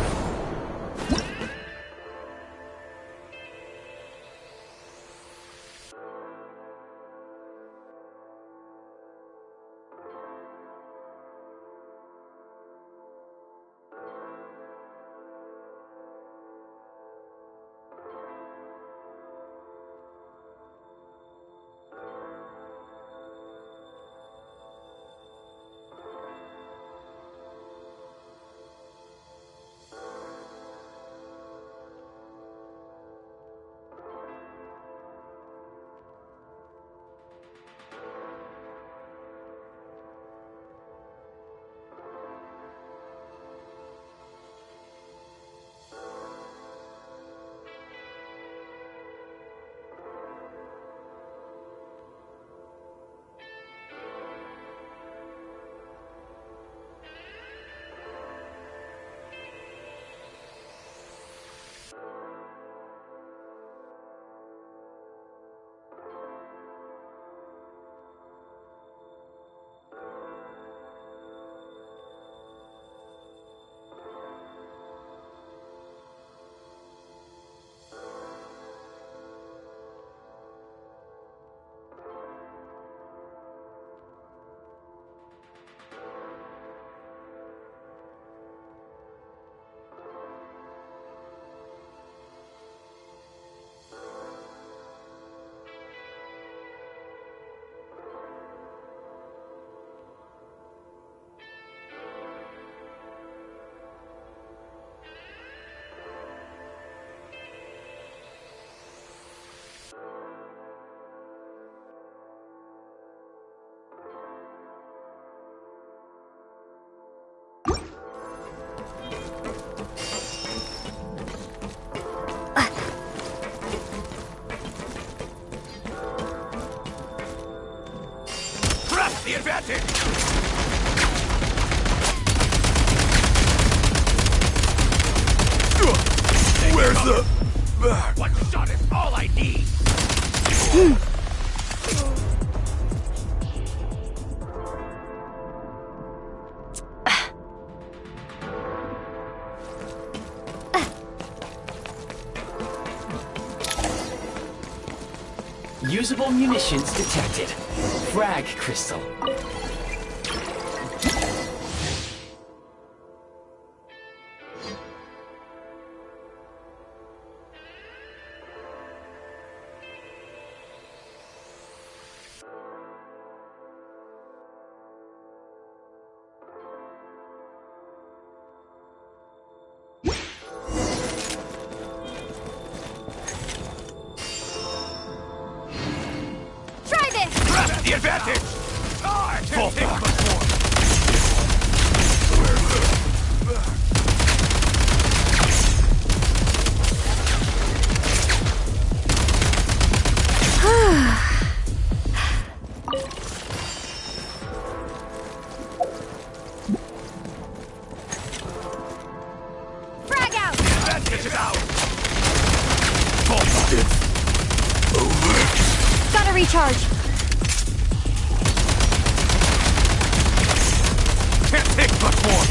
The advantage! Where's the... One shot is all I need! Usable munitions detected. Frag crystal. The advantage! I can't take much more! Frag out! The advantage is out! It's over. Gotta recharge. Can't take much more!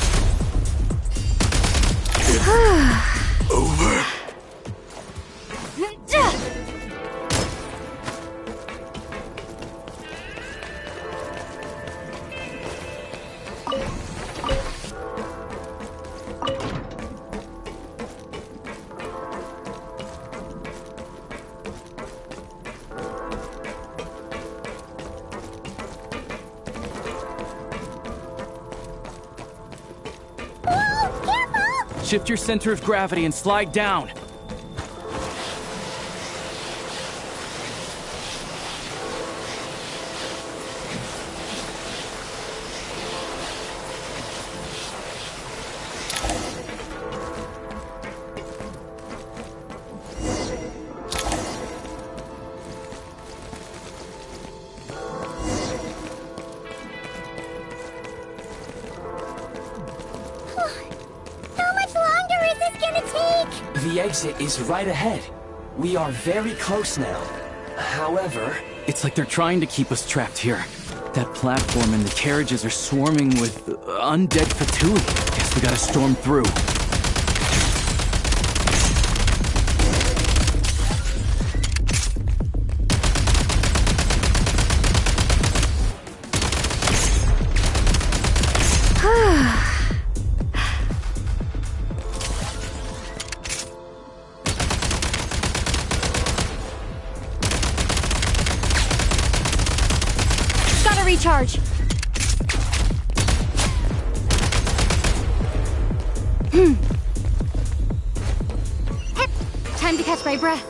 It's over. Shift your center of gravity and slide down. The exit is right ahead. We are very close now. However... It's like they're trying to keep us trapped here. That platform and the carriages are swarming with undead Fatui. Guess we gotta storm through. Recharge. Time to catch my breath.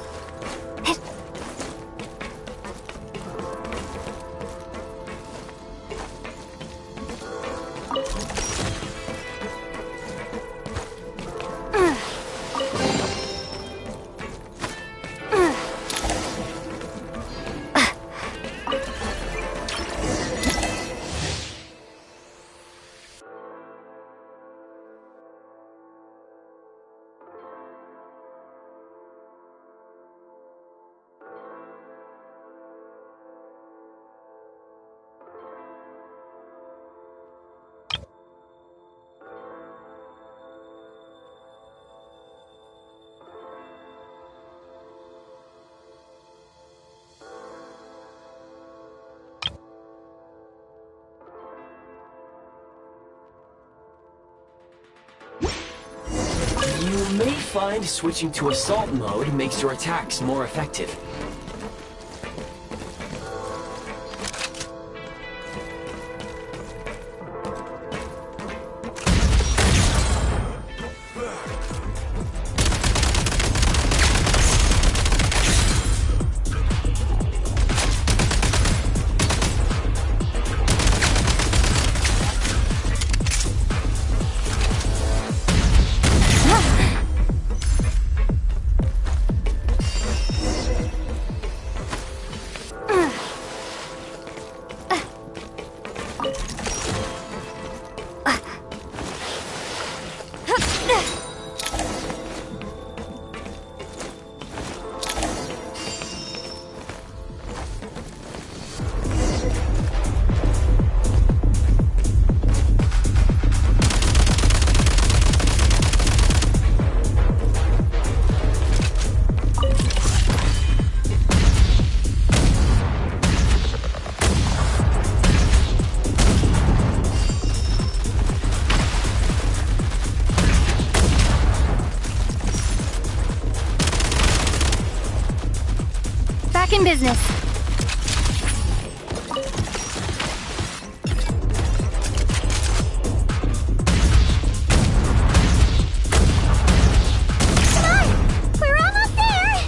You may find switching to assault mode makes your attacks more effective. Taking business. We're almost there!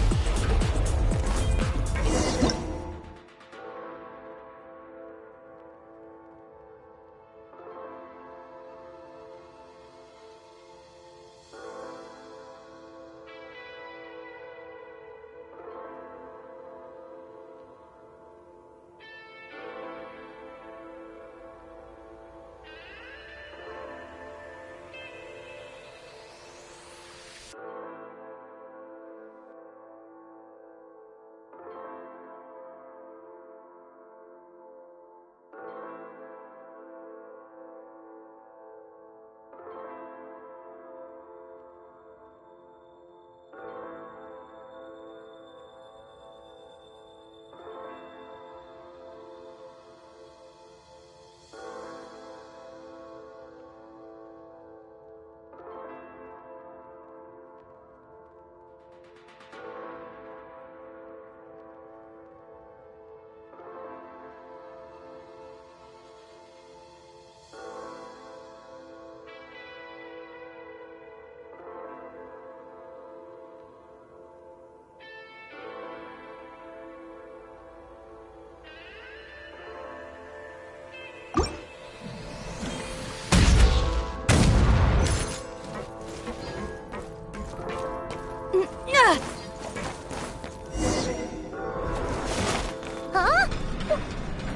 Huh?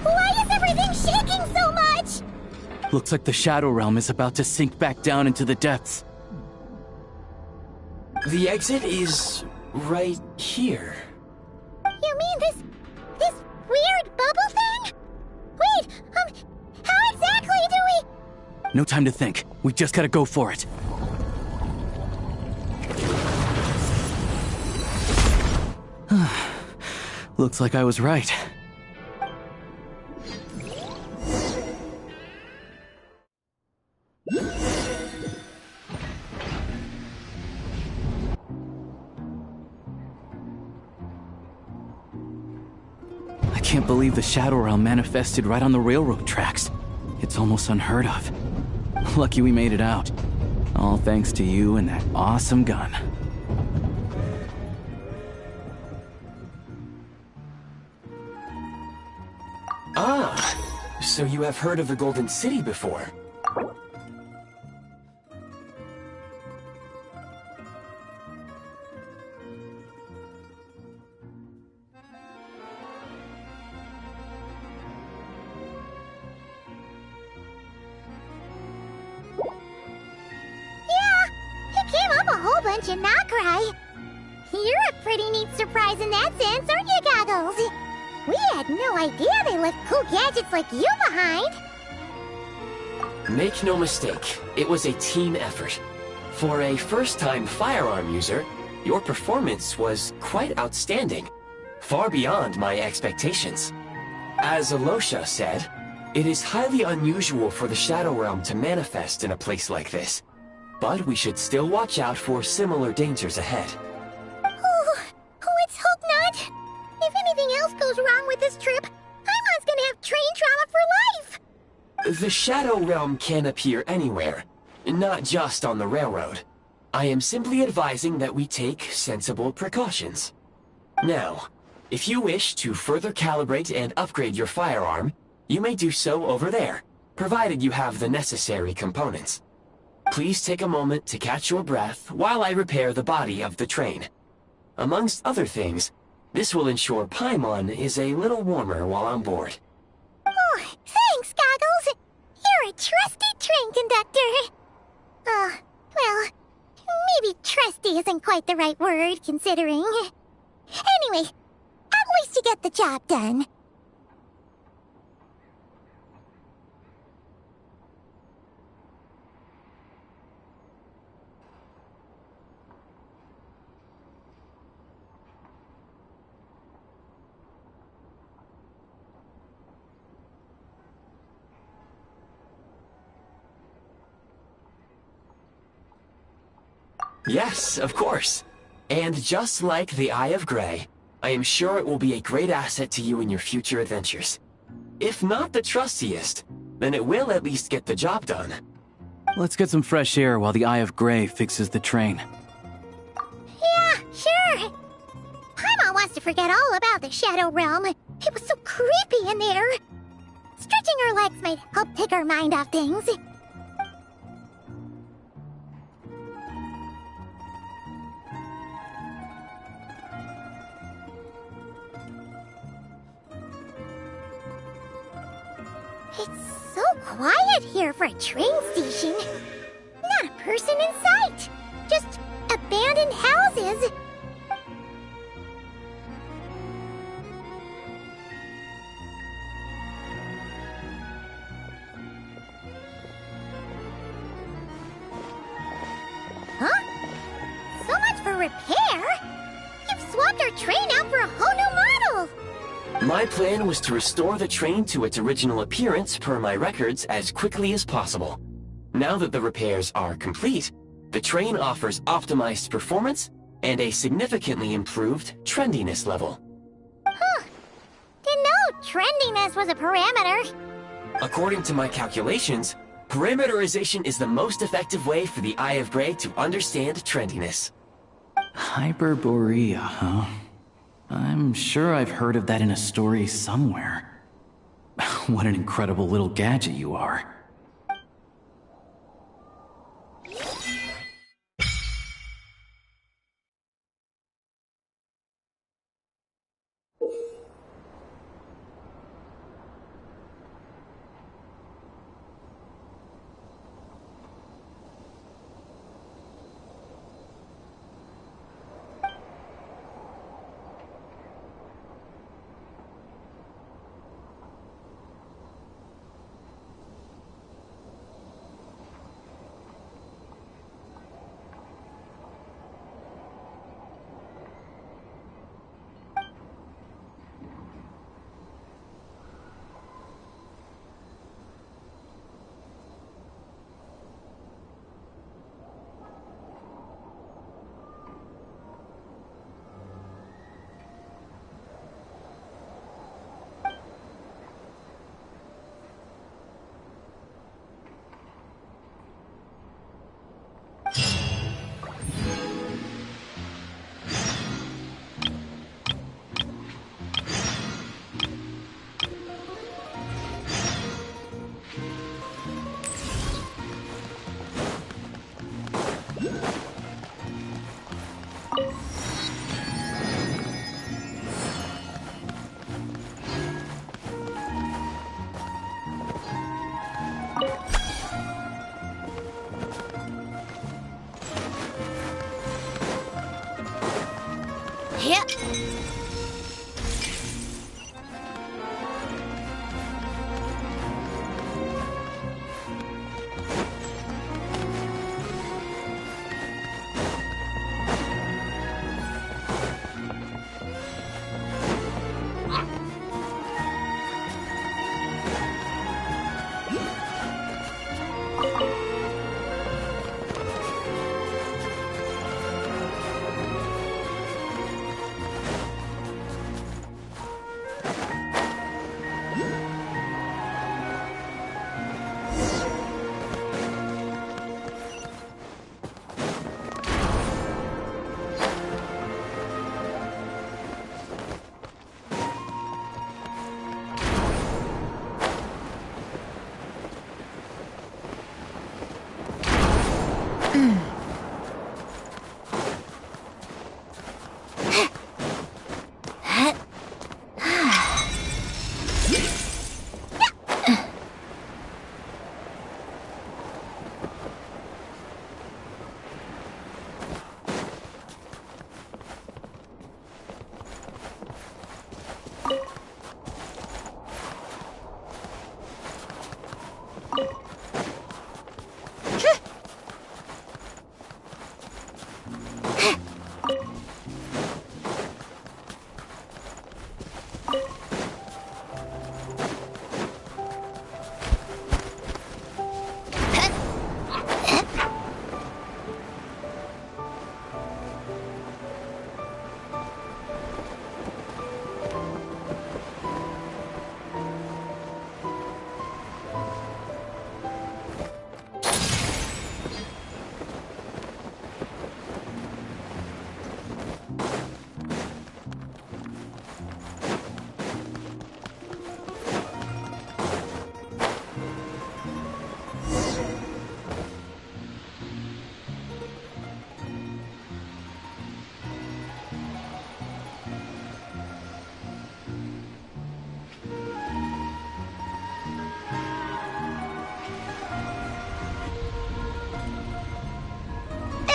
Why is everything shaking so much? Looks like the Shadow Realm is about to sink back down into the depths. The exit is right here. You mean this weird bubble thing? Wait, how exactly do we... No time to think. We just gotta go for it. Looks like I was right. I can't believe the Shadow Realm manifested right on the railroad tracks. It's almost unheard of. Lucky we made it out. All thanks to you and that awesome gun. Ah, so you have heard of the Golden City before? Bunch of Nokrai. You're a pretty neat surprise in that sense, aren't you, Goggles? We had no idea they left cool gadgets like you behind. Make no mistake, it was a team effort. For a first-time firearm user, your performance was quite outstanding, far beyond my expectations. As Alosha said, it is highly unusual for the Shadow Realm to manifest in a place like this. But we should still watch out for similar dangers ahead. Oh, let's hope not. If anything else goes wrong with this trip, Paimon's gonna have train trauma for life. The Shadow Realm can appear anywhere, not just on the railroad. I am simply advising that we take sensible precautions. Now, if you wish to further calibrate and upgrade your firearm, you may do so over there, provided you have the necessary components. Please take a moment to catch your breath while I repair the body of the train. Amongst other things, this will ensure Paimon is a little warmer while on board. Oh, thanks, Goggles. You're a trusty train conductor. Well, maybe trusty isn't quite the right word, considering. Anyway, at least you get the job done. Yes, of course. And just like the Eye of Grey, I am sure it will be a great asset to you in your future adventures. If not the trustiest, then it will at least get the job done. Let's get some fresh air while the Eye of Grey fixes the train. Yeah, sure. Paimon wants to forget all about the Shadow Realm. It was so creepy in there. Stretching her legs might help take her mind off things. It's so quiet here for a train station. Not a person in sight. Just abandoned houses. Huh? So much for repair? You've swapped our train out for a whole new model! My plan was to restore the train to its original appearance per my records as quickly as possible. Now that the repairs are complete, the train offers optimized performance and a significantly improved trendiness level. Huh. Didn't know trendiness was a parameter. According to my calculations, parameterization is the most effective way for the Eye of Grey to understand trendiness. Hyperborea, huh? I'm sure I've heard of that in a story somewhere. What an incredible little gadget you are. Yep.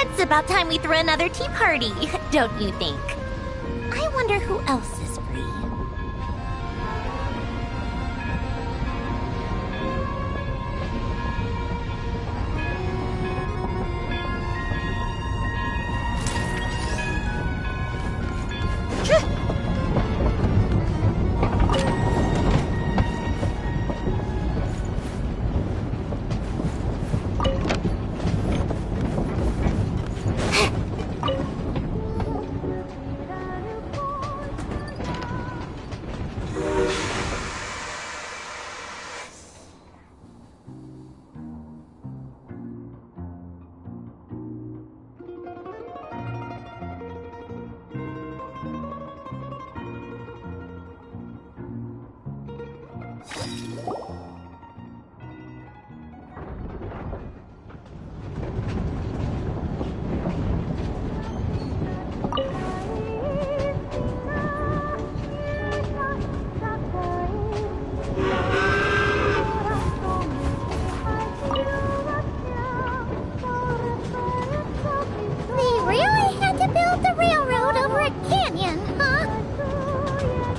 It's about time we threw another tea party, don't you think? I wonder who else is free.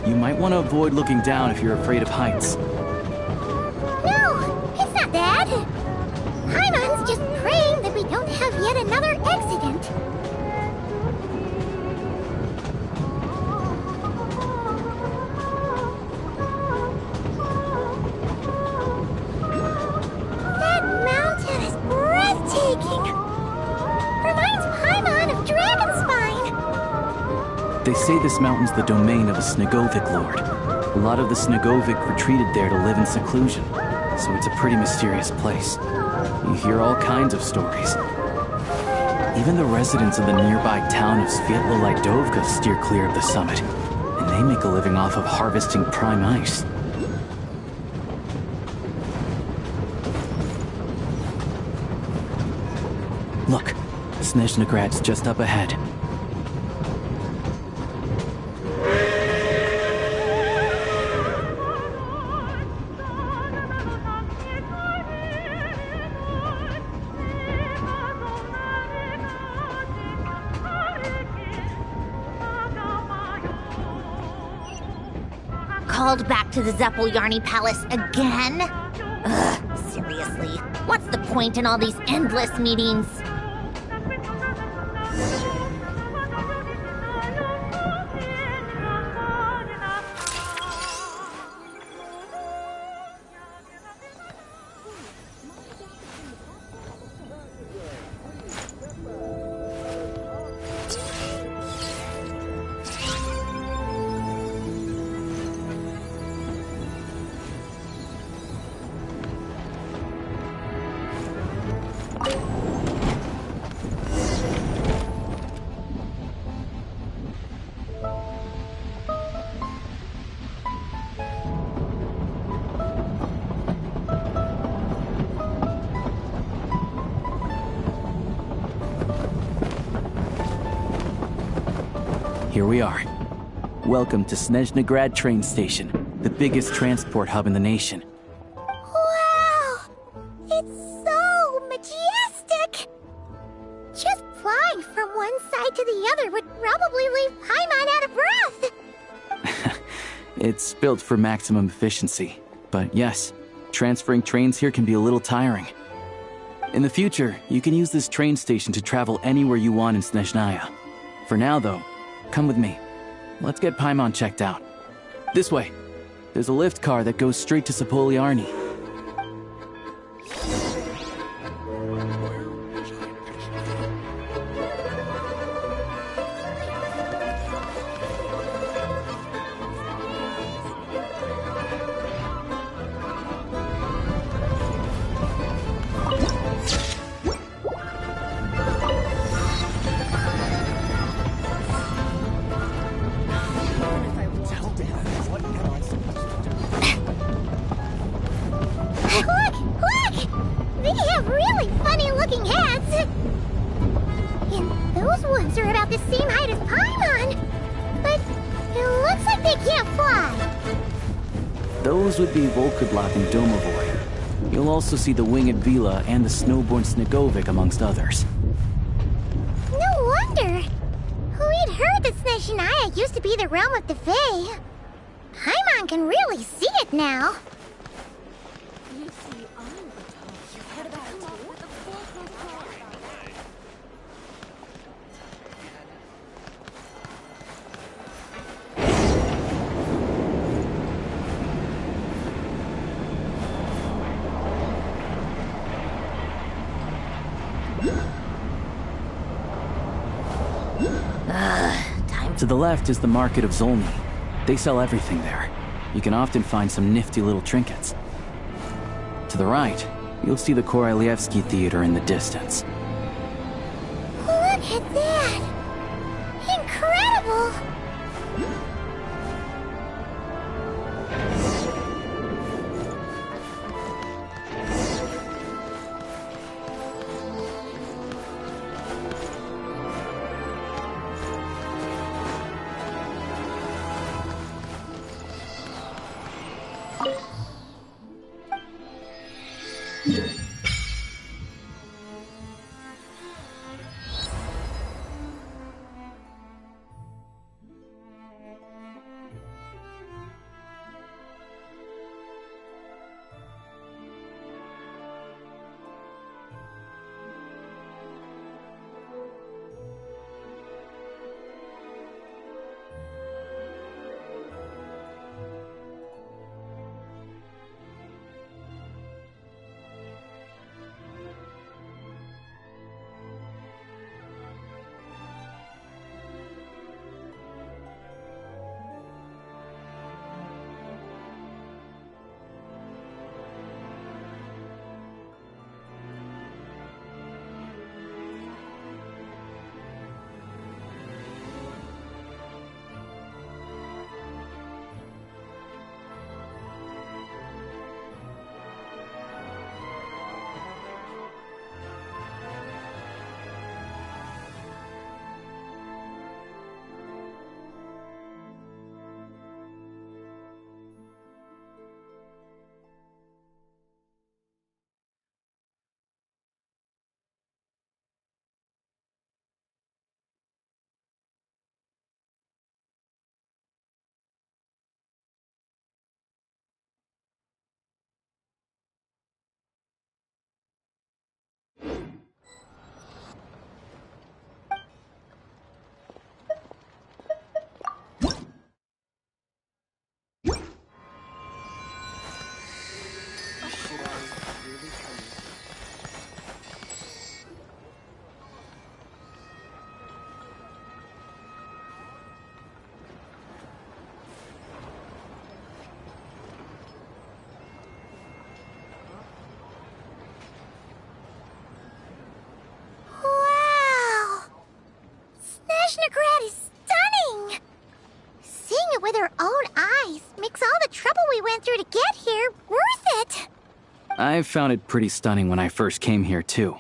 You might want to avoid looking down if you're afraid of heights. No, it's not that. Paimon's just praying that we don't have yet another accident. That mountain is breathtaking. Reminds Paimon of Dragonspine. They say this mountain's the domain of a Snegovic lord. A lot of the Snegovic retreated there to live in seclusion, so it's a pretty mysterious place. You hear all kinds of stories. Even the residents of the nearby town of Svietlo-Lidovka steer clear of the summit, and they make a living off of harvesting prime ice. Look, Snezhnograd's just up ahead. Called back to the Zeppeljärni Palace again? Ugh, seriously. What's the point in all these endless meetings? Here we are. Welcome to Snezhnograd train station, the biggest transport hub in the nation. Wow! It's so majestic! Just flying from one side to the other would probably leave Paimon out of breath! It's built for maximum efficiency, but yes, transferring trains here can be a little tiring. In the future, you can use this train station to travel anywhere you want in Snezhnaya. For now, though, come with me. Let's get Paimon checked out. This way. There's a lift car that goes straight to Zeppeljärni. Those would be Volkudlak and Domovoy. You'll also see the Winged Vila and the Snowborn Snegovic amongst others. used to be the realm of the Fae. Paimon can really see it now. You see, you've heard about it too? To the left is the Market of Zolny. They sell everything there. You can often find some nifty little trinkets. To the right, you'll see the Korolievsky Theater in the distance. Look at that! Incredible! Snezhnegrad is stunning! Seeing it with our own eyes makes all the trouble we went through to get here worth it! I found it pretty stunning when I first came here too.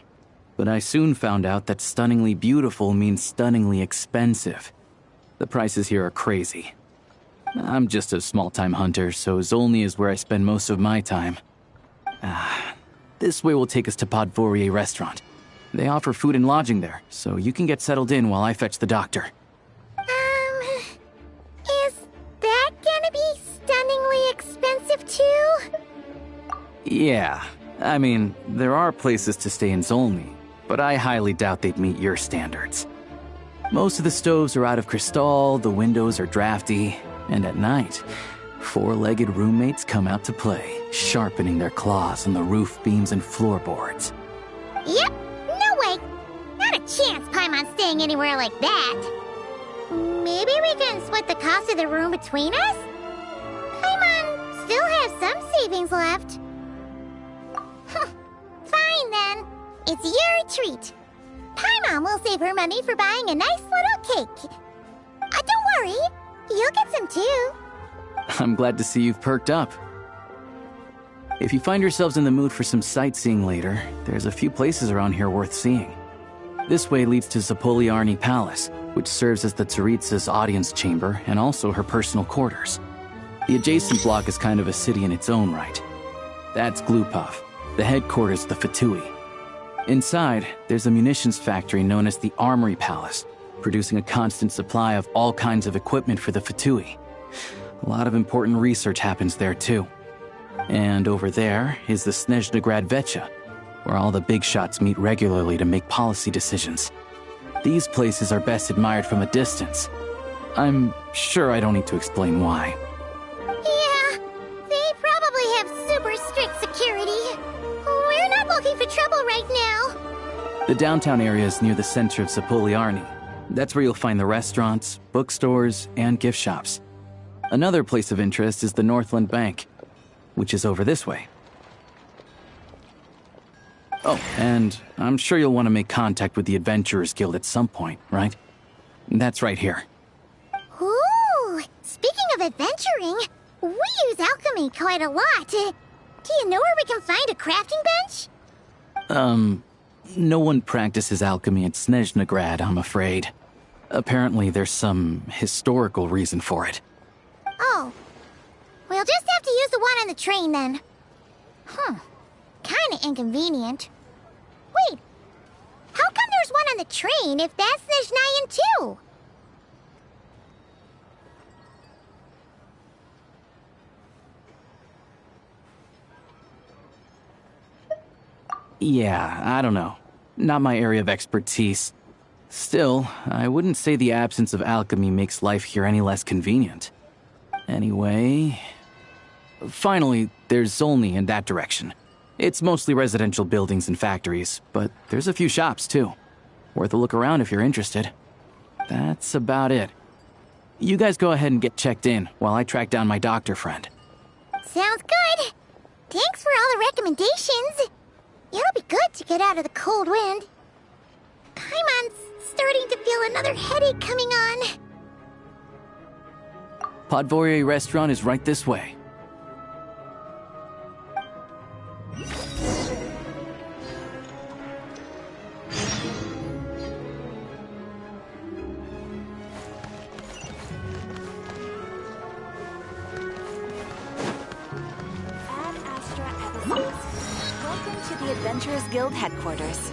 But I soon found out that stunningly beautiful means stunningly expensive. The prices here are crazy. I'm just a small-time hunter, so Zolny is where I spend most of my time. This way will take us to Podvorier Restaurant. They offer food and lodging there, so you can get settled in while I fetch the doctor. Is that gonna be stunningly expensive too? Yeah, I mean, there are places to stay in Zolny, but I highly doubt they'd meet your standards. Most of the stoves are out of crystal, the windows are drafty, and at night, four-legged roommates come out to play, sharpening their claws on the roof beams and floorboards. Yep, no way! Not a chance Paimon's staying anywhere like that. Maybe we can split the cost of the room between us? Paimon still has some savings left. Fine then. It's your treat. Paimon will save her money for buying a nice little cake. Don't worry, you'll get some too. I'm glad to see you've perked up. If you find yourselves in the mood for some sightseeing later, there's a few places around here worth seeing. This way leads to Zapoliarny Palace, which serves as the Tsaritsa's audience chamber and also her personal quarters. The adjacent block is kind of a city in its own right. That's Glupov, the headquarters of the Fatui. Inside, there's a munitions factory known as the Armory Palace, producing a constant supply of all kinds of equipment for the Fatui. A lot of important research happens there, too. And over there is the Snezhnegrad Vecha, where all the big shots meet regularly to make policy decisions. These places are best admired from a distance. I'm sure I don't need to explain why. Yeah, they probably have super strict security. We're not looking for trouble right now. The downtown area is near the center of Zapoliarny. That's where you'll find the restaurants, bookstores, and gift shops. Another place of interest is the Northland Bank, which is over this way. Oh, and I'm sure you'll want to make contact with the Adventurers Guild at some point, right? That's right here. Ooh, speaking of adventuring, we use alchemy quite a lot. Do you know where we can find a crafting bench? No one practices alchemy at Snezhnegrad, I'm afraid. Apparently there's some historical reason for it. Oh. We'll just have to use the one on the train then. Kinda inconvenient. Wait, how come there's one on the train if that's Snezhnayan too? Yeah, I don't know. Not my area of expertise. Still, I wouldn't say the absence of alchemy makes life here any less convenient. Anyway... Finally, there's Zolny in that direction. It's mostly residential buildings and factories, but there's a few shops too. Worth a look around if you're interested. That's about it. You guys go ahead and get checked in while I track down my doctor friend. Sounds good. Thanks for all the recommendations. It'll be good to get out of the cold wind. Paimon's starting to feel another headache coming on. Podvorye restaurant is right this way. Welcome to the Adventurers Guild headquarters.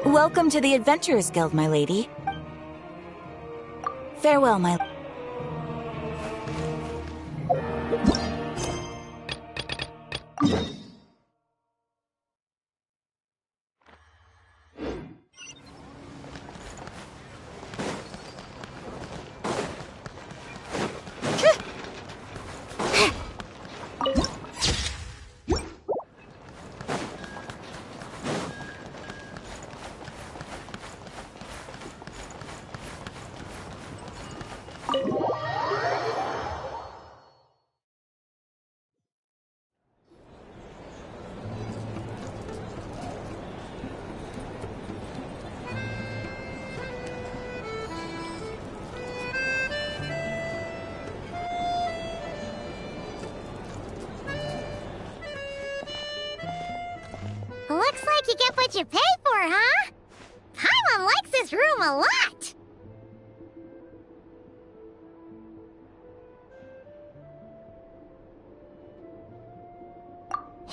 Welcome to the Adventurers Guild, my lady. Farewell, my... Looks like you get what you pay for, huh? Paimon likes this room a lot.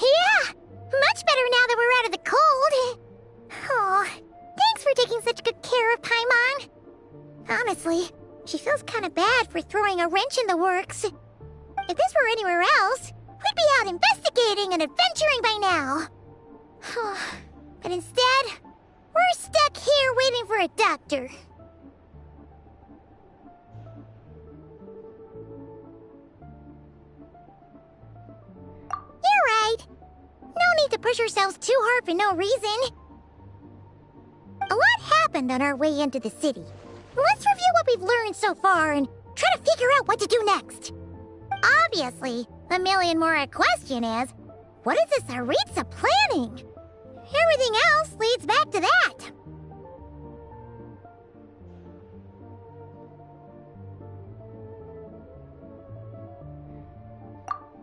Yeah, much better now that we're out of the cold. Oh, taking such good care of Paimon. Honestly, she feels kind of bad for throwing a wrench in the works. If this were anywhere else, we'd be out investigating and adventuring by now. But instead, we're stuck here waiting for a doctor. You're right. No need to push ourselves too hard for no reason. A lot happened on our way into the city. Let's review what we've learned so far and try to figure out what to do next. Obviously, the million-more question is, what is the Tsaritsa planning? Everything else leads back to that.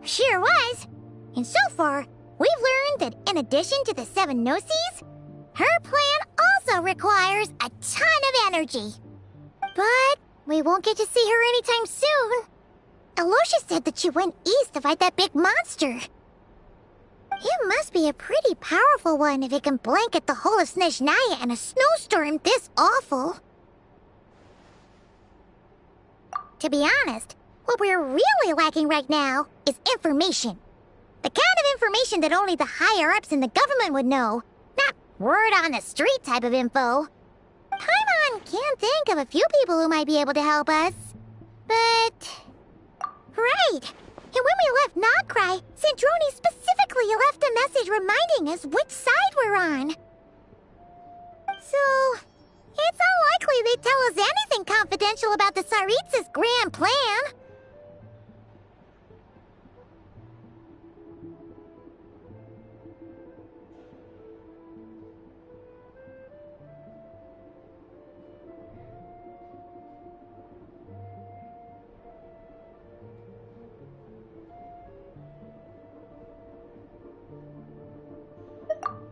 Sure was. And so far, we've learned that in addition to the 7 Gnosis, her plan also requires a ton of energy. But we won't get to see her anytime soon. Alosha said that she went east to fight that big monster. It must be a pretty powerful one if it can blanket the whole of Snezhnaya in a snowstorm this awful. To be honest, what we're really lacking right now is information. The kind of information that only the higher-ups in the government would know, not word-on-the-street type of info. Paimon can think of a few people who might be able to help us. But... Right! And when we left Nogcry, Sandrone specifically left a message reminding us which side we're on. So... it's unlikely they'd tell us anything confidential about the Tsaritsa's grand plan.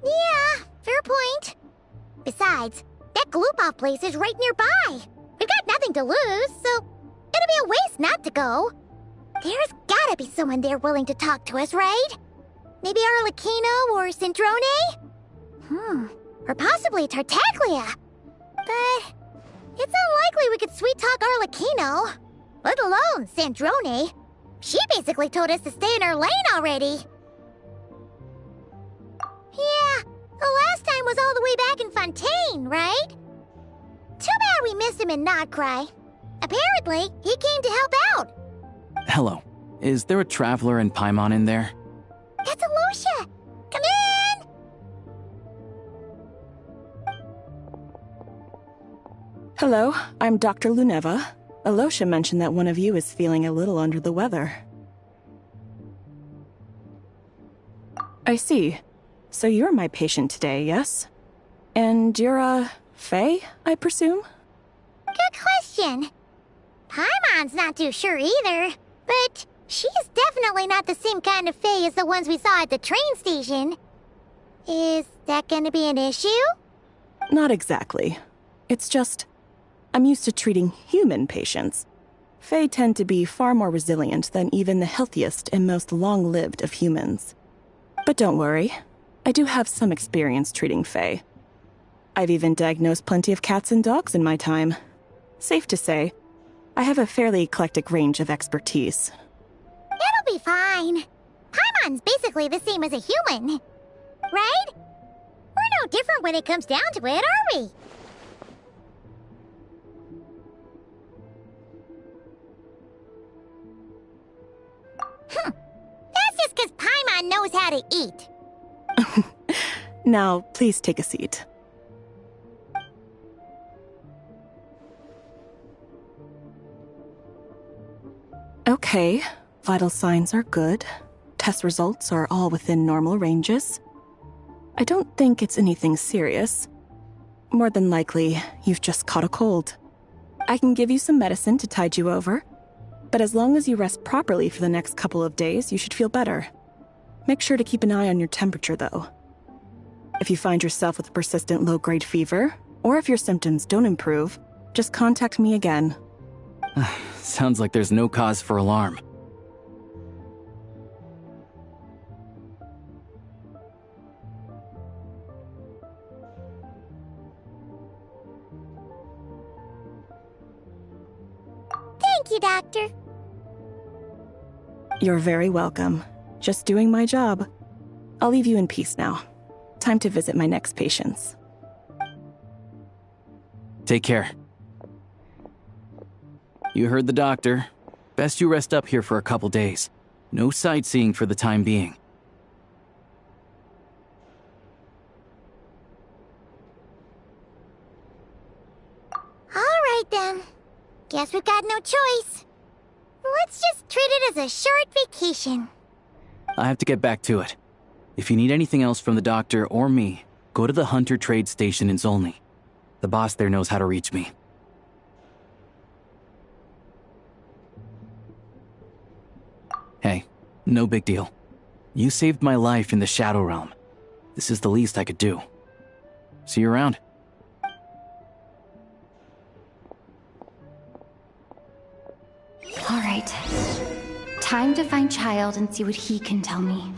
Yeah, fair point. Besides, that Gloop-Off place is right nearby. We've got nothing to lose, so it'd be a waste not to go. There's gotta be someone there willing to talk to us, right? Maybe Arlecchino or Sandrone? Or possibly Tartaglia. But it's unlikely we could sweet-talk Arlecchino, let alone Sandrone. She basically told us to stay in her lane already. Yeah, the last time was all the way back in Fontaine, right? Too bad we missed him in Nogcry. Apparently, he came to help out. Hello. Is there a traveler and Paimon in there? That's Alosha! Come in! Hello, I'm Dr. Luneva. Alosha mentioned that one of you is feeling a little under the weather. I see. So you're my patient today, yes? And you're, Faye, I presume? Good question. Paimon's not too sure either, but she's definitely not the same kind of Faye as the ones we saw at the train station. Is that gonna be an issue? Not exactly. It's just, I'm used to treating human patients. Fae tend to be far more resilient than even the healthiest and most long-lived of humans. But don't worry, I do have some experience treating Fae. I've even diagnosed plenty of cats and dogs in my time. Safe to say, I have a fairly eclectic range of expertise. It'll be fine. Paimon's basically the same as a human, right? We're no different when it comes down to it, are we? That's just because Paimon knows how to eat. Now, please take a seat. Okay, vital signs are good. Test results are all within normal ranges. I don't think it's anything serious. More than likely, you've just caught a cold. I can give you some medicine to tide you over, but as long as you rest properly for the next couple of days, you should feel better. Make sure to keep an eye on your temperature, though. If you find yourself with a persistent low-grade fever, or if your symptoms don't improve, just contact me again. Sounds like there's no cause for alarm. Thank you, Doctor. You're very welcome. Just doing my job. I'll leave you in peace now. Time to visit my next patients. Take care. You heard the doctor. Best you rest up here for a couple days. No sightseeing for the time being. All right, then. Guess we've got no choice. Let's just treat it as a short vacation. I have to get back to it. If you need anything else from the doctor or me, go to the Hunter Trade Station in Zolny. The boss there knows how to reach me. Hey, no big deal. You saved my life in the Shadow Realm. This is the least I could do. See you around. All right. Time to find Child and see what he can tell me.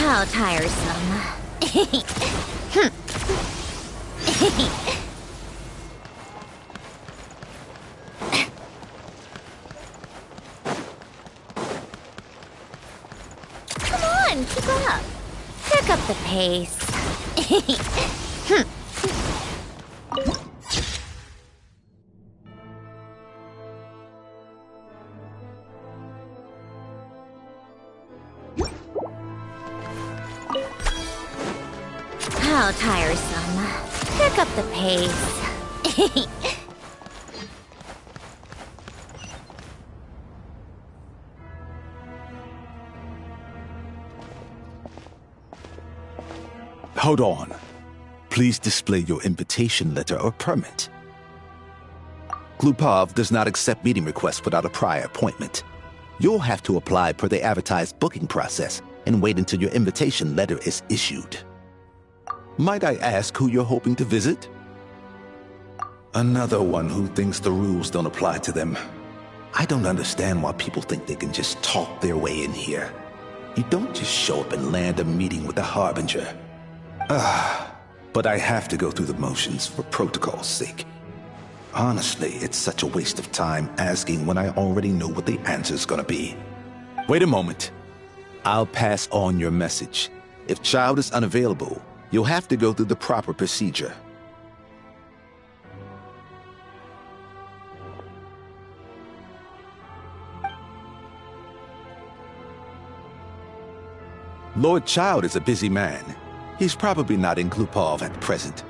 How tiresome. Come on, keep up. Pick up the pace. How tiresome. Pick up the pace. Hold on. Please display your invitation letter or permit. Glupov does not accept meeting requests without a prior appointment. You'll have to apply per the advertised booking process and wait until your invitation letter is issued. Might I ask who you're hoping to visit? Another one who thinks the rules don't apply to them. I don't understand why people think they can just talk their way in here. You don't just show up and land a meeting with a harbinger. But I have to go through the motions for protocol's sake. Honestly, it's such a waste of time asking when I already know what the answer's gonna be. Wait a moment. I'll pass on your message. If Child is unavailable, you'll have to go through the proper procedure. Lord Child is a busy man. He's probably not in Glupov at present.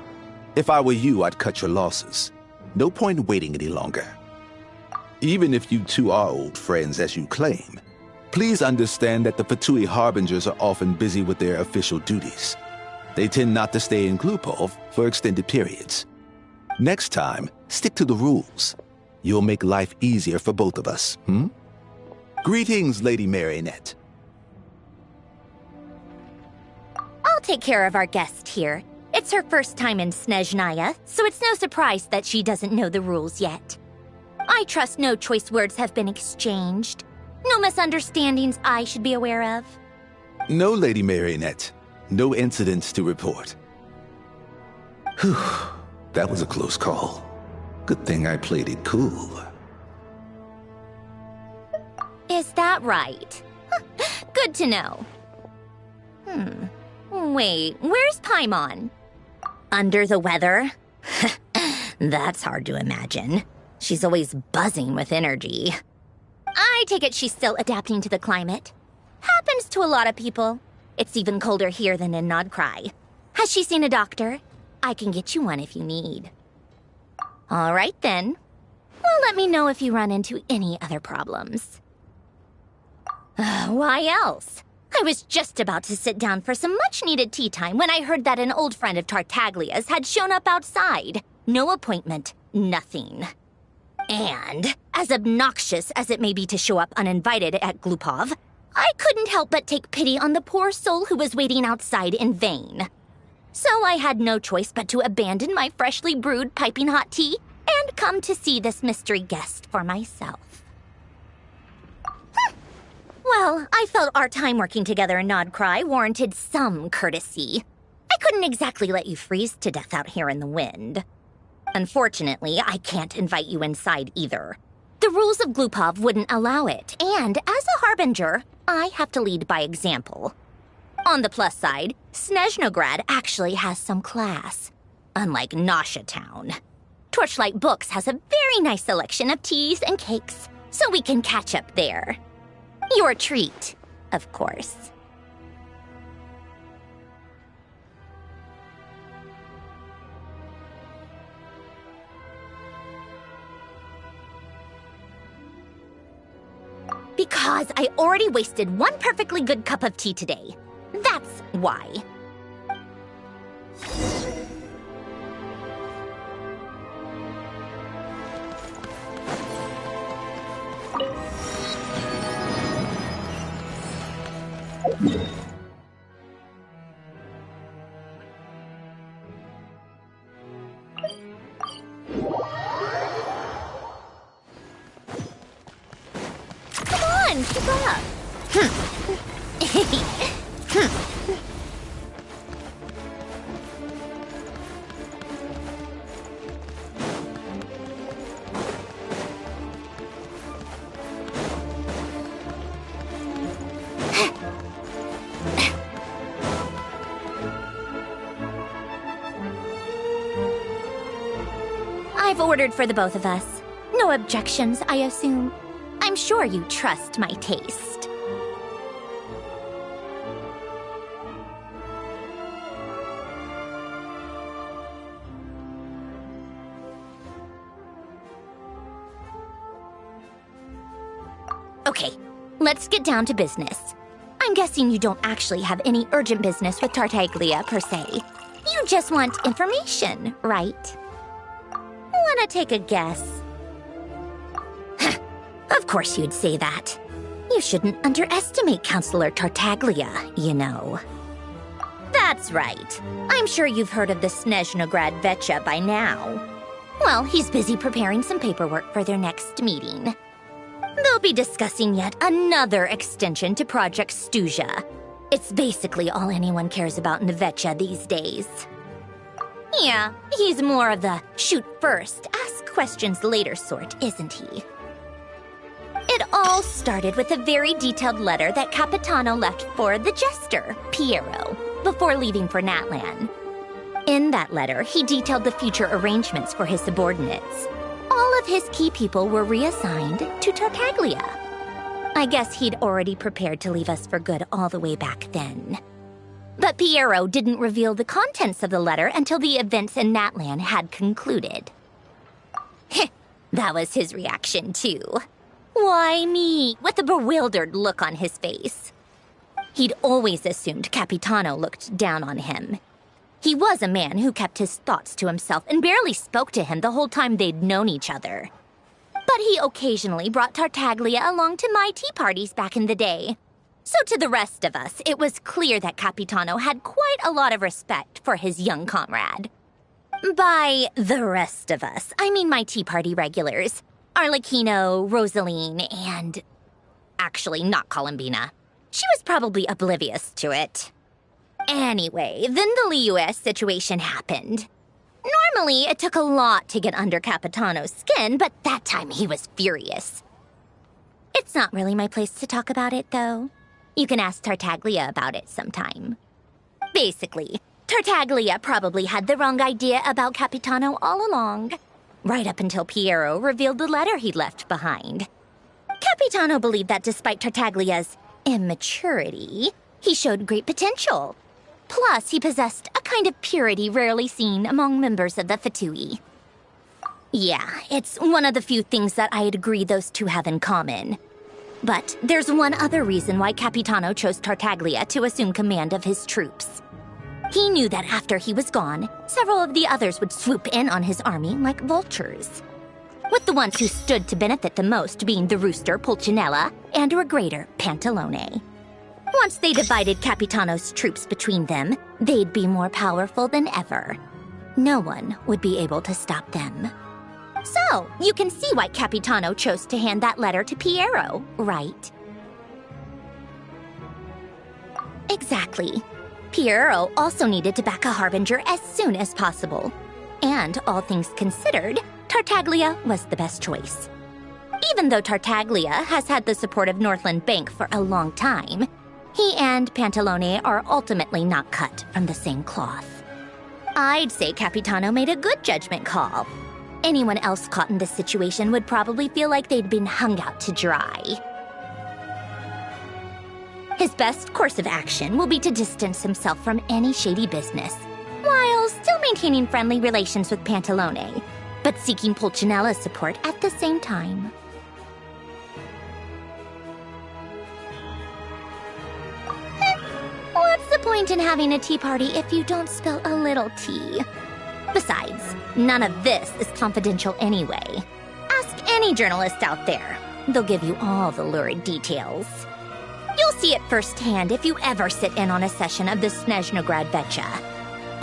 If I were you, I'd cut your losses. No point waiting any longer. Even if you two are old friends as you claim, please understand that the Fatui Harbingers are often busy with their official duties. They tend not to stay in Glupov for extended periods. Next time, stick to the rules. You'll make life easier for both of us, Greetings, Lady Marionette. I'll take care of our guest here. It's her first time in Snezhnaya, so it's no surprise that she doesn't know the rules yet. I trust no choice words have been exchanged. No misunderstandings I should be aware of. No, Lady Marionette. No incidents to report. Whew, that was a close call. Good thing I played it cool. Is that right? Good to know. Wait, where's Paimon? Under the weather? That's hard to imagine. She's always buzzing with energy. I take it she's still adapting to the climate. Happens to a lot of people. It's even colder here than in Nodcry. Has she seen a doctor? I can get you one if you need. All right, then. Well, let me know if you run into any other problems. Why else? I was just about to sit down for some much-needed tea time when I heard that an old friend of Tartaglia's had shown up outside. No appointment, nothing. And, as obnoxious as it may be to show up uninvited at Glupov, I couldn't help but take pity on the poor soul who was waiting outside in vain. So I had no choice but to abandon my freshly brewed piping hot tea and come to see this mystery guest for myself. Well, I felt our time working together in Nodcry warranted some courtesy. I couldn't exactly let you freeze to death out here in the wind. Unfortunately, I can't invite you inside either. The rules of Glupov wouldn't allow it, and as a harbinger, I have to lead by example. On the plus side, Snezhnograd actually has some class, unlike Nasha Town. Torchlight Books has a very nice selection of teas and cakes, so we can catch up there. Your treat, of course. Because I already wasted one perfectly good cup of tea today. That's why. Come on, keep up. I've ordered for the both of us. No objections, I assume. I'm sure you trust my taste. Okay, let's get down to business. I'm guessing you don't actually have any urgent business with Tartaglia, per se. You just want information, right? Wanna take a guess? Of course you'd say that. You shouldn't underestimate Counselor Tartaglia, you know. That's right. I'm sure you've heard of the Snezhnograd Vecha by now. Well, he's busy preparing some paperwork for their next meeting. They'll be discussing yet another extension to Project Stuja. It's basically all anyone cares about in the Vecha these days. Yeah, he's more of the shoot first, ask questions later sort, isn't he? It all started with a very detailed letter that Capitano left for the jester, Piero, before leaving for Natlan. In that letter, he detailed the future arrangements for his subordinates. All of his key people were reassigned to Tartaglia. I guess he'd already prepared to leave us for good all the way back then. But Piero didn't reveal the contents of the letter until the events in Natlan had concluded. That was his reaction, too. Why me? With a bewildered look on his face. He'd always assumed Capitano looked down on him. He was a man who kept his thoughts to himself and barely spoke to him the whole time they'd known each other. But he occasionally brought Tartaglia along to my tea parties back in the day. So to the rest of us, it was clear that Capitano had quite a lot of respect for his young comrade. By the rest of us, I mean my tea party regulars. Arlecchino, Rosaline, and... actually, not Columbina. She was probably oblivious to it. Anyway, then the Liu situation happened. Normally, it took a lot to get under Capitano's skin, but that time he was furious. It's not really my place to talk about it, though. You can ask Tartaglia about it sometime. Basically, Tartaglia probably had the wrong idea about Capitano all along. Right up until Piero revealed the letter he'd left behind. Capitano believed that despite Tartaglia's immaturity, he showed great potential. Plus, he possessed a kind of purity rarely seen among members of the Fatui. Yeah, it's one of the few things that I'd agree those two have in common. But there's one other reason why Capitano chose Tartaglia to assume command of his troops. He knew that after he was gone, several of the others would swoop in on his army like vultures. With the ones who stood to benefit the most being the Rooster, Pulcinella, and Regrator, Pantalone. Once they divided Capitano's troops between them, they'd be more powerful than ever. No one would be able to stop them. So, you can see why Capitano chose to hand that letter to Piero, right? Exactly. Piero also needed to back a harbinger as soon as possible. And, all things considered, Tartaglia was the best choice. Even though Tartaglia has had the support of Northland Bank for a long time, he and Pantalone are ultimately not cut from the same cloth. I'd say Capitano made a good judgment call. Anyone else caught in this situation would probably feel like they'd been hung out to dry. His best course of action will be to distance himself from any shady business, while still maintaining friendly relations with Pantalone, but seeking Pulcinella's support at the same time. What's the point in having a tea party if you don't spill a little tea? Besides, none of this is confidential anyway. Ask any journalist out there. They'll give you all the lurid details. You'll see it firsthand if you ever sit in on a session of the Snezhnograd Vecha.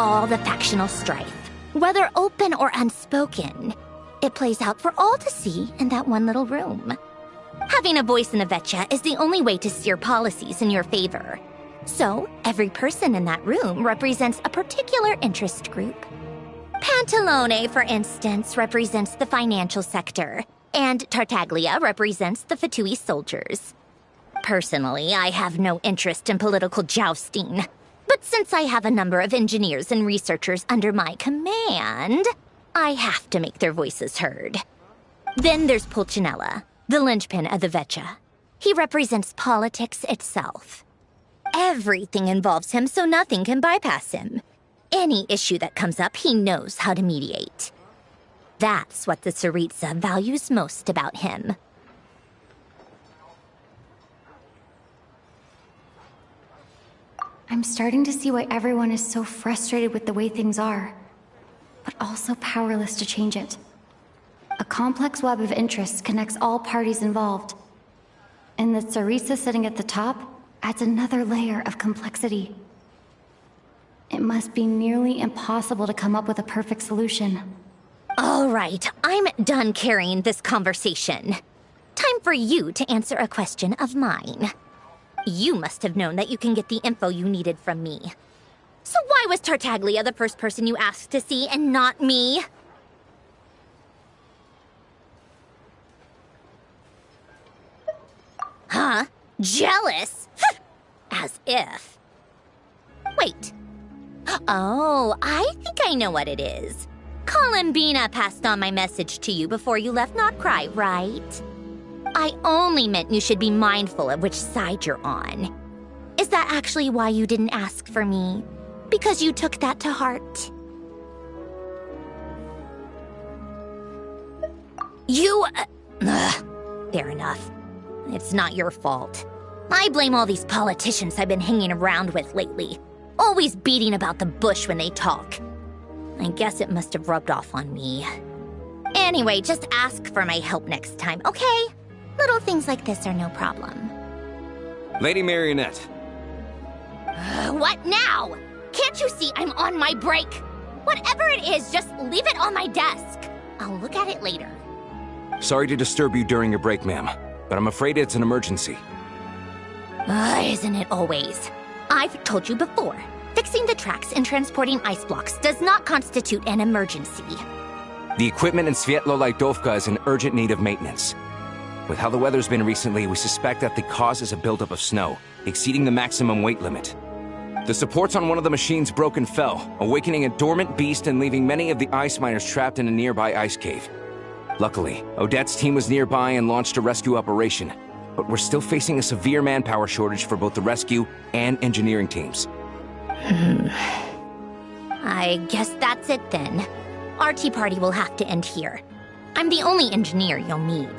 All the factional strife, whether open or unspoken, it plays out for all to see in that one little room. Having a voice in the Vecha is the only way to steer policies in your favor. So, every person in that room represents a particular interest group. Pantalone, for instance, represents the financial sector, and Tartaglia represents the Fatui soldiers. Personally, I have no interest in political jousting, but since I have a number of engineers and researchers under my command, I have to make their voices heard. Then there's Pulcinella, the linchpin of the Vecha. He represents politics itself. Everything involves him, so nothing can bypass him. Any issue that comes up, he knows how to mediate. That's what the Tsaritsa values most about him. I'm starting to see why everyone is so frustrated with the way things are, but also powerless to change it. A complex web of interests connects all parties involved, and the Tsaritsa sitting at the top adds another layer of complexity. It must be nearly impossible to come up with a perfect solution. All right, I'm done carrying this conversation. Time for you to answer a question of mine. You must have known that you can get the info you needed from me. So why was Tartaglia the first person you asked to see and not me? Huh? Jealous? As if. Wait. Oh, I think I know what it is. Columbina passed on my message to you before you left Not Cry, right? I only meant you should be mindful of which side you're on. Is that actually why you didn't ask for me? Because you took that to heart? You... fair enough. It's not your fault. I blame all these politicians I've been hanging around with lately. Always beating about the bush when they talk. I guess it must have rubbed off on me. Anyway, just ask for my help next time, okay? Little things like this are no problem. Lady Marionette. What now? Can't you see I'm on my break? Whatever it is, just leave it on my desk. I'll look at it later. Sorry to disturb you during your break, ma'am, but I'm afraid it's an emergency. Isn't it always? I've told you before, fixing the tracks and transporting ice blocks does not constitute an emergency. The equipment in Svietlo-Lajdovka is in urgent need of maintenance. With how the weather's been recently, we suspect that the cause is a buildup of snow, exceeding the maximum weight limit. The supports on one of the machines broke and fell, awakening a dormant beast and leaving many of the ice miners trapped in a nearby ice cave. Luckily, Odette's team was nearby and launched a rescue operation, but we're still facing a severe manpower shortage for both the rescue and engineering teams. I guess that's it then. Our tea party will have to end here. I'm the only engineer you'll need.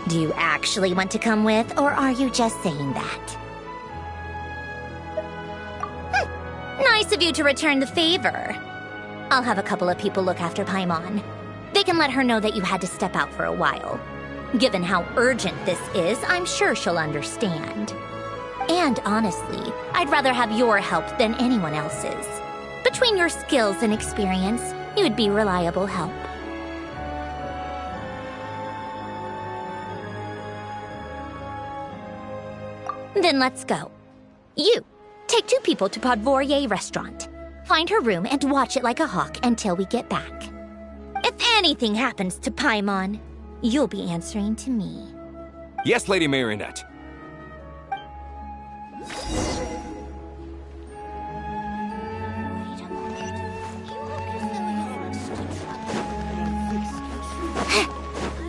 Do you actually want to come with, or are you just saying that? Nice of you to return the favor. I'll have a couple of people look after Paimon. They can let her know that you had to step out for a while. Given how urgent this is, I'm sure she'll understand. And honestly, I'd rather have your help than anyone else's. Between your skills and experience, you'd be reliable help. Then let's go. You, take 2 people to Podvorier restaurant. Find her room and watch it like a hawk until we get back. If anything happens to Paimon, you'll be answering to me. Yes, Lady Marionette. I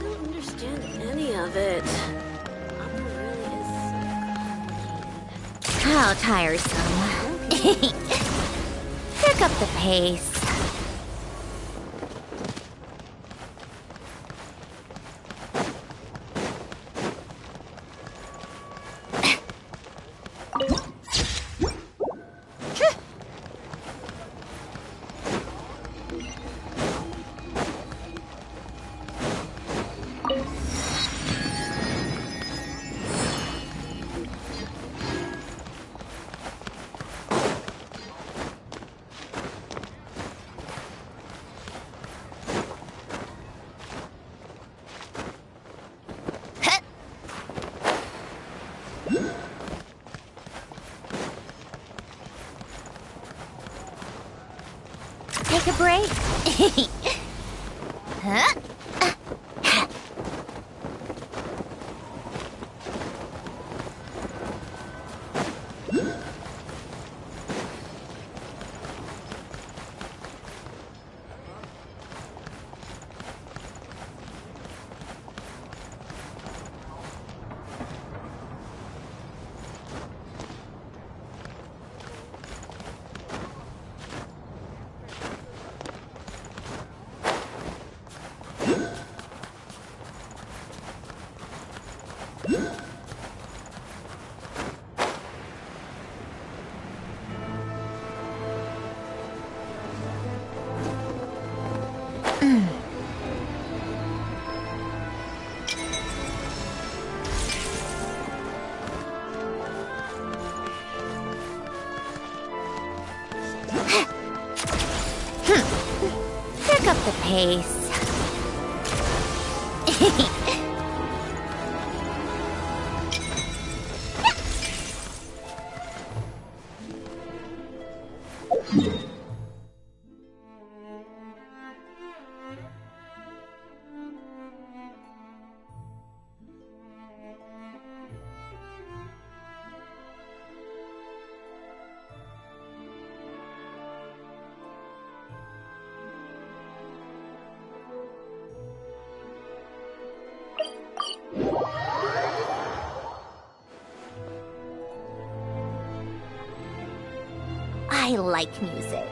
don't understand any of it. How tiresome. Pick up the pace. Take a break. Huh? pace. I like music.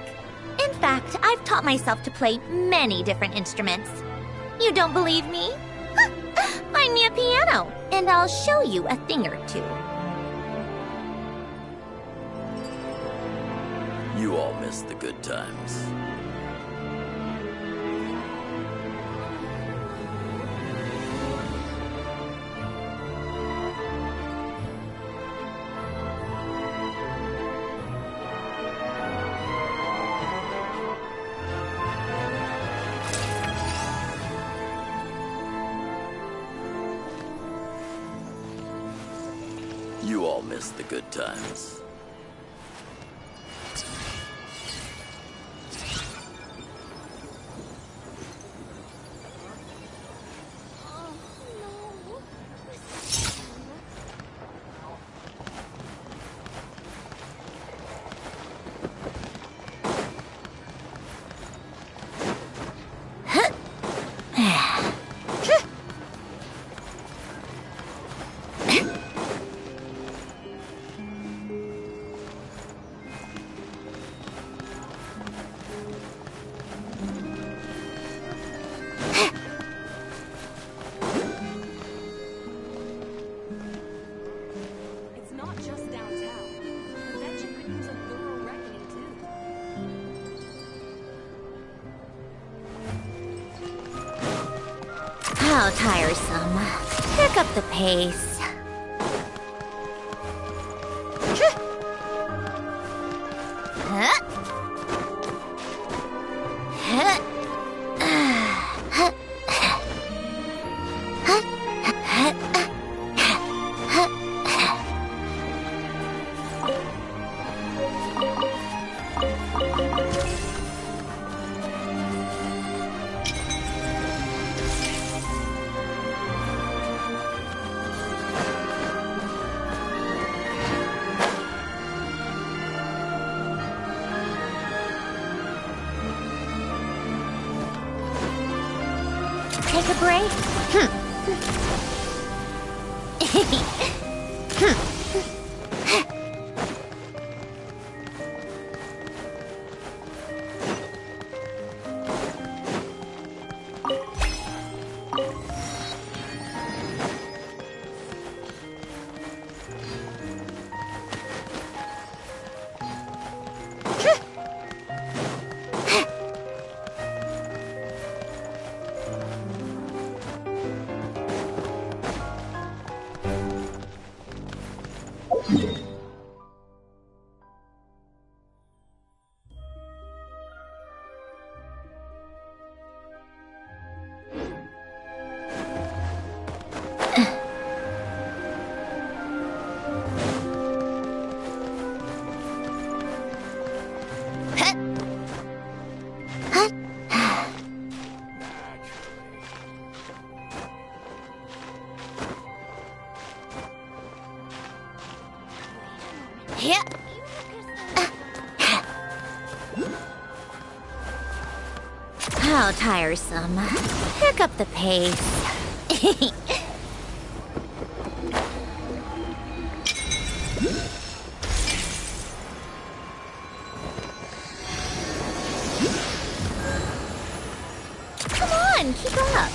In fact, I've taught myself to play many different instruments. You don't believe me? Find me a piano, and I'll show you a thing or two. You all miss the good times. You all miss the good times. How tiresome. Pick up the pace. Take a break? How tiresome. Pick up the pace. Come on, keep up.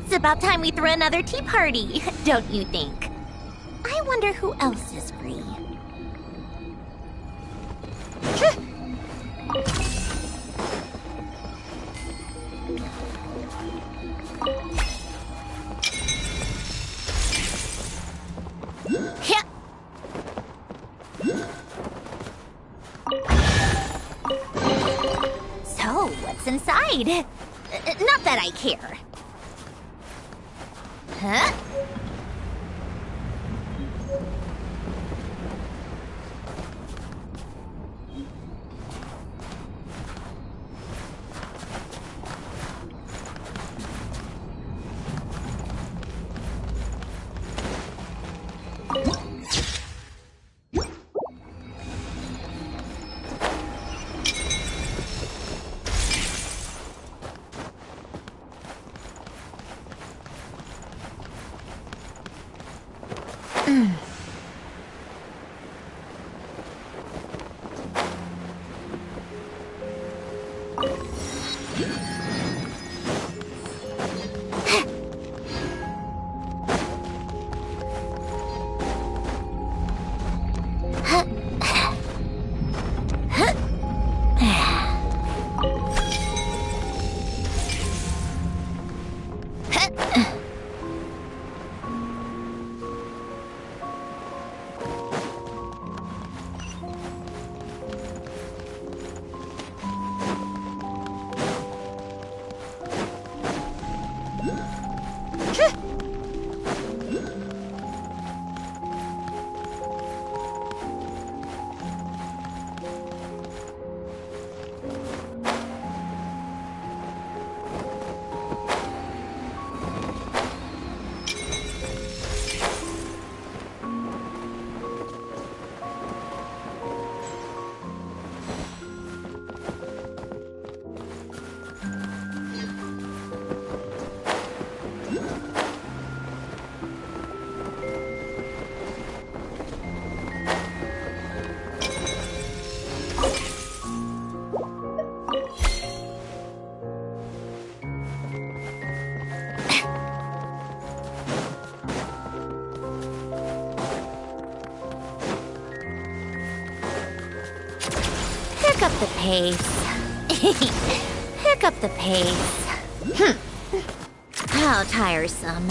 It's about time we throw another tea party, don't you think? I wonder who else is free. So, what's inside? Not that I care. Huh? Pick up the pace. Pick up the pace. How tiresome.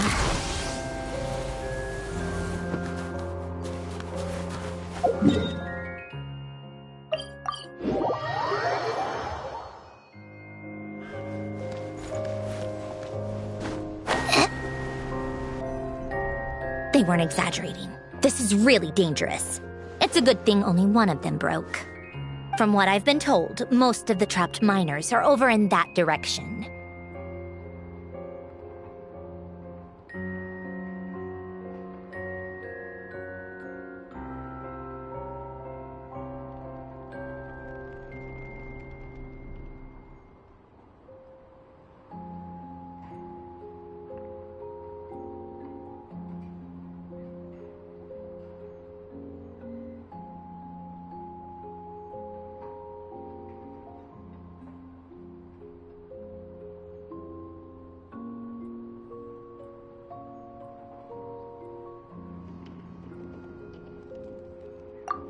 They weren't exaggerating. This is really dangerous. It's a good thing only one of them broke. From what I've been told, most of the trapped miners are over in that direction.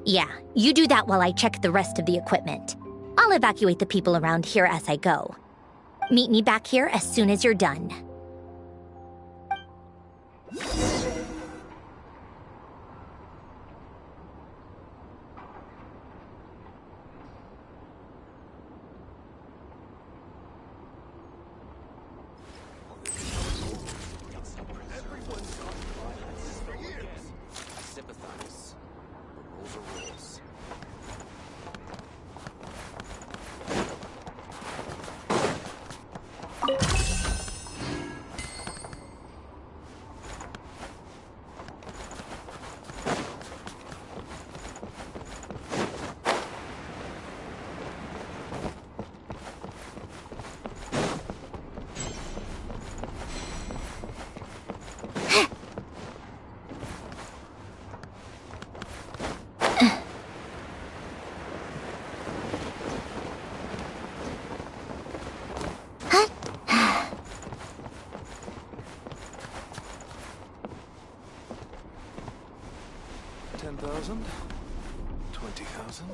Yeah, you do that while I check the rest of the equipment. I'll evacuate the people around here as I go. Meet me back here as soon as you're done. 10,000. 20,000.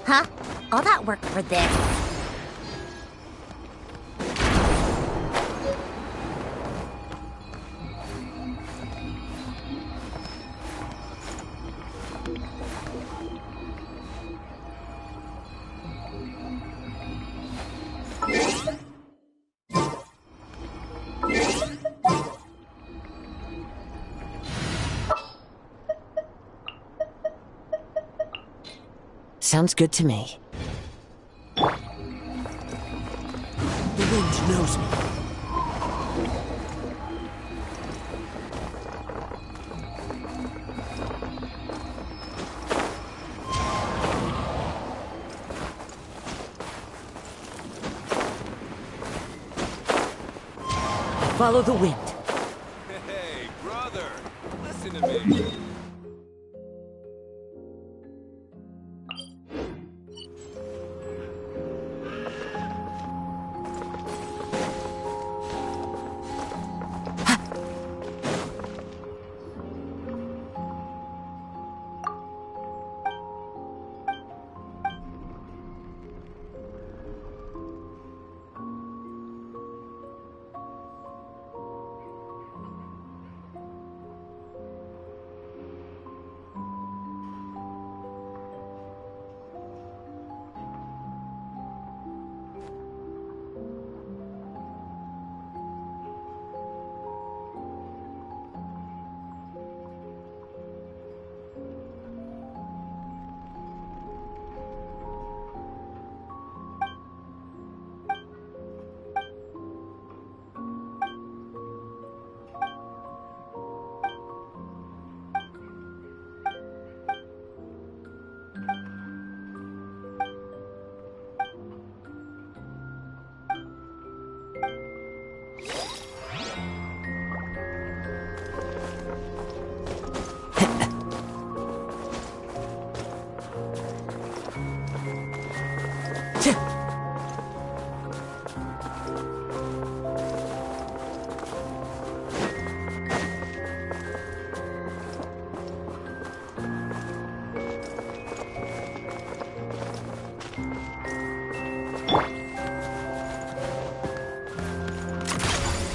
Huh? All that work for this? Sounds good to me. The wind knows me. Follow the wind. Hey, brother, listen to me.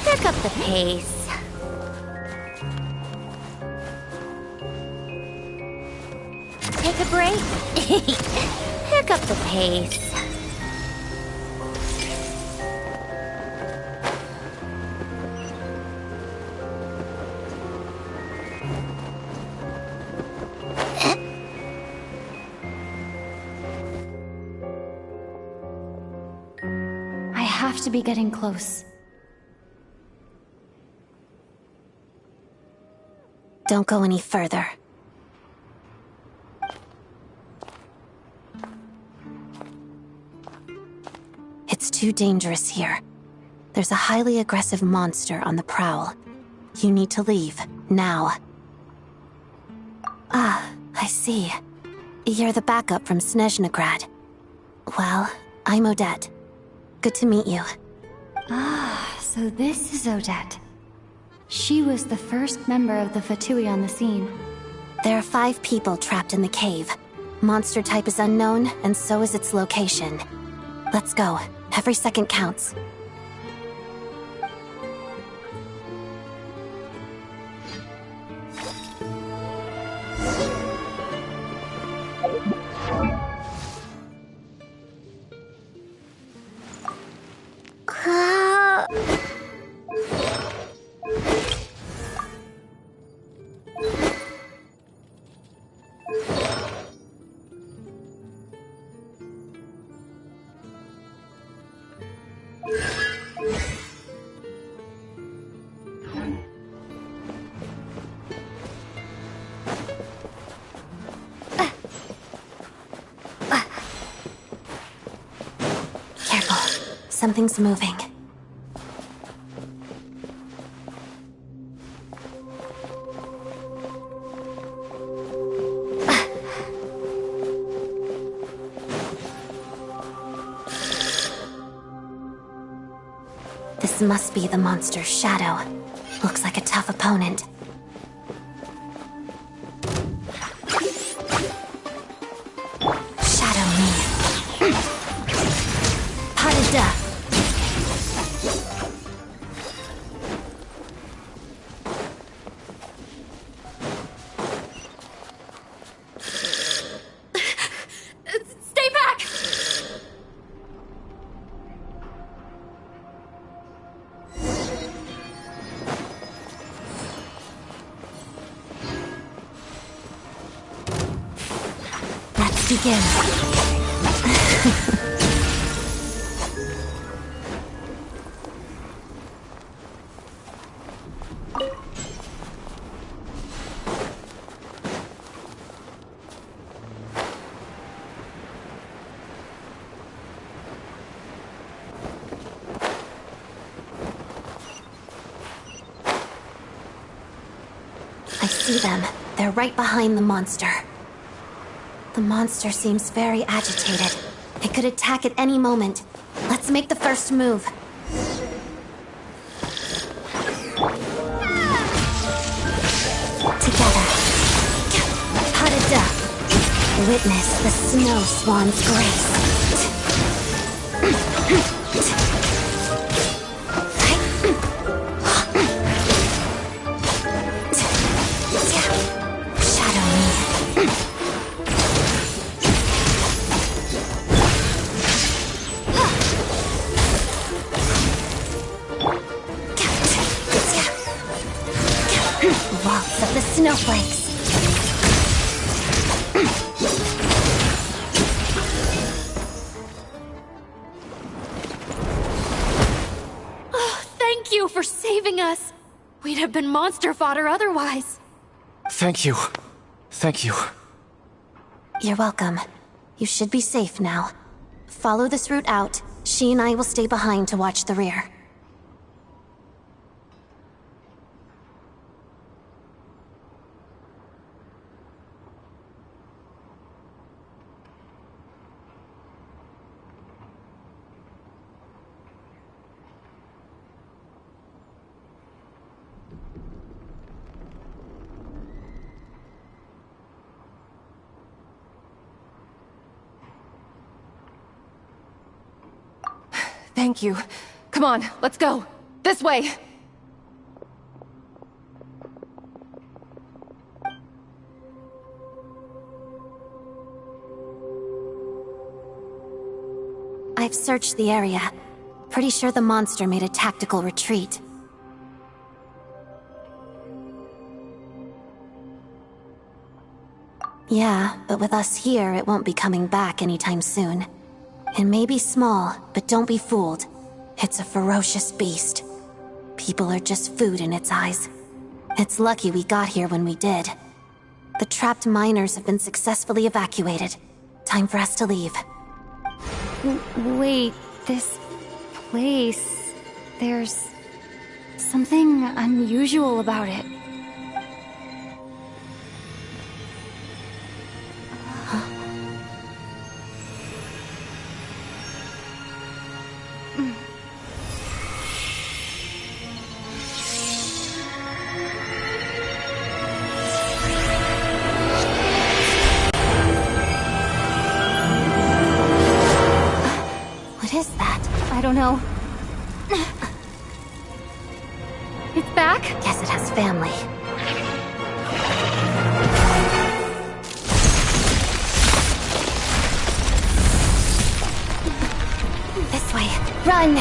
Pick up the pace. Take a break. Pick up the pace. I have to be getting close. Don't go any further. It's too dangerous here. There's a highly aggressive monster on the prowl. You need to leave, now. Ah, I see. You're the backup from Snezhnegrad. Well, I'm Odette. Good to meet you. Ah, so this is Odette. She was the first member of the Fatui on the scene. There are 5 people trapped in the cave. Monster type is unknown, and so is its location. Let's go. Every second counts. Something's moving. This must be the monster's shadow. Looks like a tough opponent. Shadow me. Potted duck. Stay back! Let's begin. I see them. They're right behind the monster. The monster seems very agitated. It could attack at any moment. Let's make the first move. Together. Potted duck. Witness the snow swan's grace. Shadow me. Waltz of the snowflakes. Oh, thank you for saving us. We'd have been monster fodder otherwise. Thank you. Thank you. You're welcome. You should be safe now. Follow this route out. She and I will stay behind to watch the rear. Thank you. Come on, let's go. This way. I've searched the area. Pretty sure the monster made a tactical retreat. Yeah, but with us here, it won't be coming back anytime soon. It may be small, but don't be fooled. It's a ferocious beast. People are just food in its eyes. It's lucky we got here when we did. The trapped miners have been successfully evacuated. Time for us to leave. Wait, this place... There's something unusual about it. What is that? I don't know. It's back? Guess it has family. This way. Run!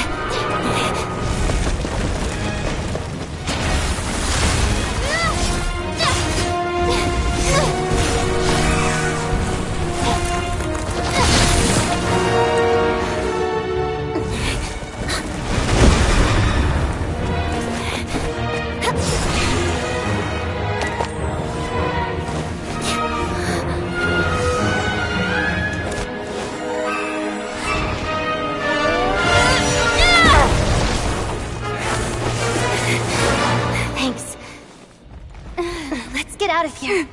out of here.